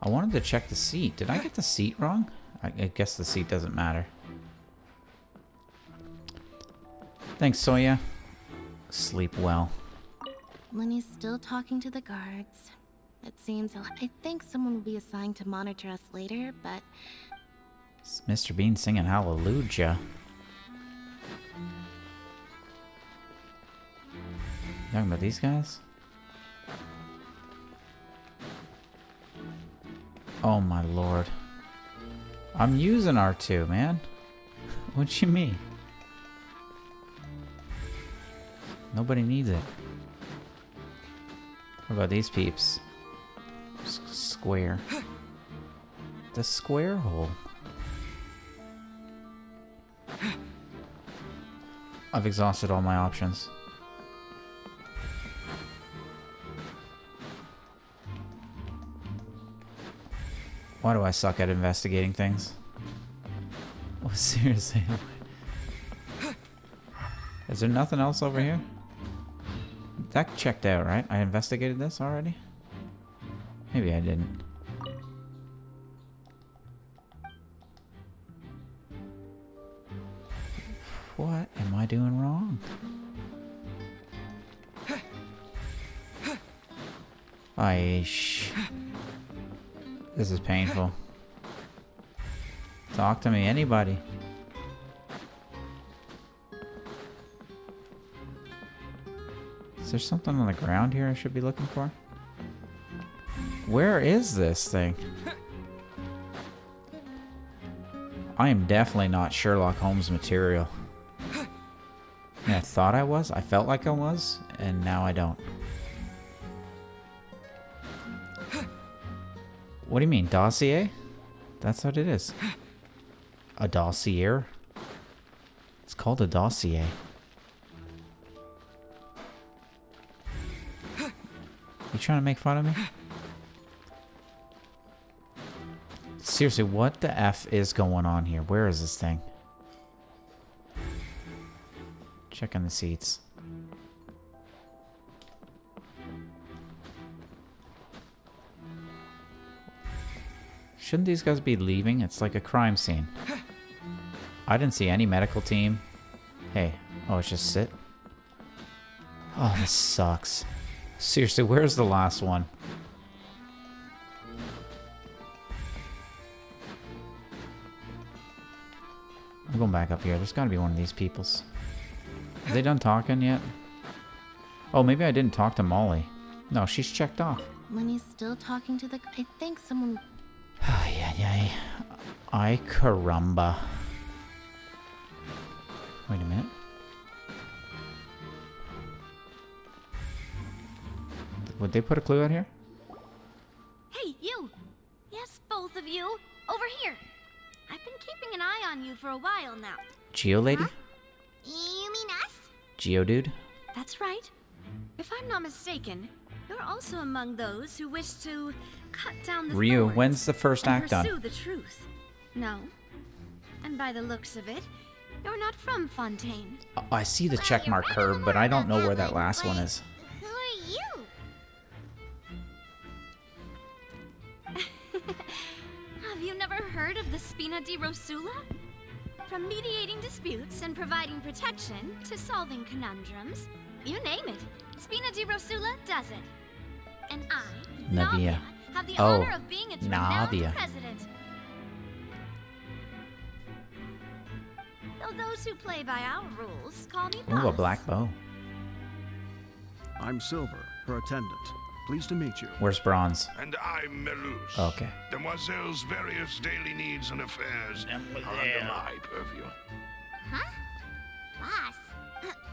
I wanted to check the seat. Did I get the seat wrong? I guess the seat doesn't matter. Thanks, Soya. Sleep well. Lenny's still talking to the guards. It seems I think someone will be assigned to monitor us later, but It's Mr. Bean singing Hallelujah. Talking about these guys? Oh my lord. I'm using R2, man. What you mean? Nobody needs it. What about these peeps? Square. The square hole. I've exhausted all my options. Why do I suck at investigating things? Oh, seriously. Is there nothing else over here? That checked out, right? I investigated this already? Maybe I didn't. What am I doing wrong? This is painful. Talk to me, anybody. Is there something on the ground here I should be looking for? Where is this thing? I am definitely not Sherlock Holmes material. I mean, I thought I was, I felt like I was, and now I don't. What do you mean, dossier? That's what it is. A dossier? It's called a dossier. You trying to make fun of me? Seriously, what the F is going on here? Where is this thing? Checking the seats. Shouldn't these guys be leaving? It's like a crime scene. I didn't see any medical team. Hey. Oh, it's just sit. Oh, this sucks. Seriously, where's the last one? I'm going back up here. There's gotta be one of these peoples. Are they done talking yet? Oh, maybe I didn't talk to Molly. No, she's checked off. Lenny's still talking to the... I think someone... Ay, ay, ay. Ay, caramba. Wait a minute. Would they put a clue out here? Hey, you! Yes, both of you! Over here! I've been keeping an eye on you for a while now. Geo lady? Huh? You mean us? Geo dude? That's right. If I'm not mistaken, you're also among those who wish to cut down the Ryu, thorns when's the first and act done? pursue the truth. No. And by the looks of it, you're not from Fontaine. I see the checkmark curve, but I don't know where that last one is. Who are you? Have you never heard of the Spina di Rosula? From mediating disputes and providing protection to solving conundrums, you name it, Spina di Rosula does it. And I, Navia. have the Oh, honor of being its renowned Navia. president. Though those who play by our rules call me boss. Ooh, a black bow. I'm Silver, her attendant. Pleased to meet you. Where's Bronze? And I'm Melus. Okay. Demoiselle's various daily needs and affairs are under my purview. Huh? Boss.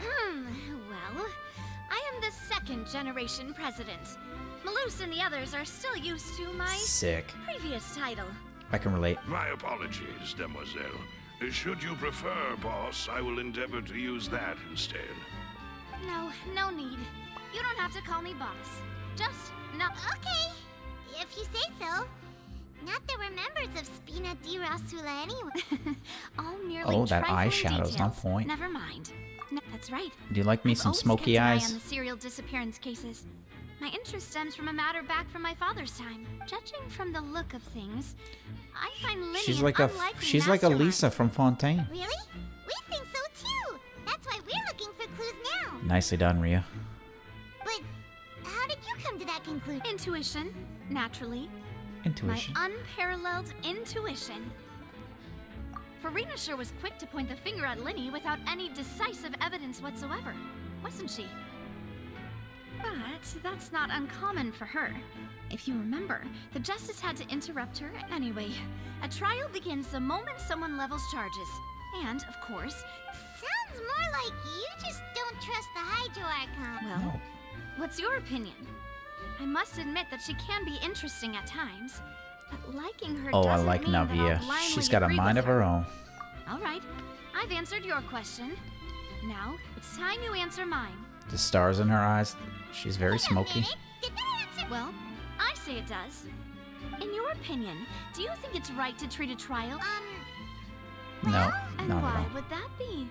Well, I am the second generation president. Malus and the others are still used to my Sick. previous title. I can relate. My apologies, Demoiselle. Should you prefer, boss, I will endeavor to use that instead. No need. You don't have to call me boss. Just no. Okay, if you say so. Not that we're members of Spina di Rosula anyway. All merely Oh, that trifling eyeshadow's on details. point. Never mind. No, that's right. Do you like me I've some always smoky kept an eye eyes? on the serial disappearance cases. My interest stems from a matter back from my father's time. Judging from the look of things, I find Linny She's an like a unlikely she's like a mastermind. Lisa from Fontaine. Really? We think so too. That's why we're looking for clues now. Nicely done, Ryu. But how did you come to that conclusion? conclude? Intuition, naturally. Intuition. My unparalleled intuition. Farina sure was quick to point the finger at Linny without any decisive evidence whatsoever, wasn't she? But that's not uncommon for her. If you remember, the Justice had to interrupt her anyway. A trial begins the moment someone levels charges. And, of course... Sounds more like you just don't trust the Hydro Archon. Well, what's your opinion? I must admit that she can be interesting at times, but liking her Oh, I doesn't like mean that I'll Navia. blindly She's got a agree mind with of her own. All right, I've answered your question. Now, it's time you answer mine. The stars in her eyes. She's very smoky. Did that answer? Well, I say it does. In your opinion, do you think it's right to treat a trial? No, And not at why all. would that be?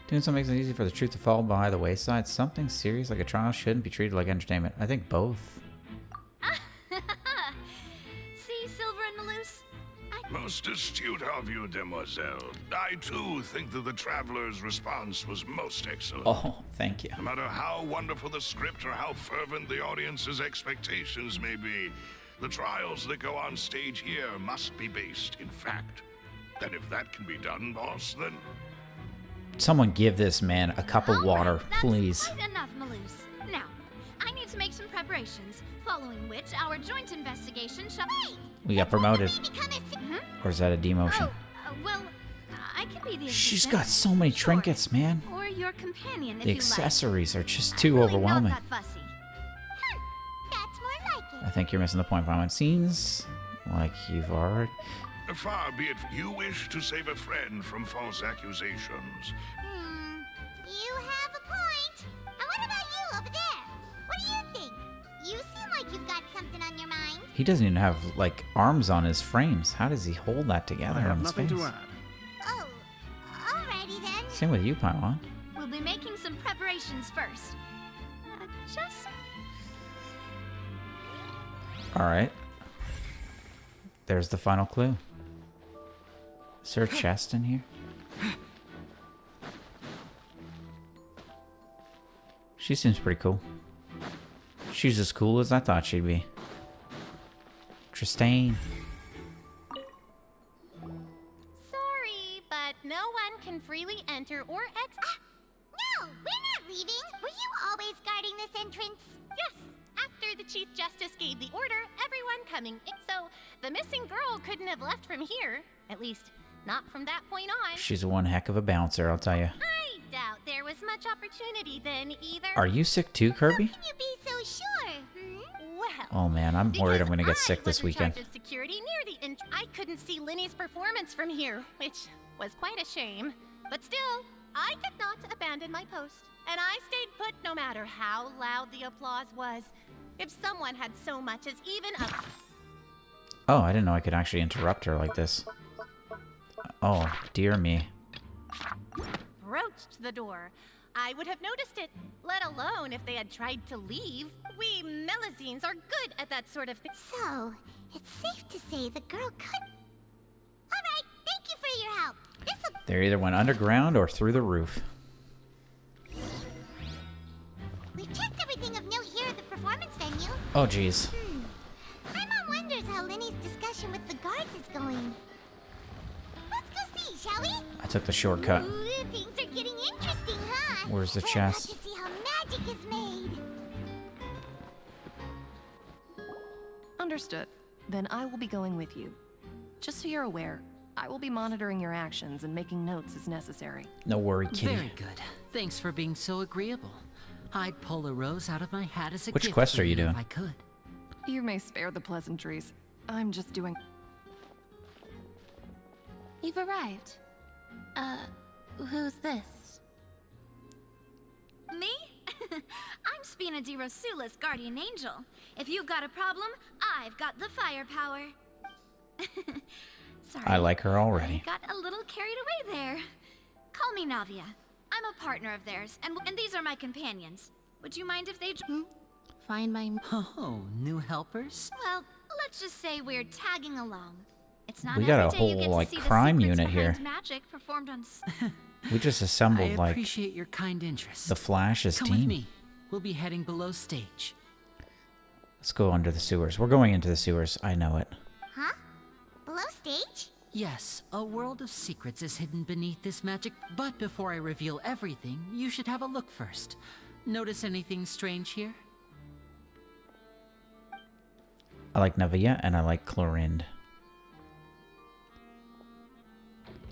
Doing something makes it easy for the truth to fall by the wayside. Something serious like a trial shouldn't be treated like entertainment. I think both. See, Silver and Maloose? Most astute of you, demoiselle. I too think that the traveler's response was most excellent. Oh, thank you. No matter how wonderful the script or how fervent the audience's expectations may be, the trials that go on stage here must be based in fact. And if that can be done, boss, then... Someone give this man a cup of water, please. Quite enough, Maloose. Now, I need to make some preparations, following which our joint investigation shall... Wait! We got promoted. Or is that a demotion? Well, I can be the She's assistant. got so many trinkets, man. Or your companion, if The you accessories are just too overwhelming. like. Not that fussy. That's more like it. I think you're missing the point, Vaughn. Seems like you've already... Far be it you wish to save a friend from false accusations. You have a point. And what about you over there? What do you think? You seem like you've got something on your mind. He doesn't even have, like, arms on his frames. How does he hold that together I have on his nothing face? to add. Oh, alrighty then. Same with you, Paimon. We'll be making some preparations first. Just... Alright. There's the final clue. Is there a chest in here? She seems pretty cool. She's as cool as I thought she'd be. Tristane. Sorry, but no one can freely enter or exit. No, we're not leaving. Were you always guarding this entrance? Yes, after the Chief Justice gave the order, everyone coming in. So the missing girl couldn't have left from here. At least, not from that point on. She's one heck of a bouncer, I'll tell you. I doubt there was much opportunity then either. Are you sick too, Kirby? How can you be so sure? Well, Oh man, I'm worried I'm gonna get sick was this in weekend. charge of security near the I couldn't see Linny's performance from here, which was quite a shame. But still, I could not abandon my post. And I stayed put no matter how loud the applause was. If someone had so much as even a... Oh, I didn't know I could actually interrupt her like this. Oh, dear me. broached the door, I would have noticed it, let alone if they had tried to leave. We Melazines are good at that sort of thing. So, it's safe to say the girl could... Alright, thank you for your help. This'll... They either went underground or through the roof. We've checked everything of note here at the performance venue. Oh, jeez. Paimon wonders how Linny's discussion with the guards is going. Let's go see, shall we? I took the shortcut. Ooh, things are getting interesting, huh? Where's the We're chest? about to see how magic is made. Understood. Then I will be going with you. Just so you're aware, I will be monitoring your actions and making notes as necessary. No worry, kitty. Very good. Thanks for being so agreeable. I'd pull a rose out of my hat as a Which gift quest for are you doing? if I could. You may spare the pleasantries. I'm just doing... You've arrived. Who's this? Me? I'm Spina di Rosula's guardian angel. If you've got a problem, I've got the firepower. Sorry. I like her already. I got a little carried away there. Call me Navia. I'm a partner of theirs, and these are my companions. Would you mind if they... Find my... Oh, new helpers? Well, let's just say we're tagging along. It's not We got a every day you whole, get to like, see the crime secrets unit here. behind magic performed on... We just I assembled, like, appreciate your kind interest. the Flash's Come with team. me. We'll be heading below stage. Let's go under the sewers. We're going into the sewers. I know it. Huh? Below stage? Yes, a world of secrets is hidden beneath this magic. But before I reveal everything, you should have a look first. Notice anything strange here? I like Navia and I like Chlorinde.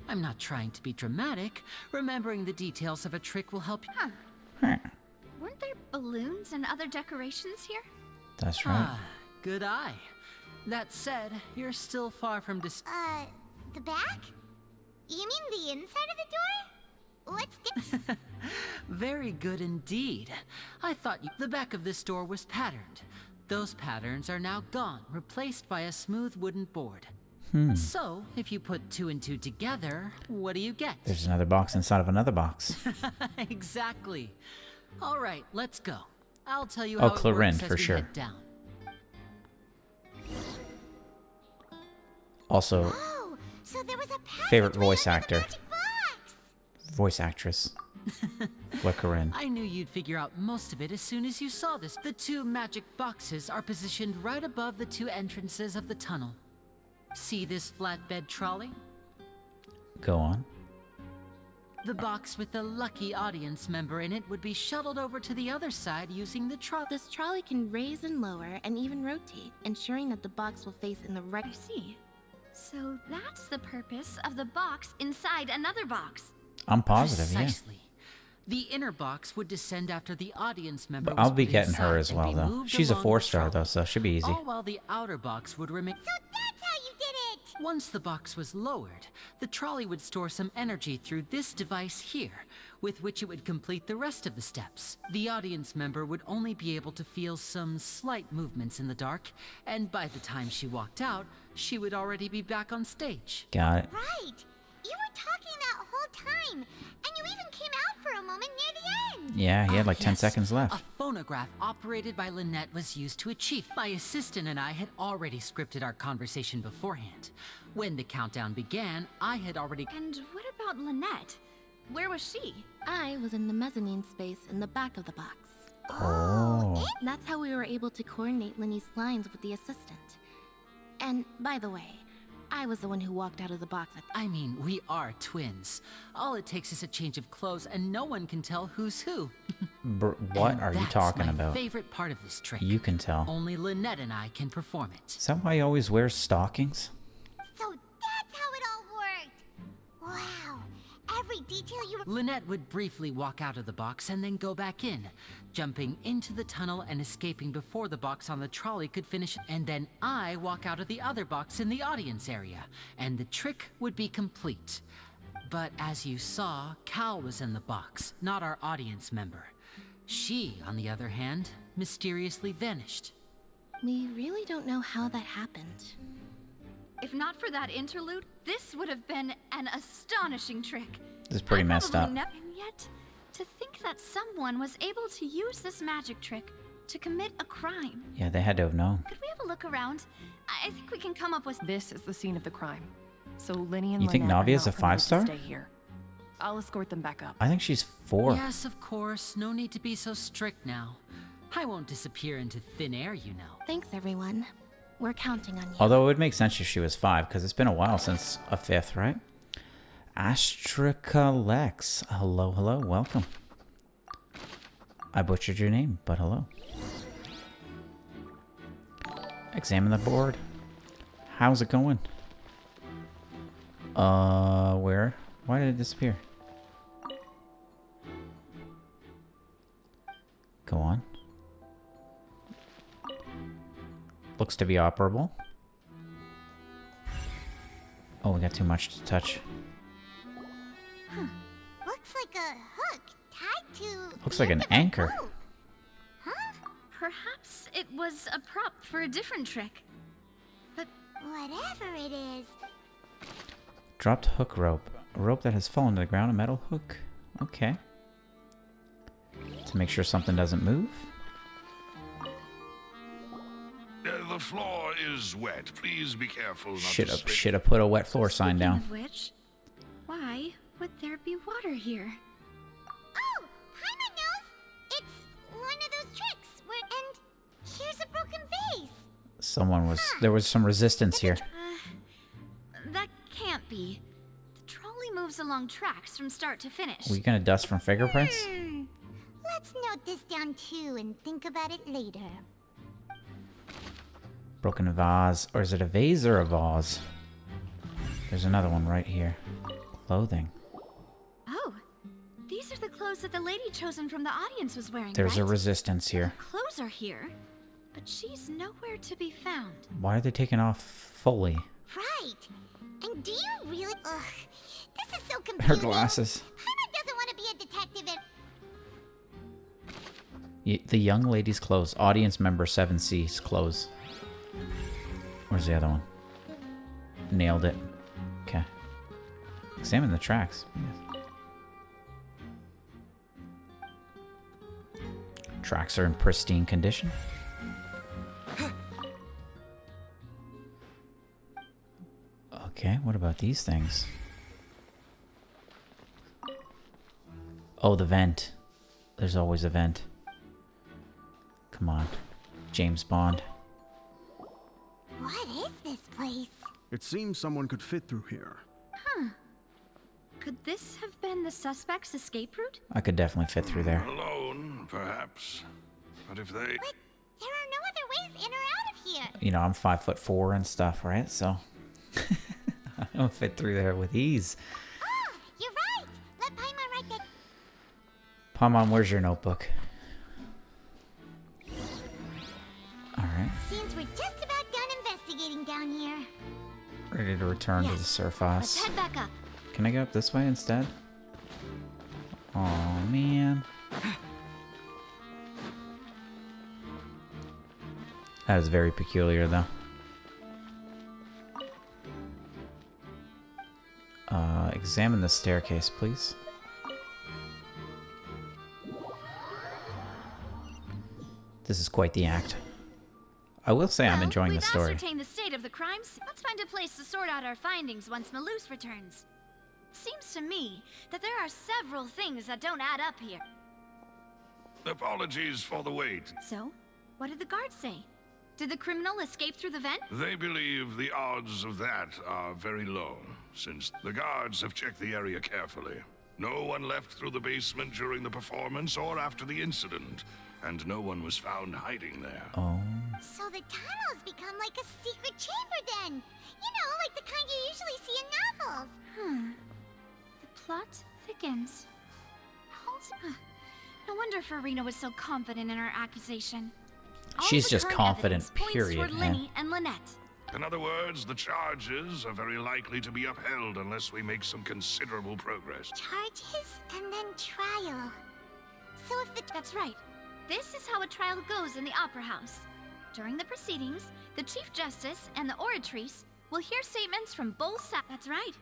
I'm not trying to be dramatic. Remembering the details of a trick will help you. Huh. Weren't there balloons and other decorations here? That's right. Ah, good eye. That said, you're still far from The back? You mean the inside of the door? What's Very good indeed. I thought the back of this door was patterned. Those patterns are now gone, replaced by a smooth wooden board. So, if you put 2 and 2 together, what do you get? There's another box inside of another box. Exactly. All right, let's go. I'll tell you how it works Chlorinde, as for we sure. head down. Also, so there was a favorite voice actor. Voice actress. Flickering. I knew you'd figure out most of it as soon as you saw this. The 2 magic boxes are positioned right above the 2 entrances of the tunnel. See this flatbed trolley? Go on. The box with the lucky audience member in it would be shuttled over to the other side using the trolley. This trolley can raise and lower and even rotate, ensuring that the box will face in the right. I see. So that's the purpose of the box inside another box. I'm positive, Precisely. The inner box would descend after the audience member But was I'll be put getting her inside as and well, be though. moved She's a along 4-star, the though, so it should be easy. All while the outer box would remain. So that's how you did it! Once the box was lowered, the trolley would store some energy through this device here, with which it would complete the rest of the steps. The audience member would only be able to feel some slight movements in the dark, and by the time she walked out, she would already be back on stage. Got it. Right! You were talking that whole time, and you even came out for a moment near the end! Yeah, he had like 10 Yes. seconds left. A phonograph operated by Lynette was used to achieve. My assistant and I had already scripted our conversation beforehand. When the countdown began, I had already... And what about Lynette? Where was she? I was in the mezzanine space in the back of the box. Oh. That's how we were able to coordinate Linny's lines with the assistant. And by the way, I was the one who walked out of the box. I mean, we are twins. All it takes is a change of clothes and no one can tell who's who. What And are you that's talking my about? favorite part of this trick. You can tell. Only Lynette and I can perform it. Is that why he always wears stockings? So that's how it all worked! Wow! Every detail you were— Lynette would briefly walk out of the box and then go back in, jumping into the tunnel and escaping before the box on the trolley could finish. And then I walk out of the other box in the audience area, and the trick would be complete. But as you saw, Cal was in the box, not our audience member. She, on the other hand, mysteriously vanished. We really don't know how that happened. If not for that interlude, this would have been an astonishing trick. This is pretty messed up. And yet, to think that someone was able to use this magic trick to commit a crime. Yeah, they had to have known. Could we have a look around? I think we can come up with— This is the scene of the crime. So Linny and You think Lynette are Navia's not a permitted to 5-star? Stay here. I'll escort them back up. I think she's 4. Yes, of course. No need to be so strict now. I won't disappear into thin air, you know. Thanks, everyone. We're counting on you. Although it would make sense if she was 5, because it's been a while since a 5th, right? Astrica Lex. Hello, hello, welcome. I butchered your name, but hello. Examine the board. How's it going? Where? Why did it disappear? Go on. Looks to be operable. Oh, we got too much to touch. Looks like a hook tied to— Looks like an anchor. Huh? Perhaps it was a prop for a different trick. But whatever it is. Dropped hook rope. A rope that has fallen to the ground. A metal hook. Okay. To make sure something doesn't move. The floor is wet. Please be careful not to slip. Should have put a wet floor sign down. Speaking of which, why would there be water here? Oh! Paimon knows! It's one of those tricks where— and here's a broken There was some resistance here. That can't be. The trolley moves along tracks from start to finish. We gonna dust from fingerprints? Let's note this down too and think about it later. Broken vase. Or is it a vase or a vase? There's another one right here. Clothing. Oh, these are the clothes that the lady chosen from the audience was wearing, There's right? a resistance here. Clothes are here, but she's nowhere to be found. Why are they taking off fully? Right. And do you really... Ugh. This is so confusing. Her glasses. Paimon doesn't want to be a detective and... The young lady's clothes. Audience member 7C's clothes. Where's the other one? Nailed it. Okay. Examine the tracks. Yes. Tracks are in pristine condition. Okay, what about these things? Oh, the vent. There's always a vent. Come on. James Bond. What is this place? It seems someone could fit through here. Huh. Could this have been the suspect's escape route? I could definitely fit through there. Alone, perhaps. But if they... But there are no other ways in or out of here. You know, I'm 5'4" and stuff, right? So I don't fit through there with ease. Ah, you're right. Let Paimon write that. Paimon, where's your notebook? Alright. Seems we're just about done investigating down here. Ready to return to the surface. Let's head back up. Can I go up this way instead? Oh man. That is very peculiar though. Examine the staircase, please. This is quite the act. I will say I'm enjoying the story. We've ascertained the state of the crimes. Let's find a place to sort out our findings once Malus returns. Seems to me that there are several things that don't add up here. Apologies for the wait. So, what did the guards say? Did the criminal escape through the vent? They believe the odds of that are very low, since the guards have checked the area carefully. No one left through the basement during the performance or after the incident, and no one was found hiding there. Oh. So the tunnels become like a secret chamber then. You know, like the kind you usually see in novels. The plot thickens. No wonder Farina was so confident in her accusation. She's just confident, period, toward man. Linny and Lynette. In other words, the charges are very likely to be upheld unless we make some considerable progress. Charges and then trial. So if the... That's right. This is how a trial goes in the Opera House. During the proceedings, the Chief Justice and the Oratrice will hear statements from both sides. That's right.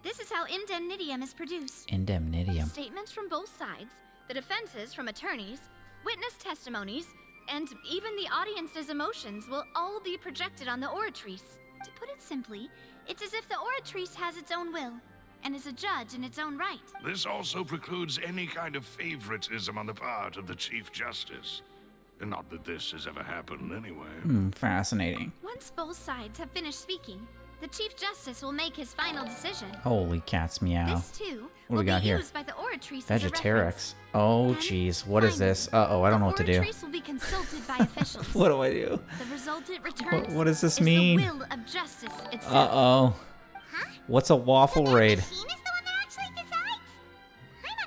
This is how indemnitium is produced. Indemnitium. Statements from both sides, the defenses from attorneys, witness testimonies, and even the audience's emotions will all be projected on the Oratrice. To put it simply, it's as if the Oratrice has its own will, and is a judge in its own right. This also precludes any kind of favoritism on the part of the Chief Justice. And not that this has ever happened anyway. Fascinating. Once both sides have finished speaking, the Chief Justice will make his final decision. Holy cat's meow. This, too, What do will we got be here? used by the Oratrice as a reference. Vegetarix. Oh, jeez. What is this? Uh-oh, I don't know what to do. The Oratrice will be consulted by officials. What do I do? The result it returns What does this is mean? the will of justice itself. Uh-oh. What's a waffle raid?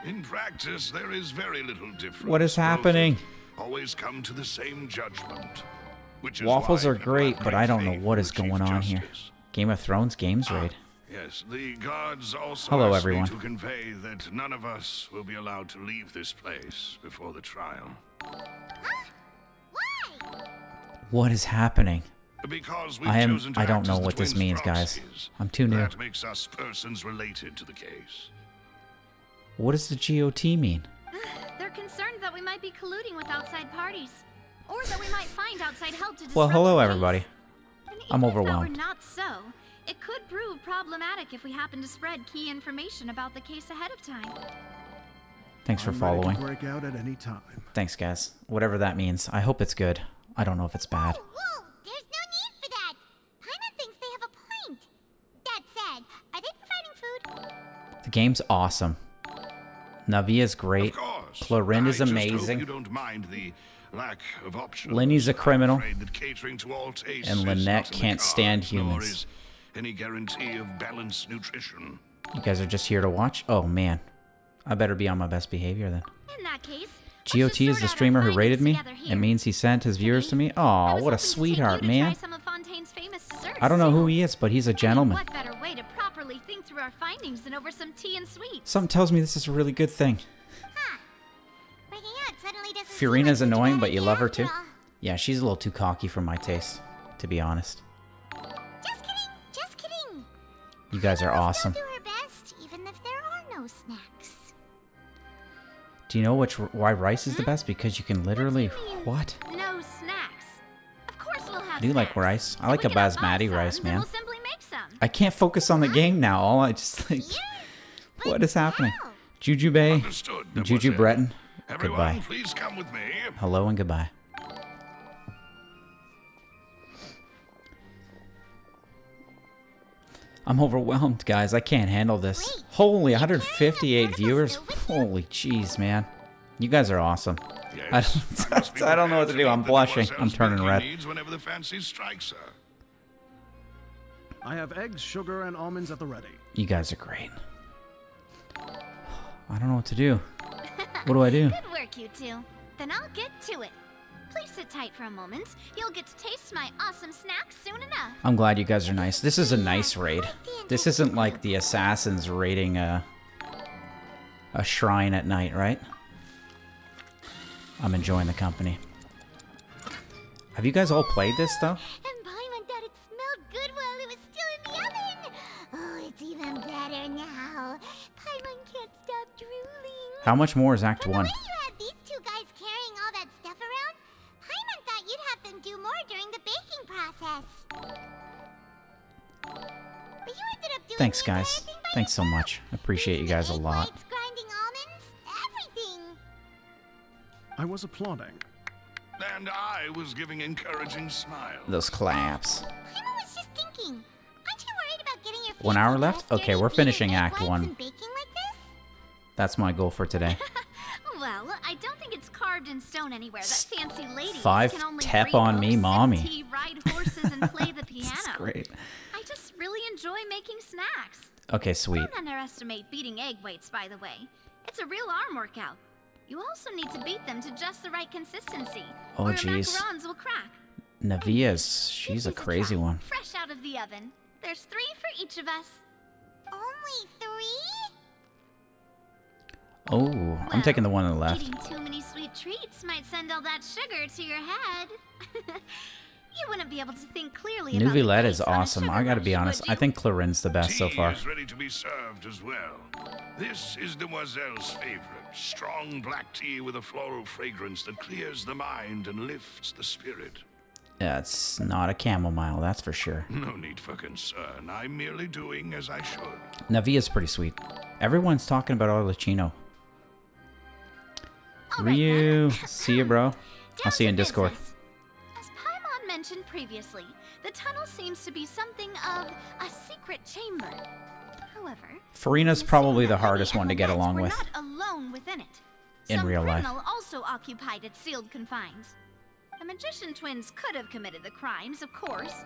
In practice, there is very little difference. What is happening? Always come to the same judgment. Which is Waffles why are great, but I don't know what is going on here. Game of Thrones games raid. Yes, the guards also Hello, asked everyone. me to convey that none of us will be allowed to leave this place before the trial. What is happening? Because we've chosen to I don't act know as the what this twins' means, guys. proxies. I'm too new. That makes us persons related to the case. What does the GOT mean? They're concerned that we might be colluding with outside parties, or that we might find outside help to disrupt Well, hello, the case. everybody. And I'm even overwhelmed. If that were not so, it could prove problematic if we happen to spread key information about the case ahead of time. Thanks for I'm ready to following. break out at any time. Thanks, guys. Whatever that means. I hope it's good. I don't know if it's bad. Whoa, there's no need The game's awesome. Navia's great. Clorin is I just amazing. hope you don't mind the lack of options. Lenny's a criminal. I'm afraid that catering to all tastes And is Lynette not in the can't stand cards, nor humans. is any guarantee of balanced nutrition. You guys are just here to watch? Oh, man. I better be on my best behavior then. In that case, GOT is the streamer who rated me. It means he sent his viewers to me. Oh, what a sweetheart, man. some of Fontaine's famous desserts. I don't know who he is, but he's a gentleman. What better way to properly think through our findings than over some tea and sweets? Something tells me this is a really good thing. Breaking out suddenly doesn't Furina's annoying, but you love her too? Yeah, she's a little too cocky for my taste, to be honest. Just kidding. You guys are awesome. Do her best, even if there are no snacks. Do you know why rice is the best? Because you can literally... What? No snacks. Of course we'll have I do like rice. I like a basmati rice, man. We'll simply make some. I can't focus on the game now. All I just like... What is happening? Juju Bay, Juju Breton, Everyone, goodbye. please come with me. Hello and goodbye. I'm overwhelmed, guys. I can't handle this. Holy, 158 viewers. Holy jeez, man. You guys are awesome. I don't know what to do. I'm blushing. I'm turning red. Whenever the fancy strikes her. I have eggs, sugar, and almonds at the ready. You guys are great. I don't know what to do. What do I do? Good work, you two. Then I'll get to it. Please sit tight for a moment. You'll get to taste my awesome snacks soon enough. I'm glad you guys are nice. This is a nice raid. This isn't like the assassins raiding a shrine at night, right? I'm enjoying the company. Have you guys all played this, though? And Paimon thought it smelled good while it was still in the oven. Oh, it's even better now. Paimon can't stop drooling. How much more is Act 1? You had these two guys carrying all that stuff around. Paimon thought you'd have them do more during the baking process. But you ended up doing Thanks, guys. Thanks so much. I appreciate you guys a lot. grinding almonds, everything. I was applauding. And I was giving encouraging smiles. Those claps. Paimon was just thinking. Aren't you worried about getting your 1 hour left? Okay, we're finishing Act 1. baking like this? That's my goal for today. Well, I don't think it's carved in stone anywhere that fancy ladies 5 can only tap read on books, me, sip mommy. tea, ride horses, and play the piano. This is great. I just really enjoy making snacks. Okay, sweet. Don't underestimate beating egg whites, by the way. It's a real arm workout. You also need to beat them to just the right consistency. Oh, or your jeez. macarons will crack. Navia's, she's a crazy one. Fresh out of the oven. There's 3 for each of us. Only 3? Oh, I'm taking the one on the left. Eating too many sweet treats might send all that sugar to your head. You wouldn't be able to think clearly about the Nouvellette is taste on a awesome. sugar I gotta rush, be honest. would I you? think Clarin's the best so Tea far. is ready to be served as well. This is Demoiselle's favorite. Strong black tea with a floral fragrance that clears the mind and lifts the spirit. Yeah, it's not a chamomile, that's for sure. No need for concern. I'm merely doing as I should. Navia's pretty sweet. Everyone's talking about Arlecchino. Ryu, see you, bro. I'll see you in Discord. As Paimon mentioned previously, the tunnel seems to be something of a secret chamber. However, Furina's probably the hardest one to get along we're with not alone within it. in Some real life. criminal also occupied its sealed confines. The magician twins could have committed the crimes, of course,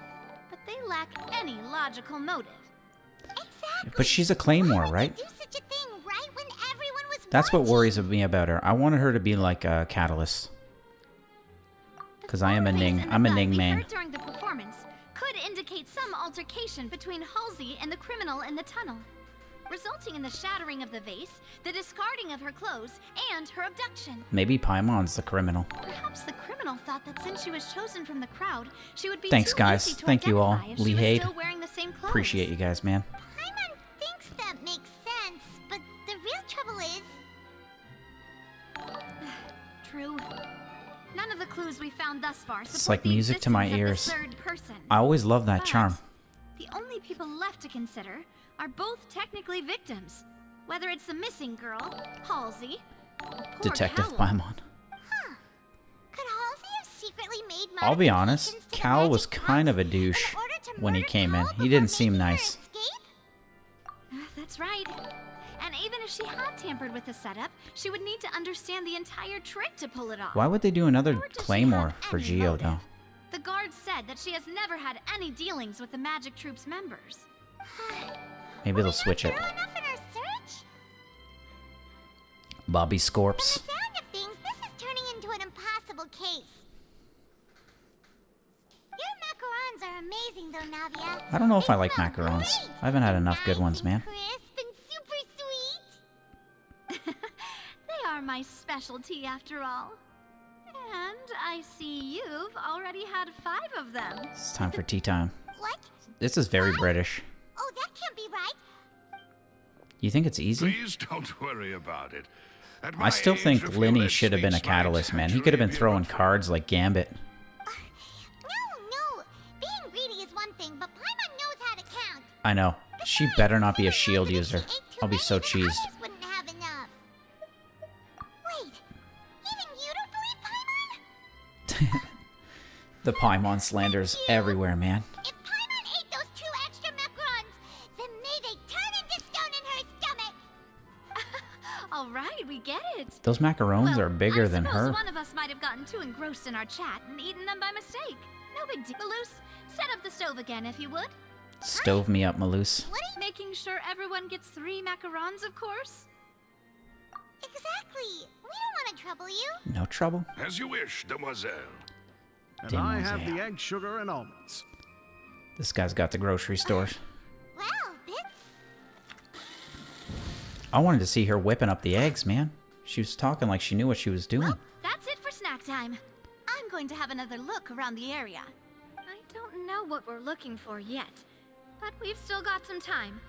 but they lack any logical motive. But she's a claymore, right? Do such a thing right when everyone was That's what worries me about her. I wanted her to be like a catalyst. Because I am a Ning. I'm a Ning man. Heard during the performance could indicate some altercation between Halsey and the criminal in the tunnel, resulting in the shattering of the vase, the discarding of her clothes, and her abduction. Maybe Paimon's the criminal. Perhaps the criminal thought that since she was chosen from the crowd, she would be Thanks, too guys. easy to Thank you all. identify if Lee she was Haid. still wearing the same clothes. Appreciate you guys, man. Paimon thinks that makes sense, but the real trouble is... True. None of the clues we found thus far It's support like the music to my existence of ears. the third person. I always love that But charm. The only people left to consider are both technically victims. Whether it's the missing girl, Halsey, or poor Detective Callum. Paimon. Could Halsey have secretly made I'll be honest, Cal was kind of a douche when he came in. He didn't seem nice. That's right. she had tampered with the setup, she would need to understand the entire trick to pull it off. Why would they do another claymore for Geo, though? The guard said that she has never had any dealings with the Magic Troop's members. Maybe they'll switch it. Enough in our search? Bobby Scorps. From the sound of things, this is turning into an impossible case. Your macarons are amazing, though, Navia. I don't know if I like macarons. I haven't had enough good ones, man. Crisp and super sweet. They are my specialty, after all. And I see you've already had 5 of them. It's time for tea time. What? This is very British. Oh, that can't be right. You think it's easy? Please don't worry about it. At I my still age, think a few Linny lead should have been a sweets might catalyst, man. He could have been actually be throwing about cards like Gambit. No. Being greedy is one thing, but Paimon knows how to count. I know. She better not be a shield user. I'll be so cheesed. Others wouldn't have enough. Wait, even you don't believe Paimon? The Paimon slanders everywhere, man. If Paimon ate those 2 extra macarons, then may they turn into stone in her stomach. All right, we get it. Those macarons are bigger than Suppose her. one of us might have gotten too engrossed in our chat and eaten them by mistake. No big deal. Malus, set up the stove again, if you would. Stove me up, Maloose. What are you making sure everyone gets 3 macarons, of course? Exactly. We don't want to trouble you. No trouble. As you wish, demoiselle. And I have the egg, sugar, and almonds. This guy's got the grocery store. Well, this... I wanted to see her whipping up the eggs, man. She was talking like she knew what she was doing. Well, that's it for snack time. I'm going to have another look around the area. I don't know what we're looking for yet, but we've still got some time.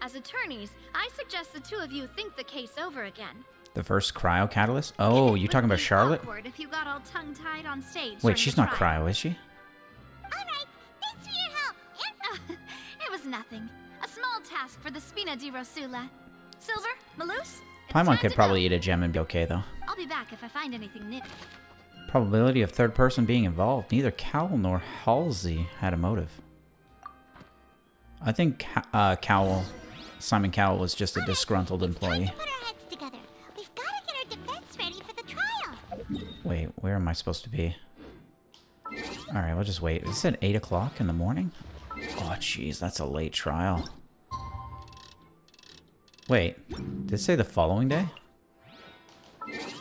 As attorneys, I suggest the 2 of you think the case over again. The first cryo catalyst? Oh, you talking about Charlotte? Awkward if you got all tongue-tied on stage. Wait, during she's the not trial. cryo, is she? Alright, thanks for your help. And... It was nothing. A small task for the Spina di Rosula. Silver, Malus? Paimon could probably eat a gem and be okay, though. I'll be back if I find anything new. Probability of third person being involved. Neither Cowell nor Halsey had a motive. I think Simon Cowell was just a disgruntled employee. put our heads together. We've got to get our defense ready for the trial. Wait, where am I supposed to be? Alright, we'll just wait. Is this at 8 o'clock in the morning? Oh, jeez, that's a late trial. Wait, did it say the following day?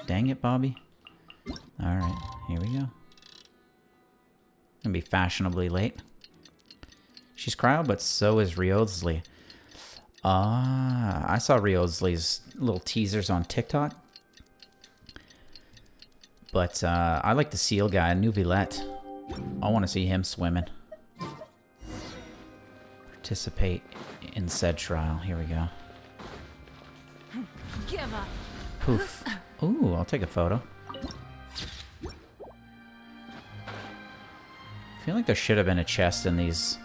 Dang it, Bobby. Alright, here we go. Gonna be fashionably late. She's cryo, but so is Riosley. Ah, I saw Riosley's little teasers on TikTok. But I like the seal guy, Nuvillette. I want to see him swimming. Participate in said trial. Here we go. Give up. Poof. Ooh, I'll take a photo. I feel like there should have been a chest in these.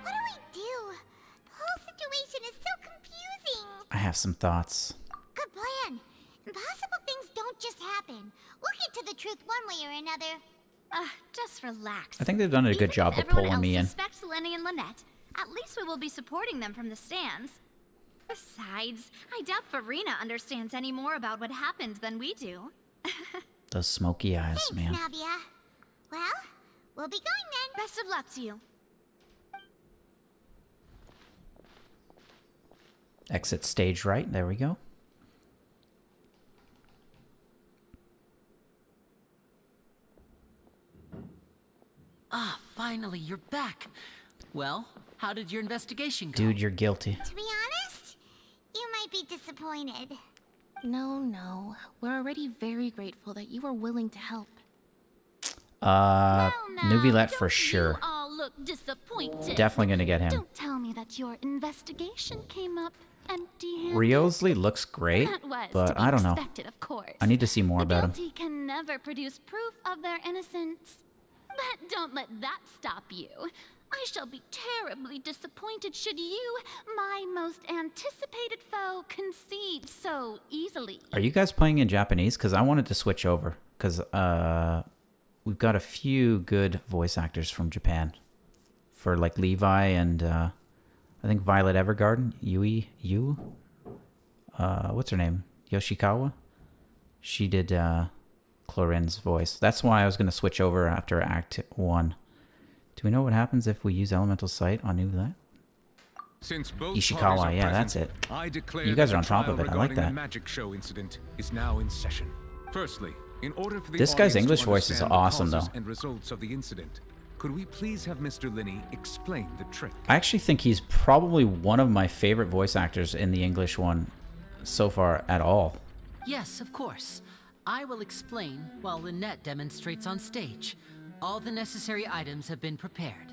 What do we do? The whole situation is so confusing. I have some thoughts. Good plan. Impossible things don't just happen. We'll get to the truth one way or another. Just relax. I think they've done a good job of pulling me in. Suspects Lenny and Lynette. At least we will be supporting them from the stands. Besides, I doubt Farina understands any more about what happened than we do. Those smoky eyes, Thanks, man. Navia. Well, we'll be going then. Best of luck to you. Exit stage right. There we go. Ah, finally, you're back. Well, how did your investigation go? Dude, you're guilty. To be honest, you might be disappointed. No. We're already very grateful that you were willing to help. Nuvillette for sure. All look disappointed. Definitely gonna get him. Don't tell me that your investigation came up empty-handed. Riosley looks great, That was but to be I don't know. expected, of course. I need to see more The about him. guilty can never produce proof of their innocence. But don't let that stop you. I shall be terribly disappointed should you, my most anticipated foe, concede so easily. Are you guys playing in Japanese? Because I wanted to switch over. Because we've got a few good voice actors from Japan. for like Levi and I think Violet Evergarden. What's her name? Yoshikawa. She did Clorin's voice. That's why I was going to switch over after Act 1. Do we know what happens if we use Elemental Sight on Nuvillette? Since both Ishikawa, yeah, that's it. You guys are on top of it. I like that. The magic show incident is now in session. Firstly, in order for the This guy's audience English to voice is understand the awesome, causes though. And results of the incident, could we please have Mr. Linney explain the trick? I actually think he's probably one of my favorite voice actors in the English one so far at all. Yes, of course. I will explain while Lynette demonstrates on stage. All the necessary items have been prepared.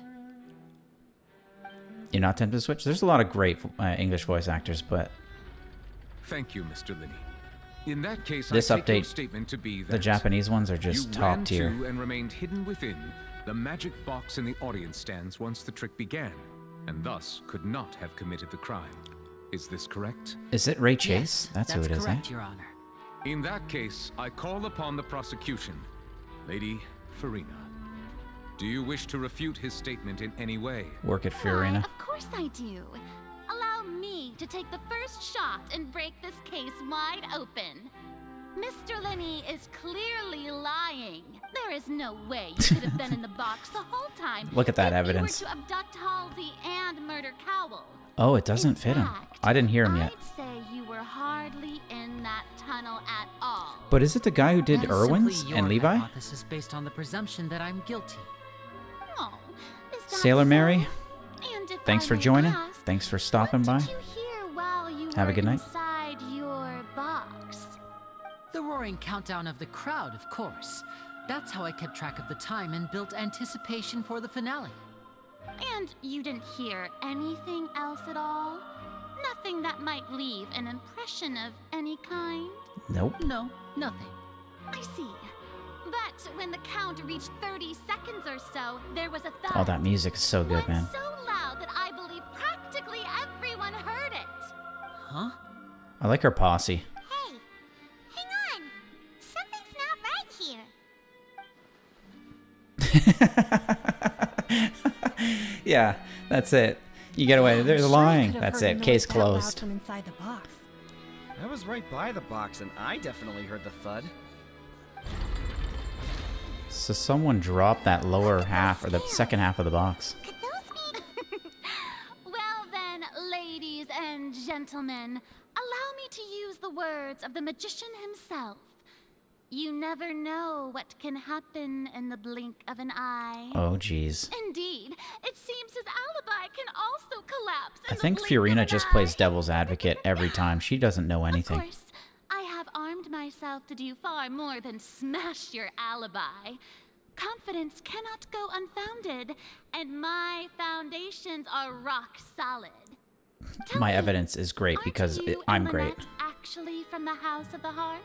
You're not tempted to switch? There's a lot of great English voice actors, but Thank you, Mr. Linney. In that case, this I take your update, statement to be that the Japanese ones are just you top ran tier. to and remained hidden within the magic box in the audience stands once the trick began, and thus could not have committed the crime. Is this correct? Is it Ray Chase? Yes, that's who it is, correct, eh? Your Honor. In that case, I call upon the prosecution. Lady Farina, do you wish to refute his statement in any way? Work at Fiorina. Of course I do. Allow me to take the first shot and break this case wide open. Mr. Linney is clearly lying. There is no way you could have been in the box the whole time. Look at that evidence. If you were to abduct Halsey and murder Cowell. Oh, it doesn't fit him. I didn't hear him yet. I'd say you were hardly in that tunnel at all. But is it the guy who did That is Irwin's simply your and Levi? hypothesis based on the presumption that I'm guilty. Oh, is that Sailor so? Mary, And if thanks I for may joining. ask, Thanks for stopping by. what did you hear while you Have a were good night. inside your box? The roaring countdown of the crowd, of course. That's how I kept track of the time and built anticipation for the finale. And you didn't hear anything else at all? Nothing that might leave an impression of any kind? Nope. No, nothing. I see. But when the count reached 30 seconds or so, there was a thud. Oh, that music is so good, man. So loud that I believe practically everyone heard it. Huh? I like her posse. Hey, hang on. Something's not right here. Yeah, that's it. You get away. They're lying. That's it. Case closed. From inside the box. I was right by the box, and I definitely heard the thud. So someone dropped that lower half, or the second half of the box. Well then, ladies and gentlemen, allow me to use the words of the magician himself. You never know what can happen in the blink of an eye. Oh, jeez. Indeed, it seems his alibi can also collapse I in think the blink of Fiorina an just eye. plays devil's advocate every time. She doesn't know anything. Of course, I have armed myself to do far more than smash your alibi. Confidence cannot go unfounded, and my foundations are rock solid. Tell My me, evidence is great because you I'm and great. Lynette actually from the House of the Hearth?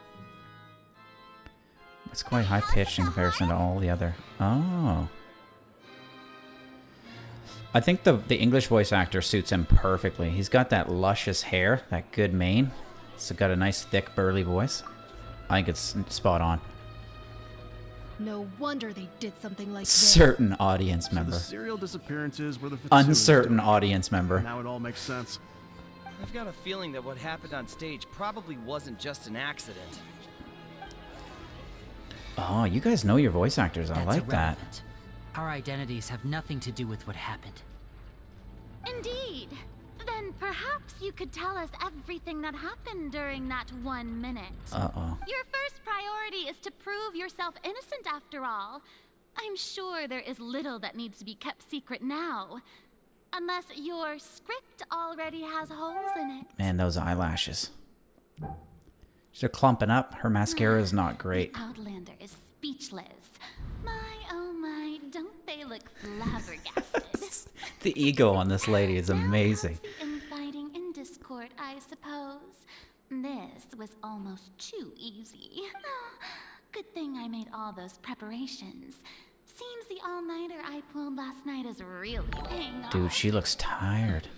It's quite high pitched in comparison to all the other. Oh. I think the English voice actor suits him perfectly. He's got that luscious hair, that good mane. It's got a nice, thick, burly voice. I think it's spot on. No wonder they did something like this. Certain audience member. So the serial disappearances were the Uncertain audience member. Now it all makes sense. I've got a feeling that what happened on stage probably wasn't just an accident. Oh, you guys know your voice actors. I That's like that. irrelevant. Our identities have nothing to do with what happened. Indeed. Then perhaps you could tell us everything that happened during that 1 minute. Uh-oh. Your first priority is to prove yourself innocent after all. I'm sure there is little that needs to be kept secret now. Unless your script already has holes in it. Man, those eyelashes. She's clumping up. Her mascara is not great. The Outlander is speechless. My, oh my, don't they look flabbergasted? The ego on this lady is amazing. Infighting in discord, I suppose. This was almost too easy. Good thing I made all those preparations. Seems the all-nighter I pulled last night is really paying off. Dude, she looks tired.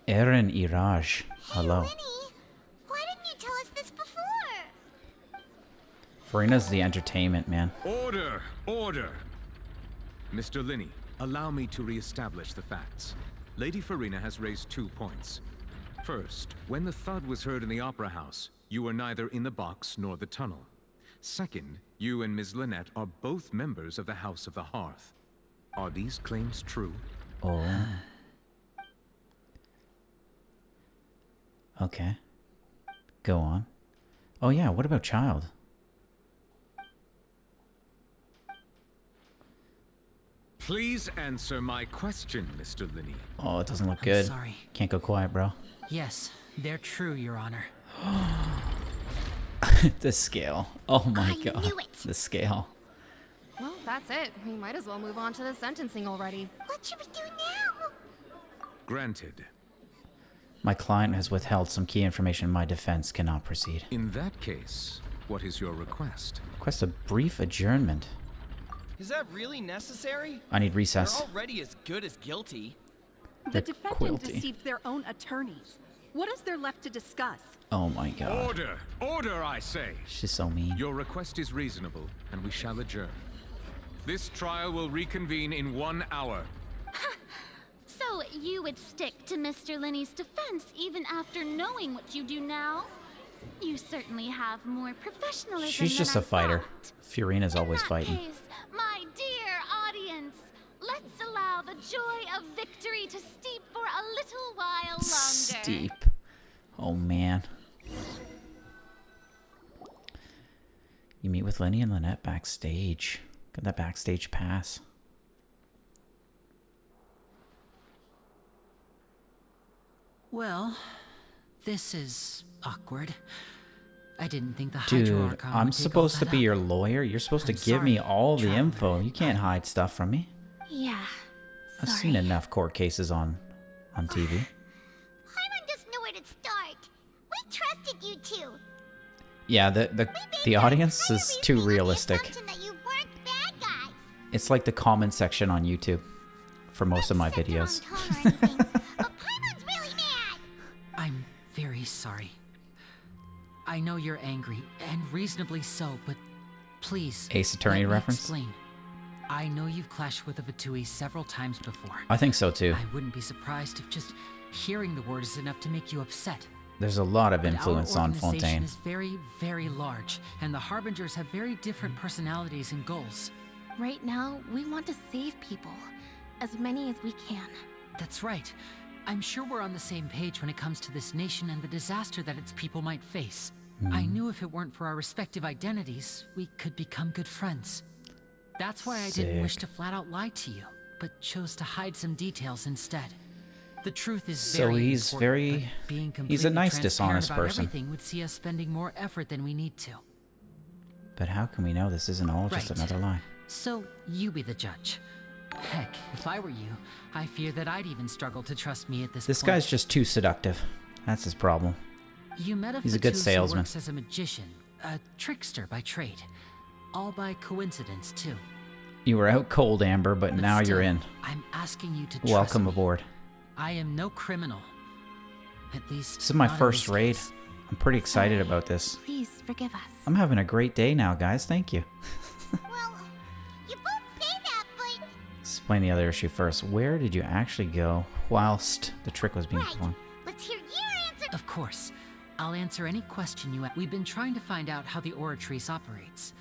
Erin Iraj. Hello. Why didn't you tell us this before? Farina's the entertainment, man. Order! Order! Mr. Linney, Allow me to re-establish the facts. Lady Farina has raised 2 points. First, when the thud was heard in the Opera House, you were neither in the box nor the tunnel. Second, you and Ms. Lynette are both members of the House of the Hearth. Are these claims true? Oh. Okay. Go on. Oh yeah, what about Child? Please answer my question, Mr. Linney. Oh, it doesn't look good. Sorry. Can't go quiet, bro. Yes, they're true, Your Honor. The scale. Oh my god. The scale. Well, that's it. We might as well move on to the sentencing already. What should we do now? Granted. My client has withheld some key information. My defense cannot proceed. In that case, what is your request? Request a brief adjournment. Is that really necessary? I need recess. They're already as good as guilty. The defendant deceived their own attorneys. What is there left to discuss? Oh my god. Order! Order, I say! She's so mean. Your request is reasonable, and we shall adjourn. This trial will reconvene in 1 hour. So you would stick to Mr. Linney's defense even after knowing what you do now? You certainly have more professionalism She's just than a fighter. thought. Furina's always In that fighting. case, my dear audience, let's allow the joy of victory to steep for a little while longer. Steep. Oh man. You meet with Lenny and Lynette backstage. Got that backstage pass. Well, this is awkward. I didn't think the Dude, Hydro Archon I'm would take supposed all to that be up. your lawyer. You're supposed to I'm give me sorry, all the Traveler. info. You can't hide stuff from me. Yeah. I've seen enough court cases on TV. Paimon doesn't know where to start. We trusted you two. Yeah, the audience is too realistic. That you weren't bad guys. It's like the comment section on YouTube for most of my videos. Paimon's really mad. I'm very sorry. I know you're angry, and reasonably so, but please. Ace Attorney let me reference? Explain. I know you've clashed with the Vatui several times before. I think so too. I wouldn't be surprised if just hearing the word is enough to make you upset. There's a lot of But influence our on organization Fontaine. is very, very large, and the Harbingers have very different personalities and goals. Right now, we want to save people. As many as we can. That's right. I'm sure we're on the same page when it comes to this nation and the disaster that its people might face. I knew if it weren't for our respective identities, we could become good friends. That's why I didn't wish Sick. to flat out lie to you, but chose to hide some details instead. The truth is So very he's important, very- but being he's a completely nice, transparent dishonest about person. everything would see us spending more effort than we need to. But how can we know this isn't all just Right. another lie? So, you be the judge. Heck, if I were you, I fear that I'd even struggle to trust me at this This point. guy's just too seductive. That's his problem. You met a He's a good Vatus who salesman. works as a magician, a trickster by trade. All by coincidence, too. You were out cold, Amber, but now you're still, in. I'm asking you to trust Welcome me. aboard. I am no criminal. At least, This is my not in first this raid. case. I'm pretty excited about this. Please forgive us. I'm having a great day now, guys. Thank you. Well, you both say that, but Explain the other issue first. Where did you actually go whilst the trick was being performed? let's hear your answer. Of course. I'll answer any question you ask. We've been trying to find out how the Oratrice operates.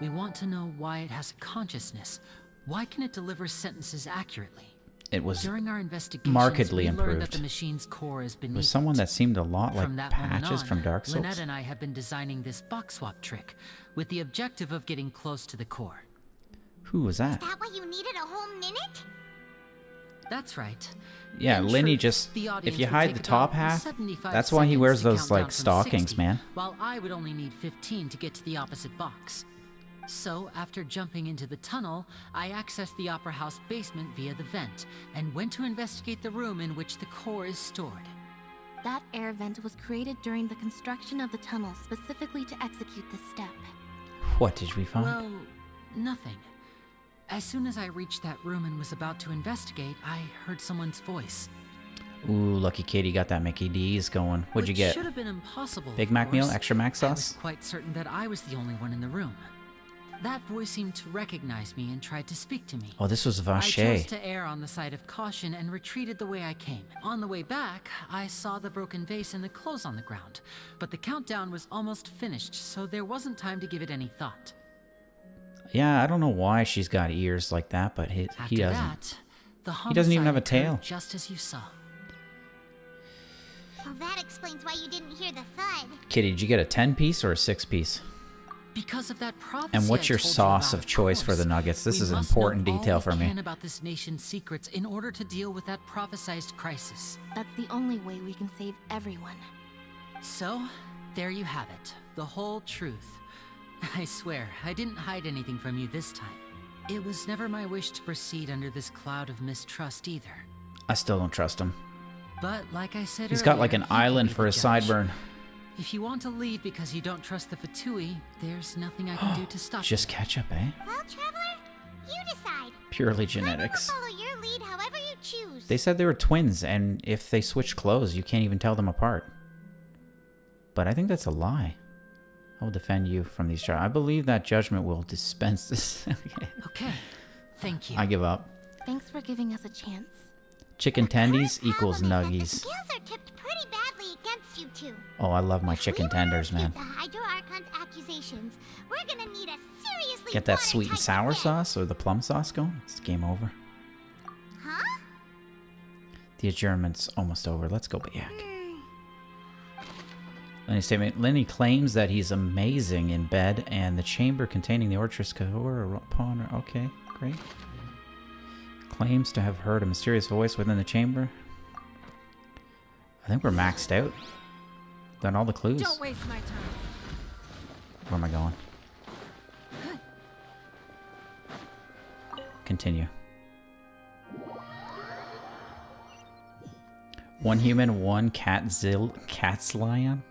We want to know why it has a consciousness. Why can it deliver sentences accurately? It was During our investigations, markedly we learned that improved. the machine's core is It beneath was someone it. that seemed a lot like From that moment Patches on, from Dark Souls. Lynette and I have been designing this box swap trick with the objective of getting close to the core. Who was that? Is that why you needed a whole minute? That's right. Yeah, In Lenny truth, just... the If audience you would hide take the top about half, 75 that's why he seconds wears to those, count like, down from stockings, 60, man. While I would only need 15 to get to the opposite box. So, after jumping into the tunnel, I accessed the Opera House basement via the vent, and went to investigate the room in which the core is stored. That air vent was created during the construction of the tunnel specifically to execute this step. What did we find? Well, nothing. As soon as I reached that room and was about to investigate, I heard someone's voice. Ooh, lucky kid, you got that Mickey D's going. What'd you Which get? should have been impossible. Big of Mac meal, course. extra mac I was sauce? quite certain that I was the only one in the room. That voice seemed to recognize me and tried to speak to me. Oh, this was I Vache. chose to err on the side of caution and retreated the way I came. On the way back, I saw the broken vase and the clothes on the ground. But the countdown was almost finished, so there wasn't time to give it any thought. Yeah, I don't know why she's got ears like that, but he After doesn't. that, the He doesn't even have a homicide tail. occurred just as you saw. Well, that explains why you didn't hear the thud. Kitty, did you get a 10-piece or a 6-piece? Because of that prophecy And what's I your told you sauce about, of choice for the course. nuggets? This We is an must important know all detail we for me. can about this nation's secrets in order to deal with that prophesized crisis. That's the only way we can save everyone. So, there you have it. The whole truth. I swear, I didn't hide anything from you this time. It was never my wish to proceed under this cloud of mistrust either. I still don't trust him. But like I said He's got like earlier, an you can island be for the his judge. sideburn. If you want to leave because you don't trust the Fatui, there's nothing I can do to stop Just ketchup, eh? Well, Traveler, you decide. Purely genetics. Follow your lead however you choose. They said they were twins, and if they switch clothes, you can't even tell them apart. But I think that's a lie. I will defend you from these charges. I believe that judgment will dispense this. Okay, thank you. I give up. Thanks for giving us a chance. Chicken tendies equals The nuggies. scales are tipped pretty badly against you two. Oh, I love my chicken tenders, man. The Hydro Archon's accusations. We're gonna need a seriously Get that sweet and watertight sour defense. sauce or the plum sauce going. It's game over. Huh? The adjournment's almost over. Let's go back. Lenny's statement. Lenny claims that he's amazing in bed, and the chamber containing the Ortress Cahora upon her. Okay, great. Claims to have heard a mysterious voice within the chamber. I think we're maxed out. Done all the clues. Don't waste my time. Where am I going? Continue. One human, one cat's lion?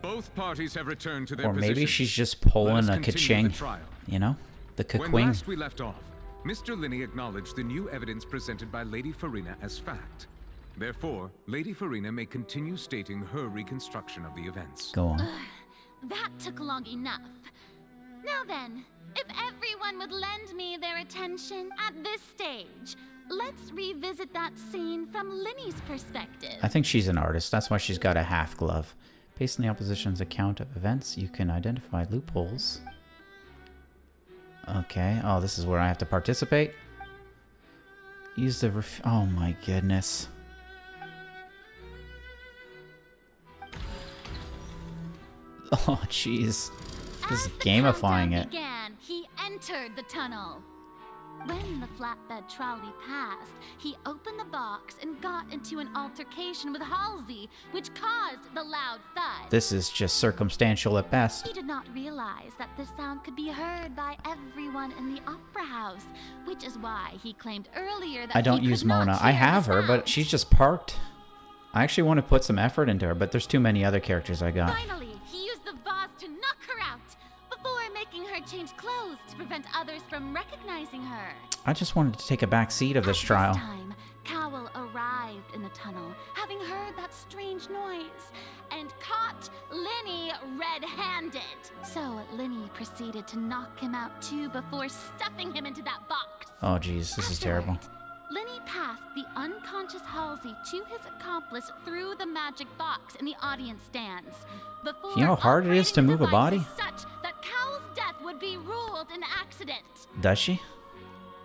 Both parties have returned to their Or maybe positions. she's just pulling Let us a continue the ka-ching. trial. You know? The When ka-quing. last we left off, Mr. Linney acknowledged the new evidence presented by Lady Farina as fact. Therefore, Lady Farina may continue stating her reconstruction of the events. Go on. That took long enough. Now then, if everyone would lend me their attention at this stage, let's revisit that scene from Linny's perspective. I think she's an artist. That's why she's got a half glove. Based on the opposition's account of events, you can identify loopholes. Okay. Oh, this is where I have to participate. Use the oh my goodness. Oh jeez. This is gamifying it. Began, he entered the tunnel. When the flatbed trolley passed, he opened the box and got into an altercation with Halsey, which caused the loud thud. This is just circumstantial at best. He did not realize that this sound could be heard by everyone in the opera house, which is why he claimed earlier that I don't he use could not Mona. I hear have the her, sound. but she's just parked. I actually want to put some effort into her, but there's too many other characters I got. Finally, he used the vase to knock her out, before making her change clothes to prevent others from recognizing her. I just wanted to take a back seat of this trial. This time, Cowell arrived in the tunnel, having heard that strange noise, and caught Linny red-handed. So Linny proceeded to knock him out too before stuffing him into that box. Oh jeez, this is terrible. Linny passed the unconscious Halsey to his accomplice through the magic box in the audience stands. Before You know how hard it is to move a body? such that Cowell's death would be ruled an accident. Does she?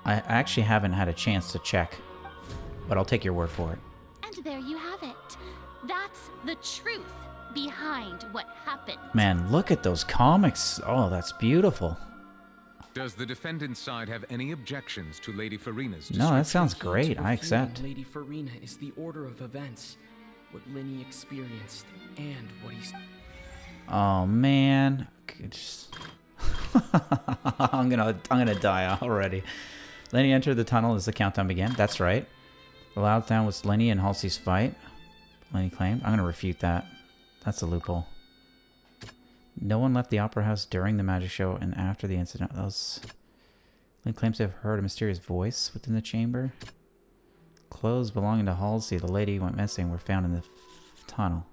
I actually haven't had a chance to check, but I'll take your word for it. And there you have it. That's the truth behind what happened. Man, look at those comics. Oh, that's beautiful. Does the defendant's side have any objections to Lady Farina's No, that sounds Key great. to I refuting accept. Lady Farina is the order of events, what Linny experienced, and what he's... Oh man, I'm gonna die already. Lenny entered the tunnel as the countdown began. That's right. The loud sound was Lenny and Halsey's fight. Lenny claimed. I'm gonna refute that. That's a loophole. No one left the opera house during the magic show and after the incident. Lenny claims to have heard a mysterious voice within the chamber. Clothes belonging to Halsey, the lady who went missing, were found in the tunnel.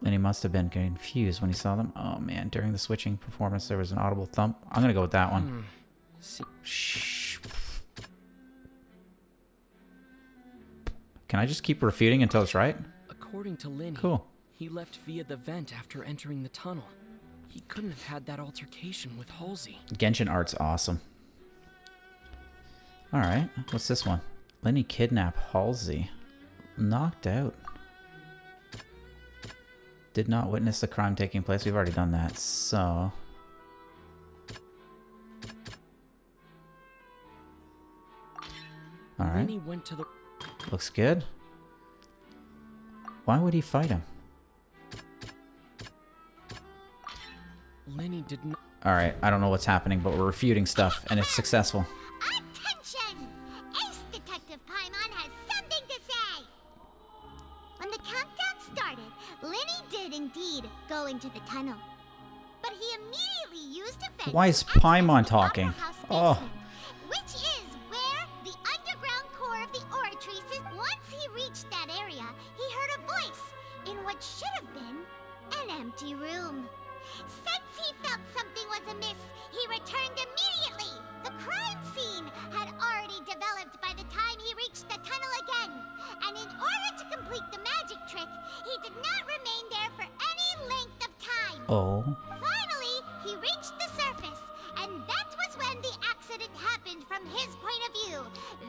And he must have been confused when he saw them. Oh man, during the switching performance there was an audible thump. I'm gonna go with that one. Shh. Can I just keep refuting until it's right? According to Linny, Cool. he left via the vent after entering the tunnel. He couldn't have had that altercation with Halsey. Genshin art's awesome. Alright, what's this one? Lenny kidnapped Halsey. Knocked out. Did not witness the crime taking place. We've already done that, so... Alright. Lenny went to the... Looks good. Why would he fight him? Lenny didn't... Alright, I don't know what's happening, but we're refuting stuff, and it's successful. Attention! Ace Detective Paimon has something to say! When the countdown started, Lenny did indeed go into the tunnel. But he immediately used a vent Why is to access Paimon the talking? Opera House Oh. basement, which is where the underground core of the Oratrice is. Once he reached that area, he heard a voice in what should have been an empty room. Since he felt something was amiss, he returned immediately. The crime scene had already developed by the time he reached the tunnel again. And in order to complete the magic trick, he did not remain there for any length of time. Oh. Finally, he reached the surface, and that was when the accident happened from his point of view.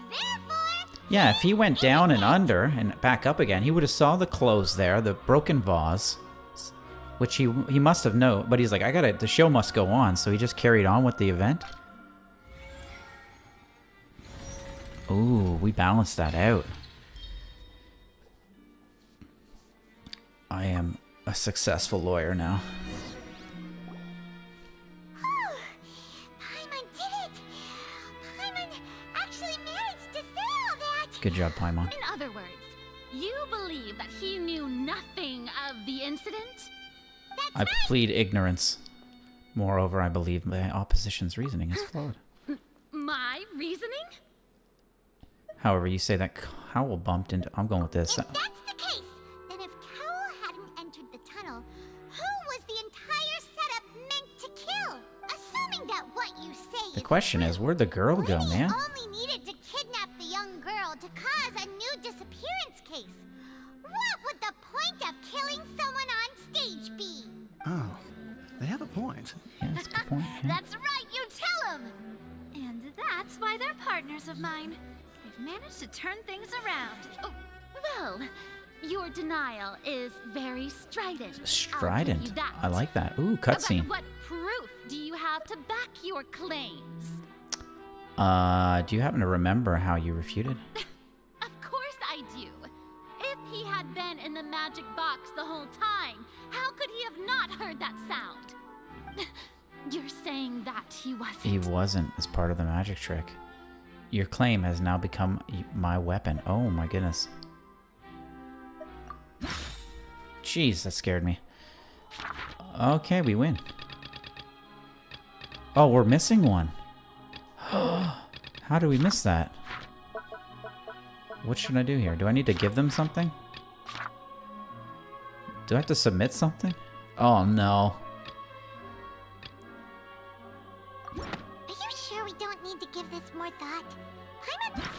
Therefore... Yeah, if he went down and under and back up again, he would have saw the clothes there, the broken vase, which he must have known. But he's like, the show must go on, so he just carried on with the event. Ooh, we balanced that out. I am a successful lawyer now. Paimon did it! Paimon actually managed to say all that! Good job, Paimon. In other words, you believe that he knew nothing of the incident? I plead ignorance. Moreover, I believe the opposition's reasoning is flawed. My reasoning? However, you say that Cowell bumped into... I'm going with this. If that's the case, then if Cowell hadn't entered the tunnel, who was the entire setup meant to kill? Assuming that what you say The question is, where'd the girl go, man? only needed to kidnap the young girl to cause a new disappearance case. What would the point of killing someone on stage be? Oh, they have a point. Yeah, that's a good point. Yeah. That's right, you tell him! And that's why they're partners of mine. They've managed to turn things around. Oh, well, your denial is very strident. I'll give you Strident. that. I like that. Ooh, cutscene. But what proof do you have to back your claims? Do you happen to remember how you refuted? Of course I do. If he had been in the magic box the whole time, how could he have not heard that sound? You're saying that he wasn't? He wasn't as part of the magic trick. Your claim has now become my weapon. Oh my goodness. Jeez, that scared me. Okay, we win. Oh, we're missing one. How do we miss that? What should I do here? Do I need to give them something? Do I have to submit something? Oh no. Are you sure we don't need to give this more thought?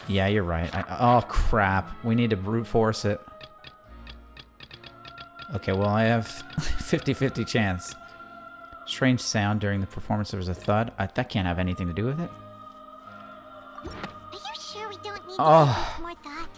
Yeah, you're right. Oh crap. We need to brute force it. Okay, well I have 50-50 chance. Strange sound during the performance. There was a thud. That can't have anything to do with it. Are you sure we don't need Oh. to give this more thought?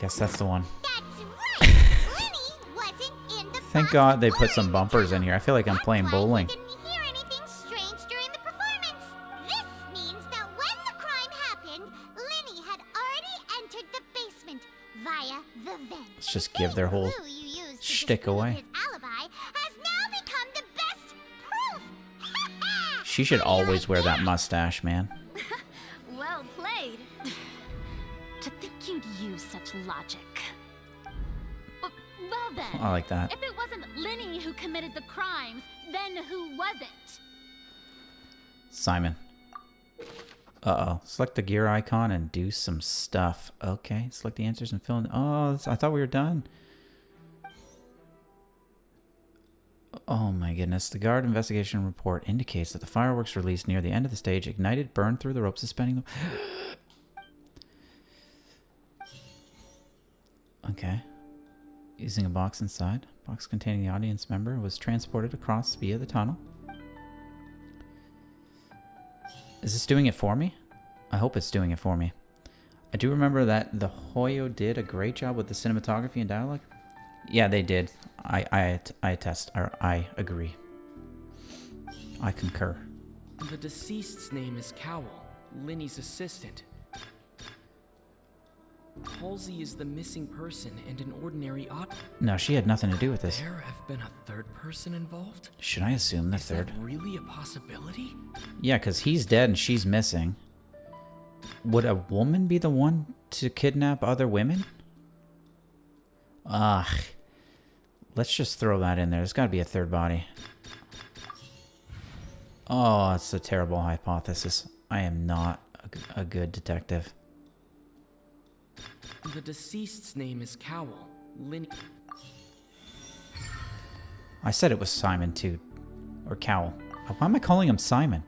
Guess that's the one. That's right! Lenny wasn't in the Thank God they put some bumpers in here. I feel like I'm playing bowling. didn't hear anything strange during the performance. This means that when the crime happened, Lenny had already entered the basement via the vent. Let's just give their whole Clue you used to shtick disprove away. his alibi has now become the best proof. She should always wear that mustache, man. Well played. To think you'd use such logic. Well then, I like that. if it wasn't Lenny who committed the crimes, then who was it? Simon. Uh-oh. Select the gear icon and do some stuff. Okay. Select the answers and fill in. Oh, I thought we were done. Oh my goodness. The guard investigation report indicates that the fireworks released near the end of the stage ignited, burned through the rope suspending them. Okay. Using a box inside. Box containing the audience member was transported across via the tunnel. Is this doing it for me? I hope it's doing it for me. I do remember that the Hoyo did a great job with the cinematography and dialogue. Yeah, they did. I attest, or I agree. I concur. The deceased's name is Cowell, Linny's assistant. Halsey is the missing person and an ordinary No, she had nothing to do with this. There have been a third person involved? Should I assume the Is third? that really a possibility? Yeah, because he's dead and she's missing. Would a woman be the one to kidnap other women? Let's just throw that in there. There's got to be a third body. Oh, it's a terrible hypothesis. I am not a good detective. The deceased's name is Cowell, Linny. I said it was Simon too. Or Cowell. Why am I calling him Simon?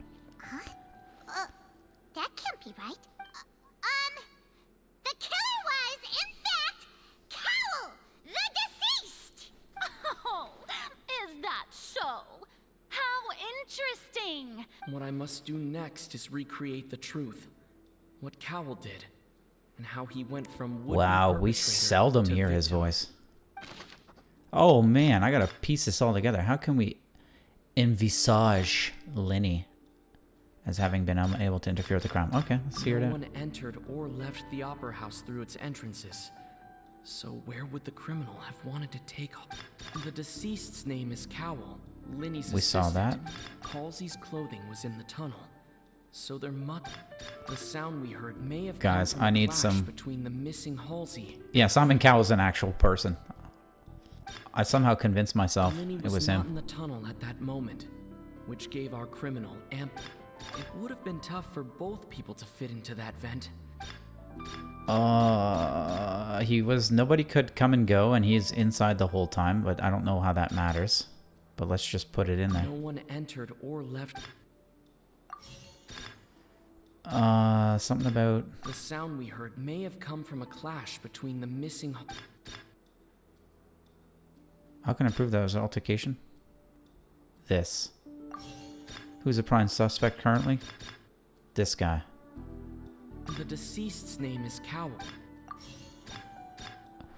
That can't be right. The killer was, in fact, Cowell, the deceased! Oh, is that so? How interesting! What I must do next is recreate the truth. What Cowell did, and how he went from would-be Wow, we perpetrator seldom to hear his victim. voice. Oh man, I gotta piece this all together. How can we envisage Linny as having been unable to interfere with the crime? Okay, let's hear it No out. one entered or left the opera house through its entrances. So where would the criminal have wanted to take? The deceased's name is Cowell, Linny's We saw assistant. that. Halsey's clothing was in the tunnel. So there must... The sound we heard may have Guys, come from I a need clash some- between the missing Halsey. Yeah, Simon Cowell's an actual person. I somehow convinced myself Linny it was not him. in the tunnel at that moment, which gave our criminal ample. It would have been tough for both people to fit into that vent. He was... Nobody could come and go, and he's inside the whole time, but I don't know how that matters. But let's just put it in there. No one entered or left. Something about... The sound we heard may have come from a clash between the missing... How can I prove that was an altercation? This. Who's the prime suspect currently? This guy. The deceased's name is Cowell.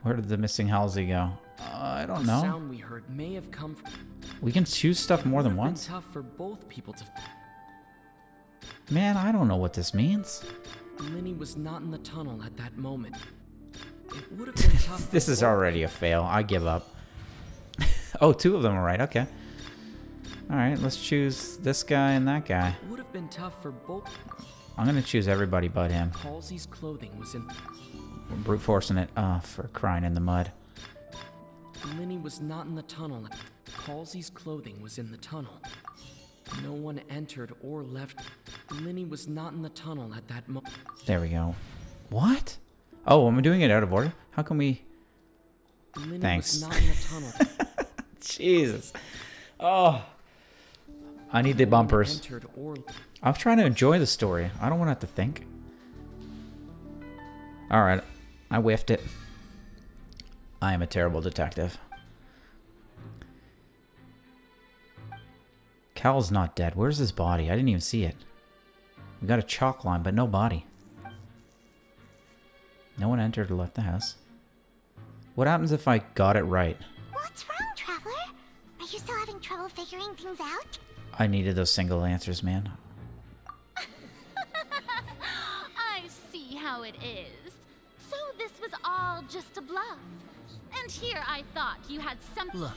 Where did the missing Halsey go? I don't The know. sound we heard may have come from... We can choose stuff more than It would have once? been tough for both people to... Man, I don't know what this means. Linny was not in the tunnel at that moment. It would have been tough. This is already a fail. I give up. Oh, two of them are right. Okay. Alright, let's choose this guy and that guy. It would have been tough for both. I'm gonna choose everybody but him. Halsey's clothing was in... We're brute forcing it. For crying in the mud. Linny was not in the tunnel. Halsey's clothing was in the tunnel. No one entered or left. Linny was not in the tunnel at that moment. There we go. What? Oh, am I doing it out of order? How can we... Linny Thanks. was not in the tunnel. Jesus. Oh. I need the bumpers. Entered or... I'm trying to enjoy the story. I don't want to have to think. Alright. I whiffed it. I am a terrible detective. Cal's not dead. Where's his body? I didn't even see it. We got a chalk line, but no body. No one entered or left the house. What happens if I got it right? What's wrong, Traveler? Are you still having trouble figuring things out? I needed those single answers, man. I see how it is. So this was all just a bluff. And here I thought you had some... Look,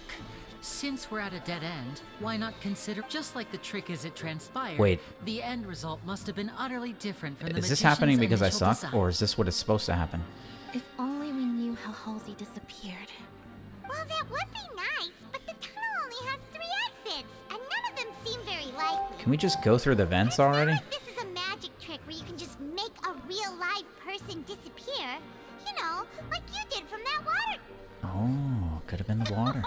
since we're at a dead end, why not consider, just like the trick as it transpired, Wait. the end result must have been utterly different from the Is this magician's happening because I initial suck, design. or is this what is supposed to happen? If only we knew how Halsey disappeared. Well, that would be nice, but the tunnel only has 3 exits, and none of them seem very likely. Can we just go through the vents already? This is a magic trick where you can just make a real live person disappear. You know, like you did from that water. Oh, could have been the water.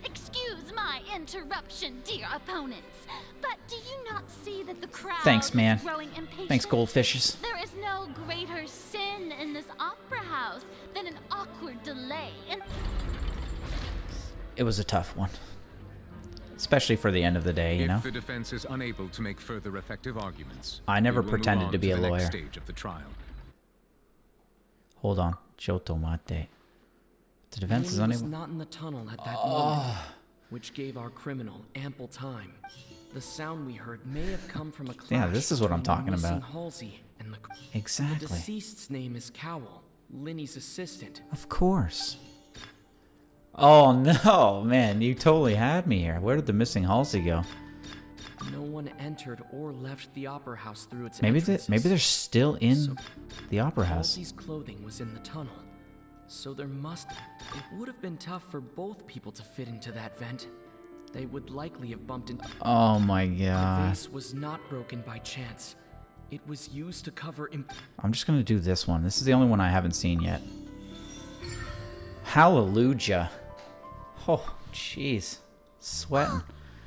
Excuse my interruption, dear opponents. But do you not see that the crowd Thanks, man. is growing impatient? Thanks, goldfishes. There is no greater sin in this opera house than an awkward delay in... It was a tough one. Especially for the end of the day, you know? If the defense is unable to make further effective arguments, I never we will move pretended on to be a the next lawyer. stage of the trial. Hold on. Chotomate. The defense is Lenny was unable... not in the tunnel at that moment, which gave our criminal ample time. The sound we heard may have come from a clash. Yeah, this is what I'm between talking missing about. Halsey and the Exactly. The deceased's name is Cowell, Lenny's assistant. Of course. Oh no, man, you totally had me here. Where did the missing Halsey go? No one entered or left the opera house through its Maybe entrances. maybe they're still in the opera house. Halsey's clothing was in the tunnel, so there must... It would have been tough for both people to fit into that vent. They would likely have bumped into... Oh my The god. vase was not broken by chance. It was used to cover... I'm just gonna do this one. This is the only one I haven't seen yet. Hallelujah. Oh, jeez. Sweating.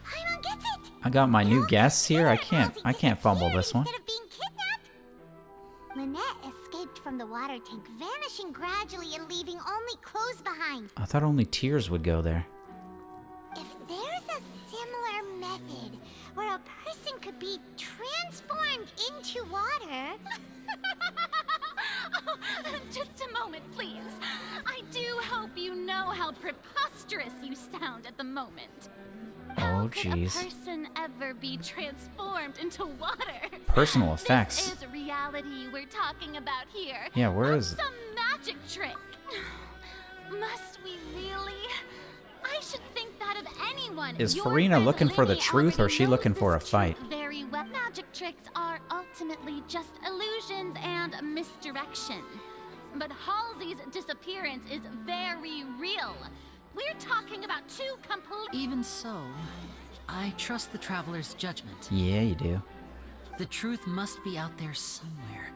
Paimon gets it! I got my new guests here. I can't fumble this one. Instead of being kidnapped. Lynette escaped from the water tank, vanishing gradually and leaving only clothes behind. I thought only tears would go there. If there's a similar method where a person could be transformed into water... Oh, just a moment, please. I do hope you know how preposterous you sound at the moment. Oh, Could a jeez. person ever be transformed into water? Personal effects. This is reality we're talking about here. Yeah, where not is it? some magic trick. Must we really? I should think that of anyone. Is Your Farina friend looking for the Lily truth or is she already looking knows for a this fight? truth very well. Magic tricks are ultimately just illusions and misdirection. But Halsey's disappearance is very real. We're talking about two complete... Even so, I trust the Traveler's judgment. Yeah, you do. The truth must be out there somewhere.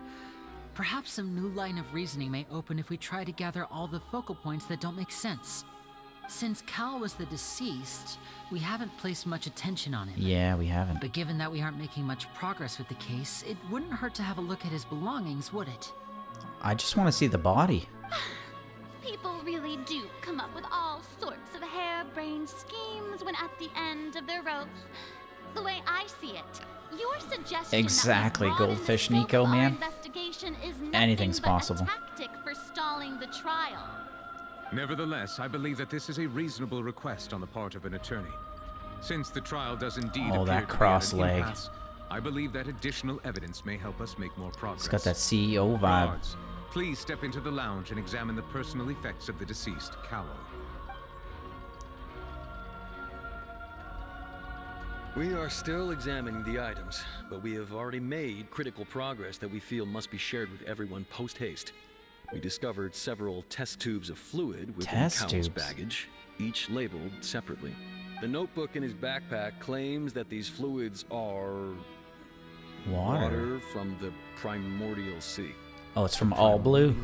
Perhaps some new line of reasoning may open if we try to gather all the focal points that don't make sense. Since Cal was the deceased, we haven't placed much attention on him. Yeah, we haven't. But given that we aren't making much progress with the case, it wouldn't hurt to have a look at his belongings, would it? I just want to see the body. People really do come up with all sorts of harebrained schemes when at the end of their rope. The way I see it, your suggestion Exactly, that we broaden Goldfish the scope Nico, of our man. investigation is nothing Anything's but possible. a tactic for stalling the trial. Nevertheless, I believe that this is a reasonable request on the part of an attorney. Since the trial does indeed Oh, appear that to be at cross an leg. impasse, I believe that additional evidence may help us make more progress. It's got that CEO vibe. Guards, please step into the lounge and examine the personal effects of the deceased, Cowell. We are still examining the items, but we have already made critical progress that we feel must be shared with everyone post-haste. We discovered several test tubes of fluid within Test Cowell's tubes? baggage, each labeled separately. The notebook in his backpack claims that these fluids are... Water. from the primordial sea. Oh, it's from All Blue.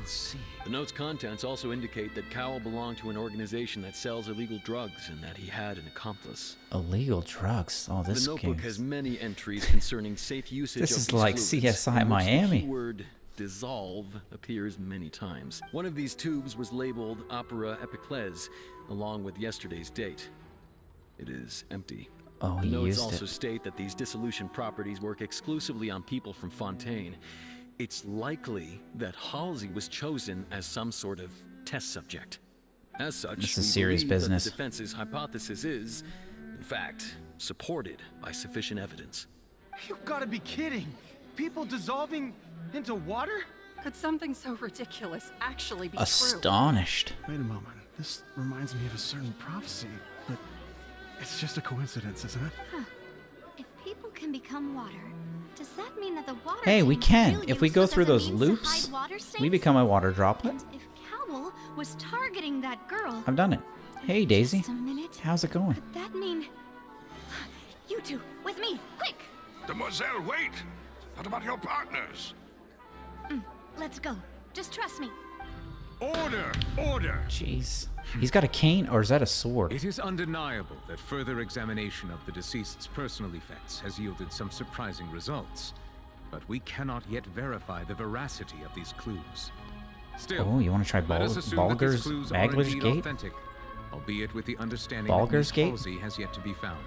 The note's contents also indicate that Cowell belonged to an organization that sells illegal drugs and that he had an accomplice. Illegal drugs. Oh, this The notebook game. has many entries concerning safe usage This of is these like fluids, CSI in which Miami. The keyword dissolve appears many times. One of these tubes was labeled Opera Epiclese, along with yesterday's date. It is empty. Oh, The he notes used also it. state that these dissolution properties work exclusively on people from Fontaine. It's likely that Halsey was chosen as some sort of test subject. As such, This is we serious believe business. that the defense's hypothesis is, in fact, supported by sufficient evidence. You've got to be kidding! People dissolving into water? Could something so ridiculous actually be Astonished. Wait a moment. This reminds me of a certain prophecy, but it's just a coincidence, isn't it? Huh. If people can become water, does that mean that the water Hey, we tanks can. really If we use go us through as a those means to loops, hide water we stains? become a water droplet. And if Cowell was targeting that girl, I've done it. Hey, Daisy. just a minute, How's it going? could that mean you two with me, quick? Demoiselle, wait! What about your partners? Let's go. Just trust me. Order! Order! Jeez. He's got a cane, or is that a sword? It is undeniable that further examination of the deceased's personal effects has yielded some surprising results. But we cannot yet verify the veracity of these clues. Still, Oh, you want to try let us assume that these clues are Bagler's indeed Gate? authentic, albeit with the understanding Balger's that Gate? Miss Halsey has yet to be found.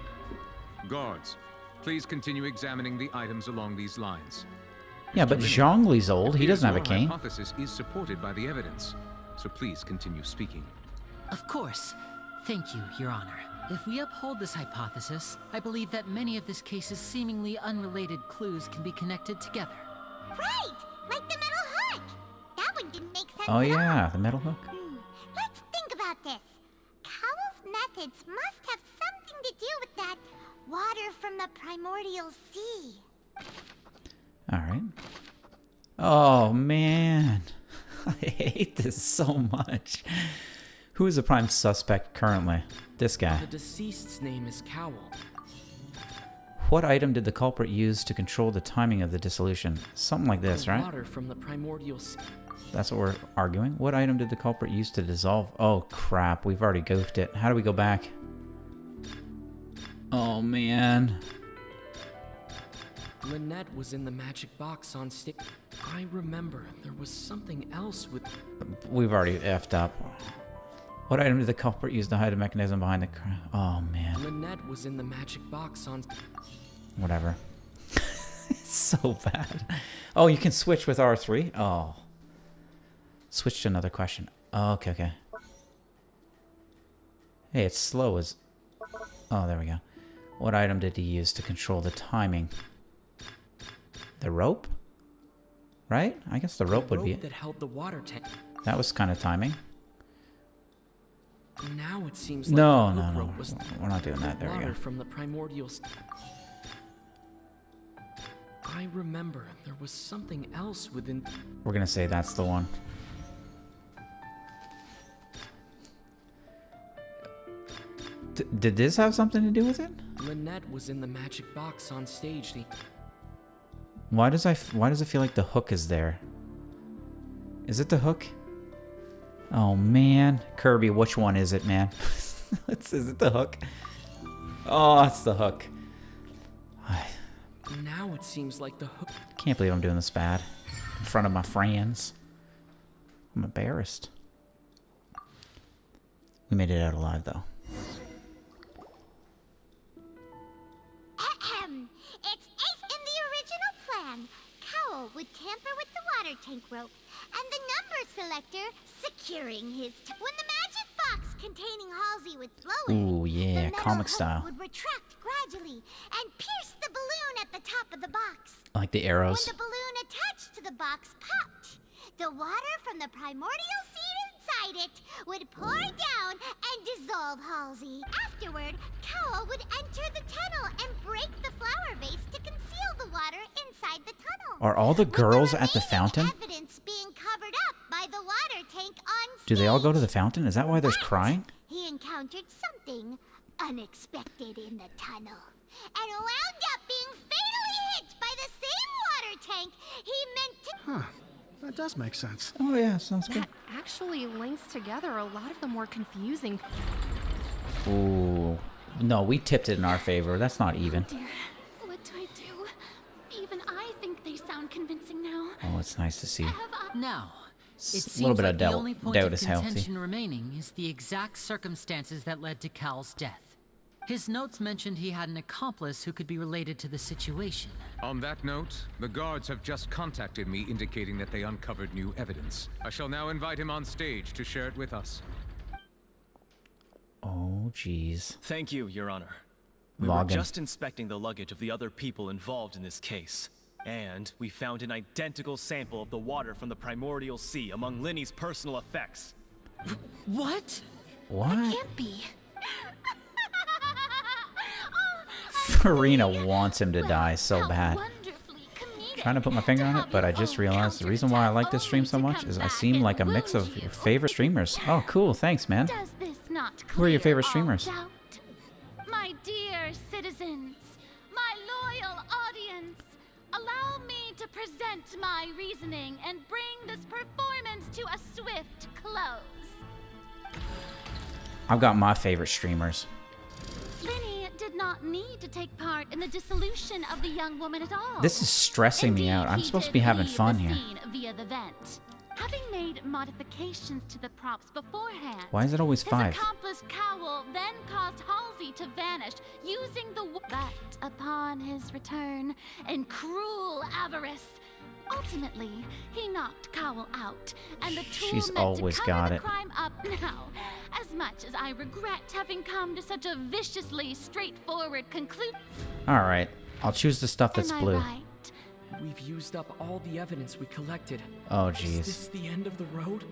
Guards, please continue examining the items along these lines. Yeah, but Zhongli's old. He doesn't have a Your cane. hypothesis is supported by the evidence, so please continue speaking. Of course. Thank you, Your Honor. If we uphold this hypothesis, I believe that many of this case's seemingly unrelated clues can be connected together. Right! Like the metal hook! That one didn't make sense Oh at all. yeah, the metal hook. Let's think about this. Cowell's methods must have something to do with that water from the primordial sea. Alright. Oh man. I hate this so much. Who is the prime suspect currently? This guy. The deceased's name is Cowell. What item did the culprit use to control the timing of the dissolution? Something like this, right? Water from the primordial sea. That's what we're arguing. What item did the culprit use to dissolve? Oh crap, we've already goofed it. How do we go back? Oh man. Lynette was in the magic box on stage. I remember there was something else with... We've already effed up. What item did the culprit use to hide the mechanism behind the Oh man. Lynette was in the magic box on... Whatever. It's so bad. Oh, you can switch with R3? Oh. Switch to another question. Oh, okay, okay. Hey, it's slow as... Oh, there we go. What item did he use to control the timing? The rope? Right? I guess the rope would be it. that held the water tank. That was kind of timing. Now it seems like No, the no, hook no. rope was We're not doing that. There we water go. from the primordial I remember there was something else within... We're gonna say that's the one. Did this have something to do with it? Lynette was in the magic box on stage. Why does it feel like the hook is there? Is it the hook? Oh man, Kirby, which one is it, man? Is it the hook? Oh, it's the hook. Now it seems like the hook... Can't believe I'm doing this bad in front of my friends. I'm embarrassed. We made it out alive, though. It's as in the original plan. Cowell would tamper with the water tank rope, and the number selector securing his... When the magic box containing Halsey was lowered, Ooh, yeah, the metal comic hook style. would retract gradually and pierce the balloon at the top of the box. Like the arrows. When the balloon attached to the box popped, the water from the primordial seed inside it would pour down and dissolve Halsey. Afterward, Cowell would enter the tunnel and break the flower vase to conceal the water inside the tunnel. Are all the girls at the fountain? Evidence being covered up by the water tank on Do they all go to the fountain? Is that why there's crying? He encountered something unexpected in the tunnel and wound up being fatally hit by the same water tank he meant to... Huh. That does make sense. Oh yeah, sounds good. That actually links together a lot of the more confusing... Ooh. No, we tipped it in our favor. That's not even. Dear, what do I do? Even I think they sound convincing now. Oh, it's nice to see. Now, it A seems little bit like of the doubt, only point doubt of is healthy. contention remaining is the exact circumstances that led to Cal's death. His notes mentioned he had an accomplice who could be related to the situation. On that note, the guards have just contacted me indicating that they uncovered new evidence. I shall now invite him on stage to share it with us. Oh, jeez. Thank you, Your Honor. We were just inspecting the luggage of the other people involved in this case. And we found an identical sample of the water from the primordial sea among Linny's personal effects. What? What? Can't be. Farina wants him to die so bad. Trying to put my finger on it, but I just realized the reason why I like this stream so much is I seem like a mix of your favorite streamers. Oh, cool. Thanks, man. Does this not Who are your favorite clear all streamers? doubt? My dear citizens, my loyal audience, allow me to present my reasoning and bring this performance to a swift close. I've got my favorite streamers. Linny did not need to take part in the dissolution of the young woman at all. This is stressing me out. I'm supposed to be having fun here. Via the vent. Having made modifications to the props beforehand, Why is it always 5? His accomplice Cowell then caused Halsey to vanish using the but upon his return in cruel avarice. Ultimately, he knocked Cowell out, and the tool She's meant always to cover got the it. crime up now. As much as I regret having come to such a viciously straightforward conclusion. Alright, I'll choose the stuff that's Am I blue. right? We've used up all the evidence we collected. Oh, Is jeez. this the end of the road?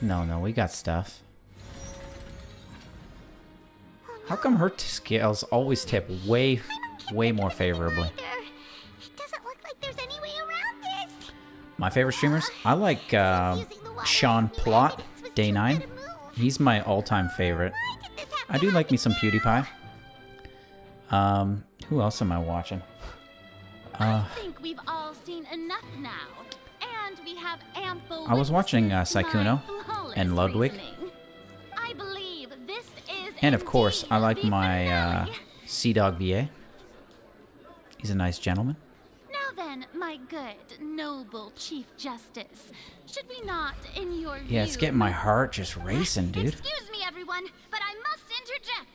No, we got stuff. How come her scales always tip way more favorably? It doesn't look like there's any way around this. My favorite streamers? I like Sean Plot, Day 9. He's my all-time favorite. I do like me some PewDiePie. Who else am I watching? I think we've all seen enough now, and we have ample. I was watching Sykkuno and Ludwig. I believe this is And of course, I like my Sea Dog VA. He's a nice gentleman. Now then, my good, noble Chief Justice, should we not, in your view... Yeah, it's getting my heart just racing, dude. Excuse me, everyone, but I must interject.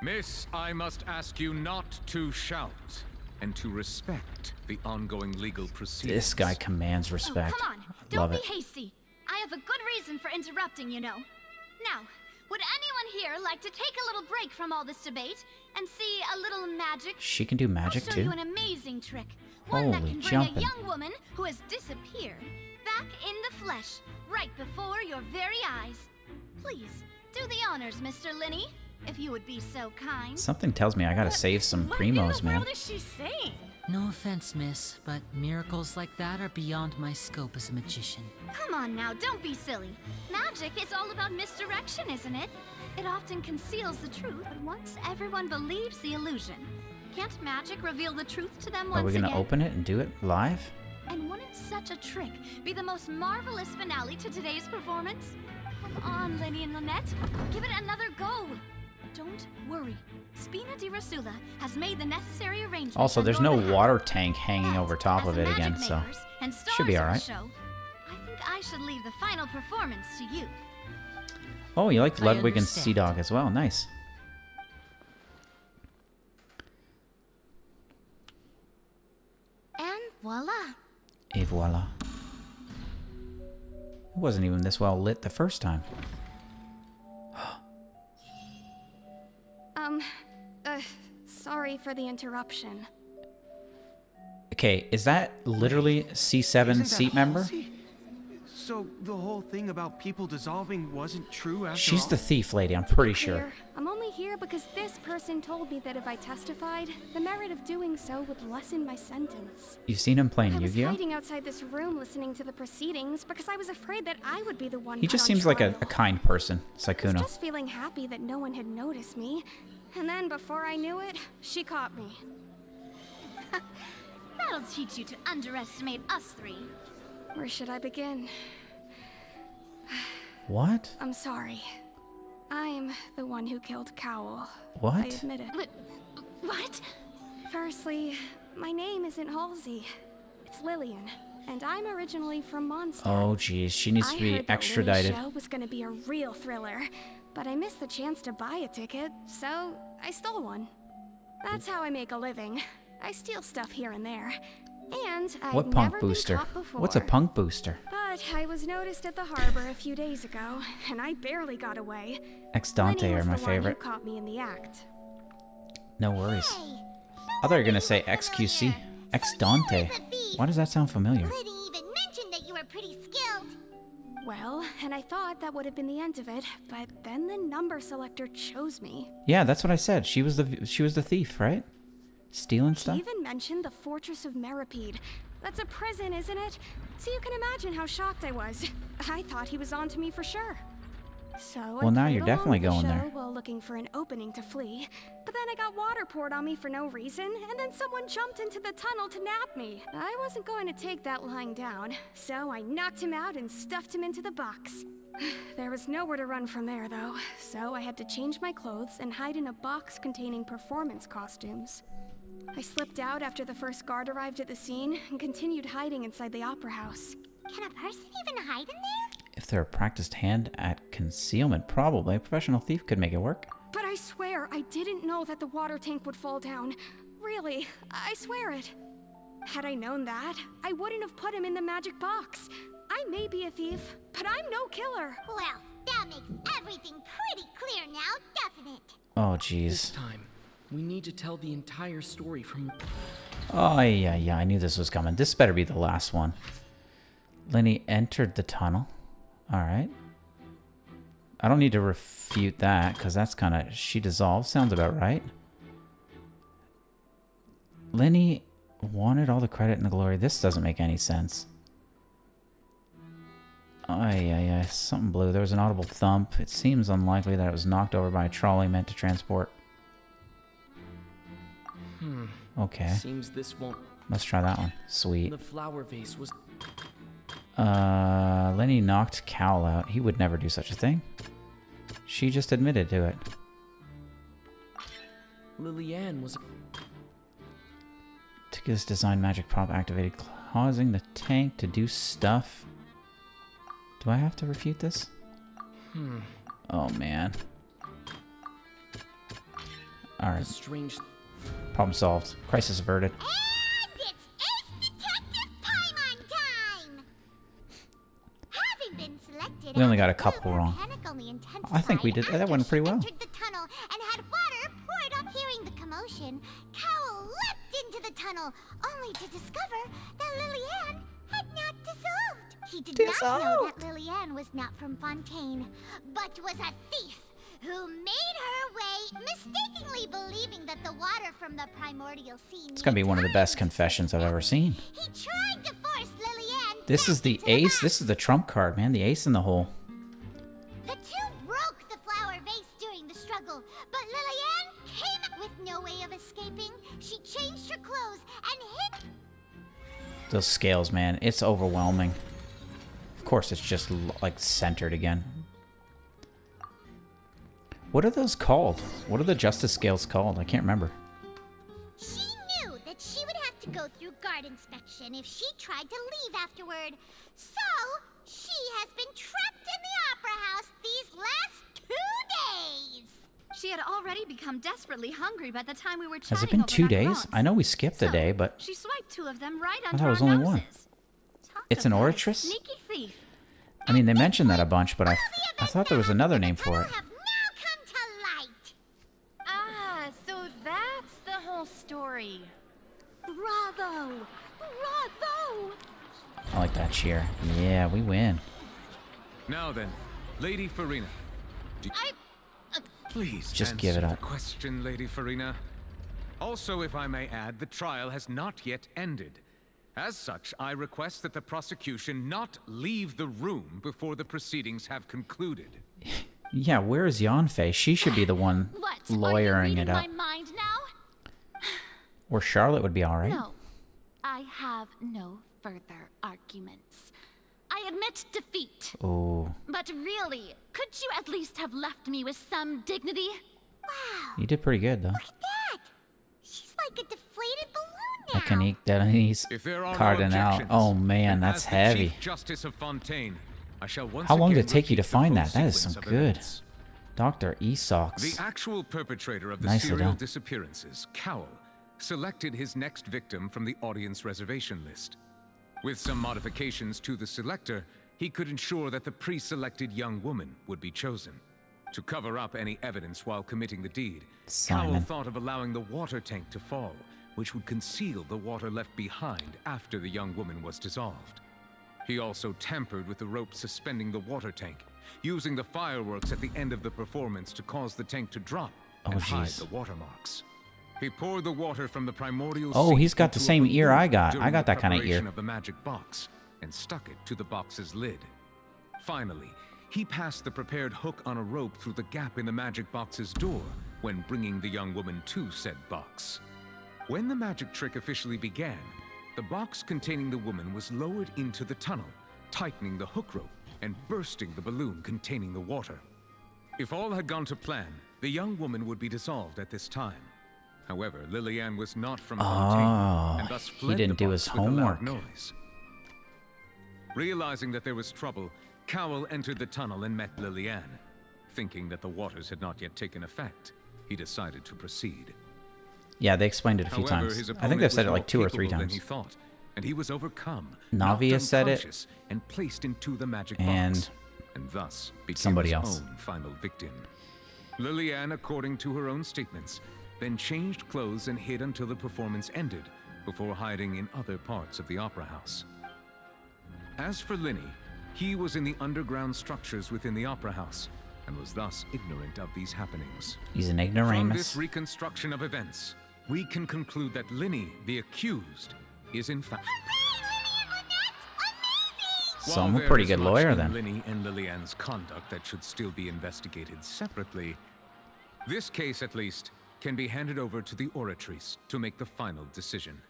Miss, I must ask you not to shout and to respect the ongoing legal proceedings. This guy commands respect. Oh, come on. I Don't love be it. hasty. I have a good reason for interrupting, you know. Now, would anyone here like to take a little break from all this debate and see a little magic? She can do magic I'll show too? you an amazing trick. One that Holy can bring jumping. a young woman who has disappeared back in the flesh, right before your very eyes. Please, do the honors, Mr. Linney, if you would be so kind. Something tells me I gotta save some primos, man. What is she saying? No offense, miss, but miracles like that are beyond my scope as a magician. Come on now, don't be silly. Magic is all about misdirection, isn't it? It often conceals the truth, but once everyone believes the illusion, can't magic reveal the truth to them once Are we gonna again? open it and do it live? And wouldn't such a trick be the most marvelous finale to today's performance? Come on, Lenny and Lynette, give it another go. Don't worry. Spina di Rasula has made the necessary arrangements. Also, on there's your no behalf. water tank hanging over top As of the it magic again, so makers and stars should be of the alright. show, I think I should leave the final performance to you. Oh, you like I Ludwig and understand. Sea Dog as well. Nice. And voila. Et voila. It wasn't even this well lit the first time. Sorry for the interruption. Okay, is that literally C7 seat member? So the whole thing about people dissolving wasn't true after She's all? the thief lady, I'm pretty sure. Clear. I'm only here because this person told me that if I testified, the merit of doing so would lessen my sentence. You've seen him playing I was Yu-Gi-Oh? hiding outside this room listening to the proceedings because I was afraid that I would be the one He put just on seems like trial. a kind person, I was Sykkuno. just feeling happy that no one had noticed me. And then before I knew it, she caught me. That'll teach you to underestimate us three. Where should I begin? What? I'm sorry. I'm the one who killed Cowell. What? I admit it. What? Firstly, my name isn't Halsey. It's Lillian, and I'm originally from Mondstadt. Oh, geez, she needs to I be heard that extradited. Lily's show was gonna be a real thriller, but I missed the chance to buy a ticket, so I stole one. That's how I make a living. I steal stuff here and there. And I've What never punk been booster? caught before. What's a punk booster? But I was noticed at the harbor a few days ago, and I barely got away. Ex Dante Lenny are was my the one favorite. who caught me in the act. No worries. I thought you were gonna say XQC. Ex Dante. Why does that sound familiar? Liddy even mentioned that you were pretty skilled. Well, and I thought that would have been the end of it, but then the number selector chose me. Yeah, that's what I said. She was the thief, right? Stealing He stuff? even mentioned the Fortress of Meripede. That's a prison, isn't it? So you can imagine how shocked I was. I thought he was on to me for sure. So Well, now I you're played definitely along going the show there. while looking for an opening to flee. But then I got water poured on me for no reason, and then someone jumped into the tunnel to nab me. I wasn't going to take that lying down, so I knocked him out and stuffed him into the box. There was nowhere to run from there, though, so I had to change my clothes and hide in a box containing performance costumes. I slipped out after the first guard arrived at the scene and continued hiding inside the opera house. Can a person even hide in there? If they're a practiced hand at concealment, probably. A professional thief could make it work. But I swear I didn't know that the water tank would fall down. Really, I swear it. Had I known that, I wouldn't have put him in the magic box. I may be a thief, but I'm no killer. Well, that makes everything pretty clear now, doesn't it? Oh, This jeez. time, we need to tell the entire story from... Oh, yeah, I knew this was coming. This better be the last one. Lenny entered the tunnel. Alright. I don't need to refute that, because that's kind of... She dissolved. Sounds about right. Lenny wanted all the credit and the glory. This doesn't make any sense. Yeah. Something blue. There was an audible thump. It seems unlikely that it was knocked over by a trolley meant to transport. Okay. Seems this won't... Let's try that one. Sweet. The flower vase was... Lenny knocked Cowl out. He would never do such a thing. She just admitted to it. Lillian was... Ticket's design magic prop activated, causing the tank to do stuff. Do I have to refute this? Oh, man. Alright. Strange... Problem solved. Crisis averted. And it's Ace Detective Paimon time! Having been selected, We only got a couple wrong. panic only intensified I think we did. That went pretty well. entered the tunnel and had water poured up. Hearing the commotion, Cowl leapt into the tunnel, only to discover that Lillian had not dissolved. He did not know that Lillian was not from Fontaine, but was a thief who made her way, mistakenly believing that the water from the primordial sea. It's gonna be one of the best confessions I've ever seen. He tried to force Lillian. This is the ace. This is the trump card, man. The ace in the hole. The two broke the flower vase during the struggle, but Lillian came with no way of escaping. She changed her clothes and hid. Those scales, man. It's overwhelming. Of course, it's just like centered again. What are those called? What are the justice scales called? I can't remember. She knew that she would have to go through guard inspection if she tried to leave afterward. So, she has been trapped in the opera house these last 2 days. She had already become desperately hungry by the time we were chatting. Has it been over 2 that days? box. I know we skipped a day, but She swiped 2 of them right I under thought it was our only noses. one. It's an oratress? Sneaky thief. I mean, they mentioned that a bunch, but I thought there was another name for it. Ah, so that's the whole story. Bravo! Bravo! I like that cheer. Yeah, we win. Now then, Lady Farina. Please Just answer give it the up. question, Lady Farina. Also, if I may add, the trial has not yet ended. As such, I request that the prosecution not leave the room before the proceedings have concluded. Yeah, where is Yanfei? She should be the one What? lawyering Are you it reading up. my mind now? Or Charlotte would be alright. No. I have no further arguments. I admit defeat. Ooh, But really, could you at least have left me with some dignity? you did pretty good, though. She's like a deflated balloon A now. Canique Denise If there are no Cardinal. objections, Oh man, then that's as the heavy. Chief Justice of Fontaine, I shall once How long did again it take you to repeat the find full that? That is sequence some of good. events. Dr. Esox. The actual perpetrator of the Nicely serial done. disappearances, Cowl, selected his next victim from the audience reservation list. With some modifications to the selector, he could ensure that the pre-selected young woman would be chosen. To cover up any evidence while committing the deed, Cowl Simon. thought of allowing the water tank to fall, which would conceal the water left behind after the young woman was dissolved. He also tampered with the rope suspending the water tank, using the fireworks at the end of the performance to cause the tank to drop Oh, and hide jeez. the watermarks. He poured the water from the primordial Oh, sea he's got the into a same ear I balloon got. during I got the that kind of preparation ear. of the magic box and stuck it to the box's lid. Finally, he passed the prepared hook on a rope through the gap in the magic box's door when bringing the young woman to said box. When the magic trick officially began, the box containing the woman was lowered into the tunnel, tightening the hook rope and bursting the balloon containing the water. If all had gone to plan, the young woman would be dissolved at this time. However, Lillian was not from Fontaine, and thus fled he didn't the do box his with a loud homework. noise. Realizing that there was trouble, Cowell entered the tunnel and met Lillian. Thinking that the waters had not yet taken effect, he decided to proceed. Yeah, they explained it a few However, times. his I think opponent they've said was it like 2 or 3 more capable times. than he thought, and he was overcome, Navia knocked said it, unconscious, and placed into the magic and box, and thus became somebody his else. own final victim. Lillian, according to her own statements, then changed clothes and hid until the performance ended, before hiding in other parts of the opera house. As for Linny, he was in the underground structures within the opera house, and was thus ignorant of these happenings. He's an From ignoramus. this reconstruction of events, we can conclude that Linny, the accused, is in fact... So I'm a pretty good lawyer then. Linny and Lillian's conduct that should still be investigated separately, this case at least can be handed over to the Oratrice to make the final decision.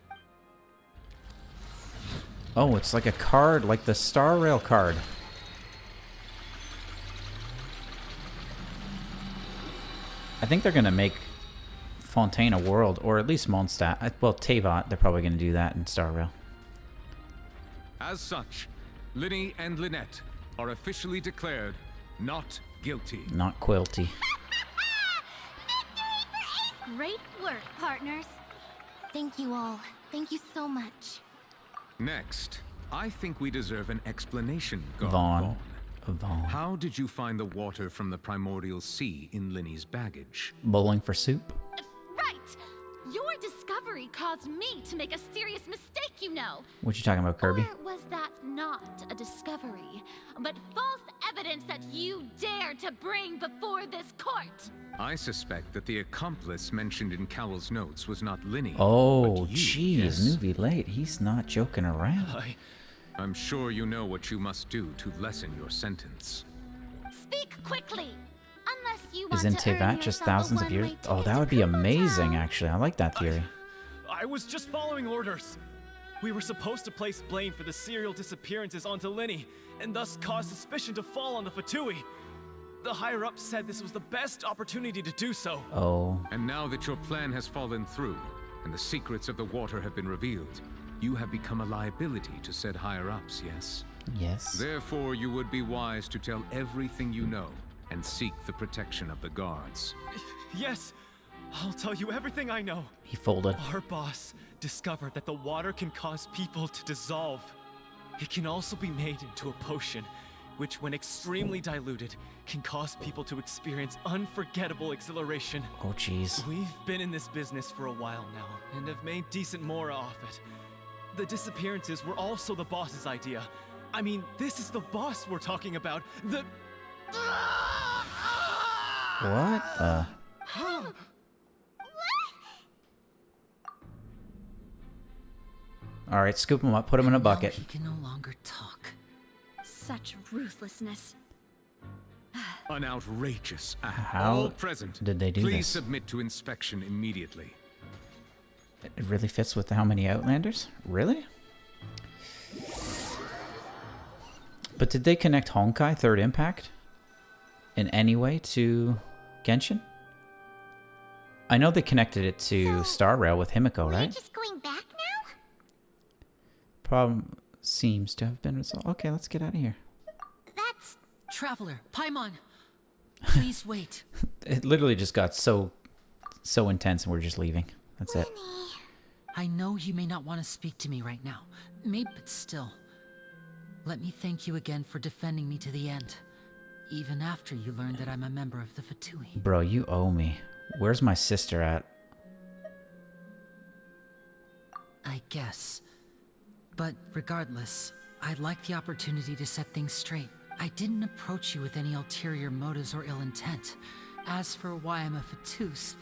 Oh, it's like a card, like the Star Rail card. I think they're gonna make Fontaine a world, or at least Mondstadt. Well, Teyvat, they're probably gonna do that in Star Rail. As such, Linny and Lynette are officially declared not guilty. Not Quilty. Great work, partners. Thank you all. Thank you so much. Next, I think we deserve an explanation, Vaughn. How did you find the water from the primordial sea in Linny's baggage? Bowling for soup? Right! Your discovery caused me to make a serious mistake, you know. What you talking about, Kirby? Or was that not a discovery, but false evidence that you dared to bring before this court? I suspect that the accomplice mentioned in Cowell's notes was not Linny. Oh, but you, jeez, yes? Nuvi late. He's not joking around. I'm sure you know what you must do to lessen your sentence. Speak quickly! Unless you Is want in to earn Teyvat just yourself a thousands of years? one-way Oh, ticket that to would be Kumo amazing, Town. actually. I like that theory. I was just following orders. We were supposed to place blame for the serial disappearances onto Linny, and thus cause suspicion to fall on the Fatui. The higher-ups said this was the best opportunity to do so. Oh. And now that your plan has fallen through, and the secrets of the water have been revealed, you have become a liability to said higher-ups, yes? Yes. Therefore, you would be wise to tell everything you know, and seek the protection of the guards. Yes, I'll tell you everything I know. He folded. Our boss discovered that the water can cause people to dissolve. It can also be made into a potion, which when extremely diluted, can cause people to experience unforgettable exhilaration. Oh, jeez. We've been in this business for a while now, and have made decent mora off it. The disappearances were also the boss's idea. I mean, this is the boss we're talking about. The... What the? All right, scoop him up, put him in a bucket. He can no longer talk. Such ruthlessness. An outrageous act. How All present, did they do please this? submit to inspection immediately. It really fits with how many Outlanders? Really? But did they connect Honkai Third Impact in any way to Genshin? I know they connected it to Star Rail with Himiko, right? Just going back now? Problem seems to have been resolved. Okay, let's get out of here. That's... Traveler, Paimon, please wait. It literally just got so intense and we're just leaving. That's it. I know you may not want to speak to me right now. Maybe, but still. Let me thank you again for defending me to the end. Even after you learned that I'm a member of the Fatui. Bro, you owe me. Where's my sister at? I guess. But regardless, I'd like the opportunity to set things straight. I didn't approach you with any ulterior motives or ill intent. As for why I'm a Fatus,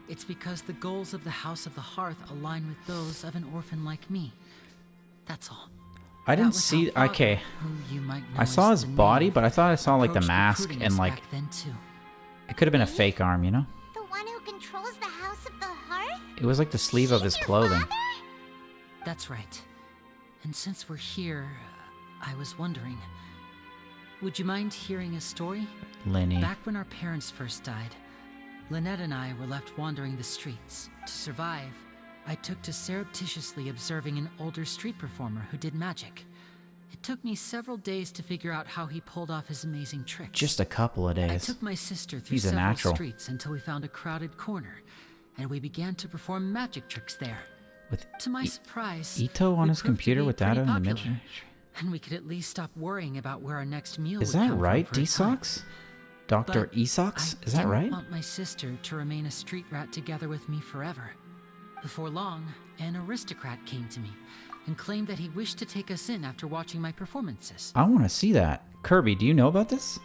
it's because the goals of the House of the Hearth align with those of an orphan like me. That's all. I didn't see. Okay, I saw his body, but I thought I saw like the mask and like it could have been a fake arm, you know? The one who controls the House of the Hearth? It was like the sleeve of his clothing. That's right. And since we're here, I was wondering, would you mind hearing a story? Lenny. Back when our parents first died, Lynette and I were left wandering the streets. To survive, I took to surreptitiously observing an older street performer who did magic. It took me several days to figure out how he pulled off his amazing tricks. Just a couple of days. I took my sister through He's a several natural. streets until we found a crowded corner, and we began to perform magic tricks there. With to my surprise, Ito on we his proved to computer be with data pretty in the popular, mid. and we could at least stop worrying about where our next meal Is would that come right, from for a time. D-Sox? Dr. But Esox? Is that I didn't right? want my sister to remain a street rat together with me forever. Before long, an aristocrat came to me and claimed that he wished to take us in after watching my performances. I want to see that. Kirby, do you know about this?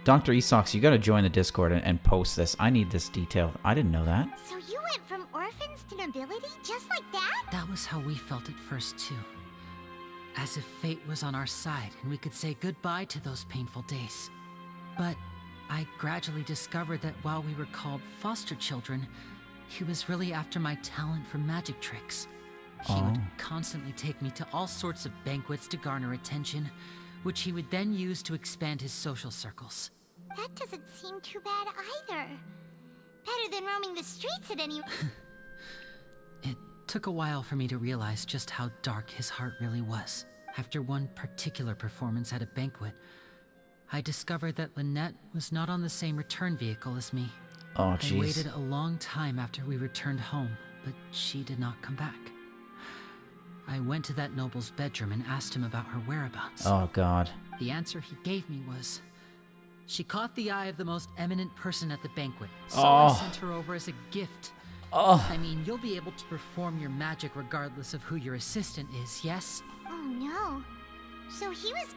Dr. Esox, you got to join the Discord and post this. I need this detail. I didn't know that. So you went from orphans to nobility just like that? That was how we felt at first, too. As if fate was on our side and we could say goodbye to those painful days. But I gradually discovered that while we were called foster children, he was really after my talent for magic tricks. He would constantly take me to all sorts of banquets to garner attention, which he would then use to expand his social circles. That doesn't seem too bad either. Better than roaming the streets at any... It took a while for me to realize just how dark his heart really was. After one particular performance at a banquet, I discovered that Lynette was not on the same return vehicle as me. Oh, I jeez. waited a long time after we returned home, but she did not come back. I went to that noble's bedroom and asked him about her whereabouts. Oh, God. The answer he gave me was, she caught the eye of the most eminent person at the banquet, so I sent her over as a gift. I mean, you'll be able to perform your magic regardless of who your assistant is, yes? Oh no. So he was...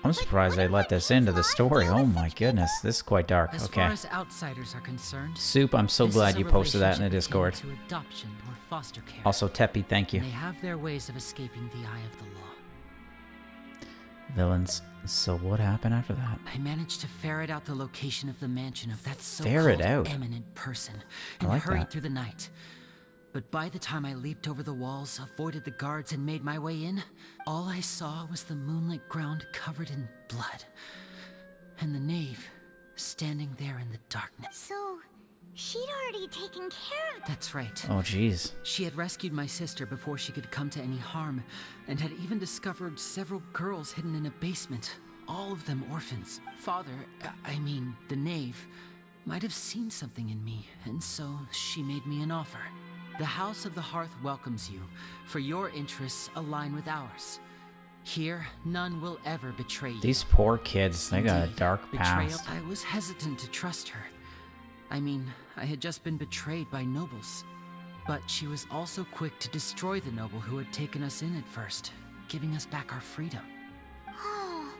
I'm surprised they let this into the story. Oh my goodness, this is quite dark. As Okay. far as outsiders are concerned, Soup, I'm so this glad is a you posted that in the relationship Discord. akin to adoption or foster care. Also, Teppy, thank you. And they have their ways of escaping the eye of the law. Villains. So what happened after that? I managed to ferret out the location of the mansion of that Ferret so-called out? eminent person I and like hurried that. through the night. But by the time I leaped over the walls, avoided the guards, and made my way in, all I saw was the moonlit ground covered in blood. And the knave standing there in the darkness. So, she'd already taken care of... That's right. Oh, jeez. She had rescued my sister before she could come to any harm, and had even discovered several girls hidden in a basement, all of them orphans. Father, I mean, the knave, might have seen something in me, and so she made me an offer. The House of the Hearth welcomes you, for your interests align with ours. Here, none will ever betray you. These poor kids, they got a Indeed, dark betrayal. past. I was hesitant to trust her. I mean, I had just been betrayed by nobles. But she was also quick to destroy the noble who had taken us in at first, giving us back our freedom. Oh,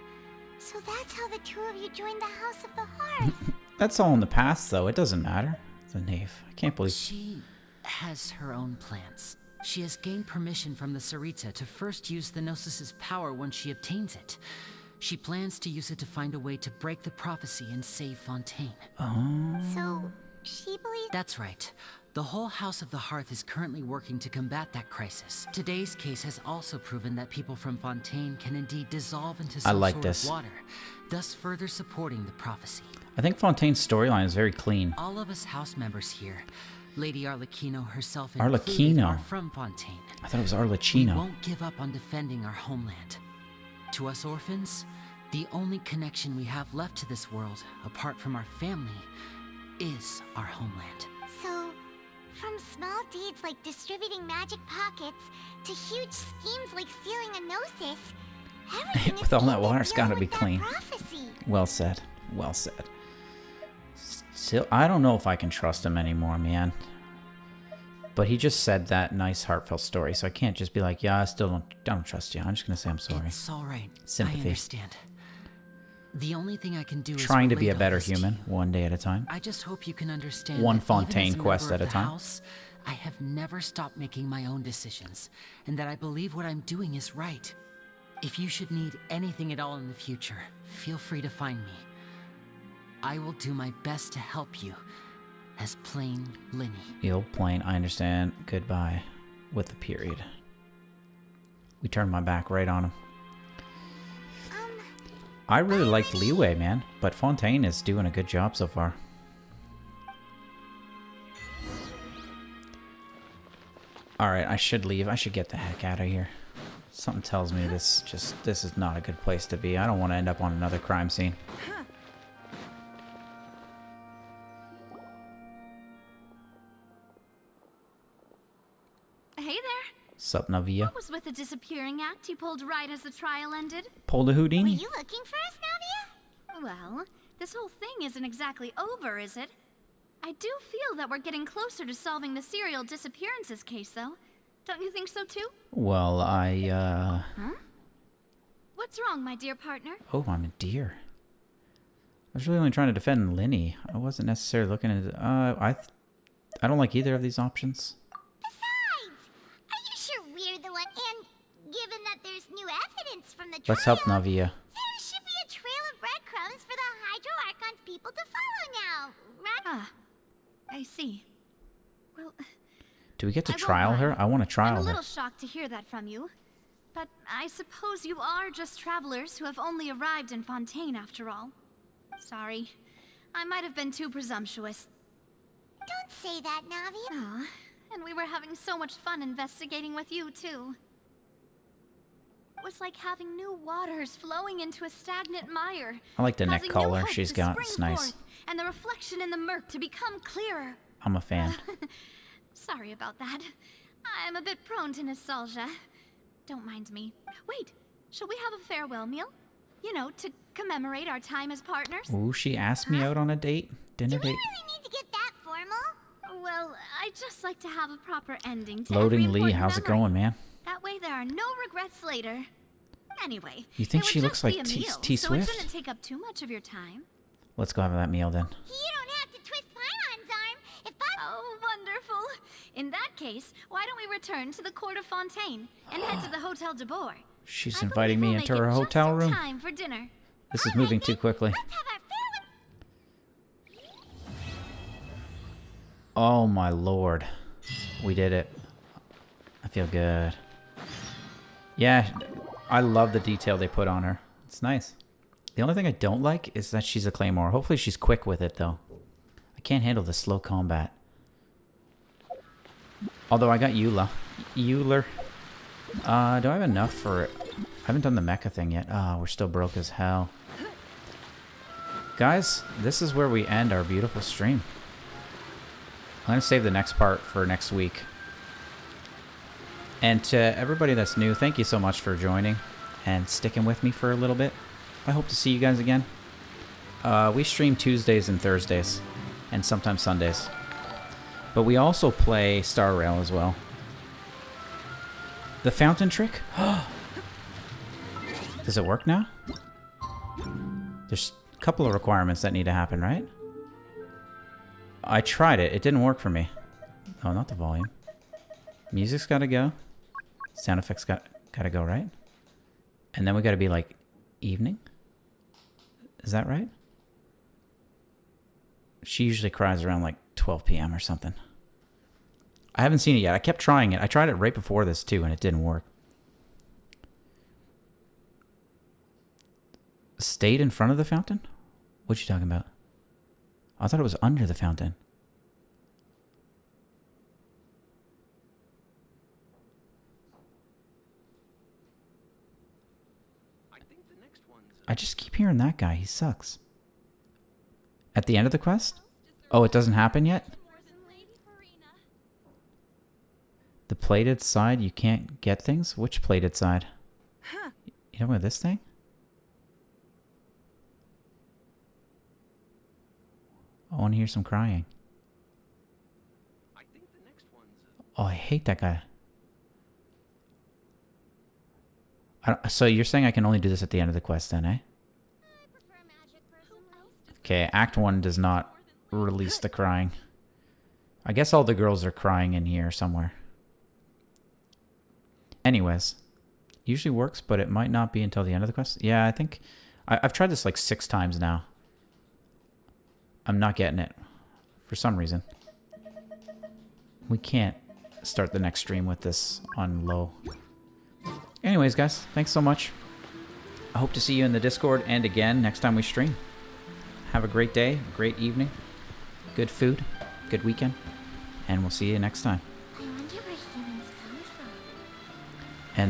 so that's how the two of you joined the House of the Hearth. That's all in the past, though. It doesn't matter. The knave. I can't believe... She has her own plans. She has gained permission from the Saritsa to first use the Gnosis' power once she obtains it. She plans to use it to find a way to break the prophecy and save Fontaine. Oh. So, she believes... That's right. The whole House of the Hearth is currently working to combat that crisis. Today's case has also proven that people from Fontaine can indeed dissolve into some like sort this. of water, thus further supporting the prophecy. I think Fontaine's storyline is very clean. All of us house members here, Lady Arlecchino herself Arlecchino? included, are from Fontaine. I thought it was We Arlecchino. won't give up on defending our homeland. To us orphans, the only connection we have left to this world, apart from our family, is our homeland. So, from small deeds like distributing magic pockets to huge schemes like stealing a Gnosis, everything With is all that aimed at water, it's gotta dealing be with that clean. prophecy. Well said. Well said. Still, I don't know if I can trust him anymore, man. But he just said that nice, heartfelt story, so I can't just be like, yeah, I still don't trust you. I'm just gonna say I'm sorry. It's all right. Sympathy. I understand. The only thing I can do is Trying to be a relate all better this to human, you. one day at a time. I just hope you can understand One that even Fontaine as a quest member at of a the time. House, I have never stopped making my own decisions, and that I believe what I'm doing is right. If you should need anything at all in the future, feel free to find me. I will do my best to help you, as plain Linny. The old plain, I understand. Goodbye. With a period. We turned my back right on him. I really liked Leeway, man, but Fontaine is doing a good job so far. Alright, I should leave. I should get the heck out of here. Something tells me this is not a good place to be. I don't want to end up on another crime scene. Hey there. Sup, Navia? What was with the disappearing act you pulled right as the trial ended? Pulled a Houdini? Were you looking for us, Navia? Well, this whole thing isn't exactly over, is it? I do feel that we're getting closer to solving the serial disappearances case, though. Don't you think so, too? Well, Huh? What's wrong, my dear partner? Oh, I'm a deer. I was really only trying to defend Linny. I wasn't necessarily looking at... I don't like either of these options. Besides, are you sure we're the one? And given that there's new evidence from the trial, Let's help Navia. there should be a trail of breadcrumbs for the Hydro Archon's people to follow now, right? Ah, I see. Well, Do we get to I won't trial lie. her? I want to I'm trial a her. little shocked to hear that from you. But I suppose you are just travelers who have only arrived in Fontaine after all. Sorry. I might have been too presumptuous. Don't say that, Navia. Aw, and we were having so much fun investigating with you, too. It was like having new waters flowing into a stagnant mire. I like the neck causing new collar hope she's to got. spring It's nice. forth, and the reflection in the murk to become clearer. I'm a fan. Sorry about that. I'm a bit prone to nostalgia. Don't mind me. Wait, shall we have a farewell meal? You know, to commemorate our time as partners? Ooh, she asked me out on a date? Dinner date? really need to get that formal? Well, I'd just like to have a proper ending to Loading every Lee, important how's it memory. going, man? That way there are no regrets later. Anyway, You think it would she looks just like be a T- meal, T so Swift? it shouldn't take up too much of your time. Let's go have that meal then. You don't have to twist Paimon's arm. If Bob... Oh, wonderful. In that case, why don't we return to the court of Fontaine and head to the Hotel de Boer? She's inviting me We'll into make her it hotel just in room. time for dinner. This is moving too quickly. Oh my lord. We did it. I feel good. Yeah, I love the detail they put on her. It's nice. The only thing I don't like is that she's a claymore. Hopefully she's quick with it though. I can't handle the slow combat. Although I got Euler. Do I have enough for it? I haven't done the mecha thing yet. Oh, we're still broke as hell. Guys, this is where we end our beautiful stream. I'm going to save the next part for next week. And to everybody that's new, thank you so much for joining and sticking with me for a little bit. I hope to see you guys again. We stream Tuesdays and Thursdays, and sometimes Sundays. But we also play Star Rail as well. The fountain trick? Does it work now? There's a couple of requirements that need to happen, right? I tried it. It didn't work for me. Oh, not the volume. Music's gotta go. Sound effects gotta go, right? And then we gotta be like evening? Is that right? She usually cries around like 12 p.m. or something. I haven't seen it yet. I kept trying it. I tried it right before this too, and it didn't work. Stayed in front of the fountain? What you talking about? I thought it was under the fountain. I just keep hearing that guy. He sucks. At the end of the quest? Oh, it doesn't happen yet? The plated side, you can't get things? Which plated side? You talking about this thing? I want to hear some crying. Oh, I hate that guy. So you're saying I can only do this at the end of the quest then, eh? Okay, Act 1 does not release the crying. I guess all the girls are crying in here somewhere. Anyways, usually works, but it might not be until the end of the quest. Yeah, I think I've tried this like 6 times now. I'm not getting it for some reason. We can't start the next stream with this on low. Anyways, guys, thanks so much. I hope to see you in the Discord and again next time we stream. Have a great day, a great evening, good food, good weekend, and we'll see you next time.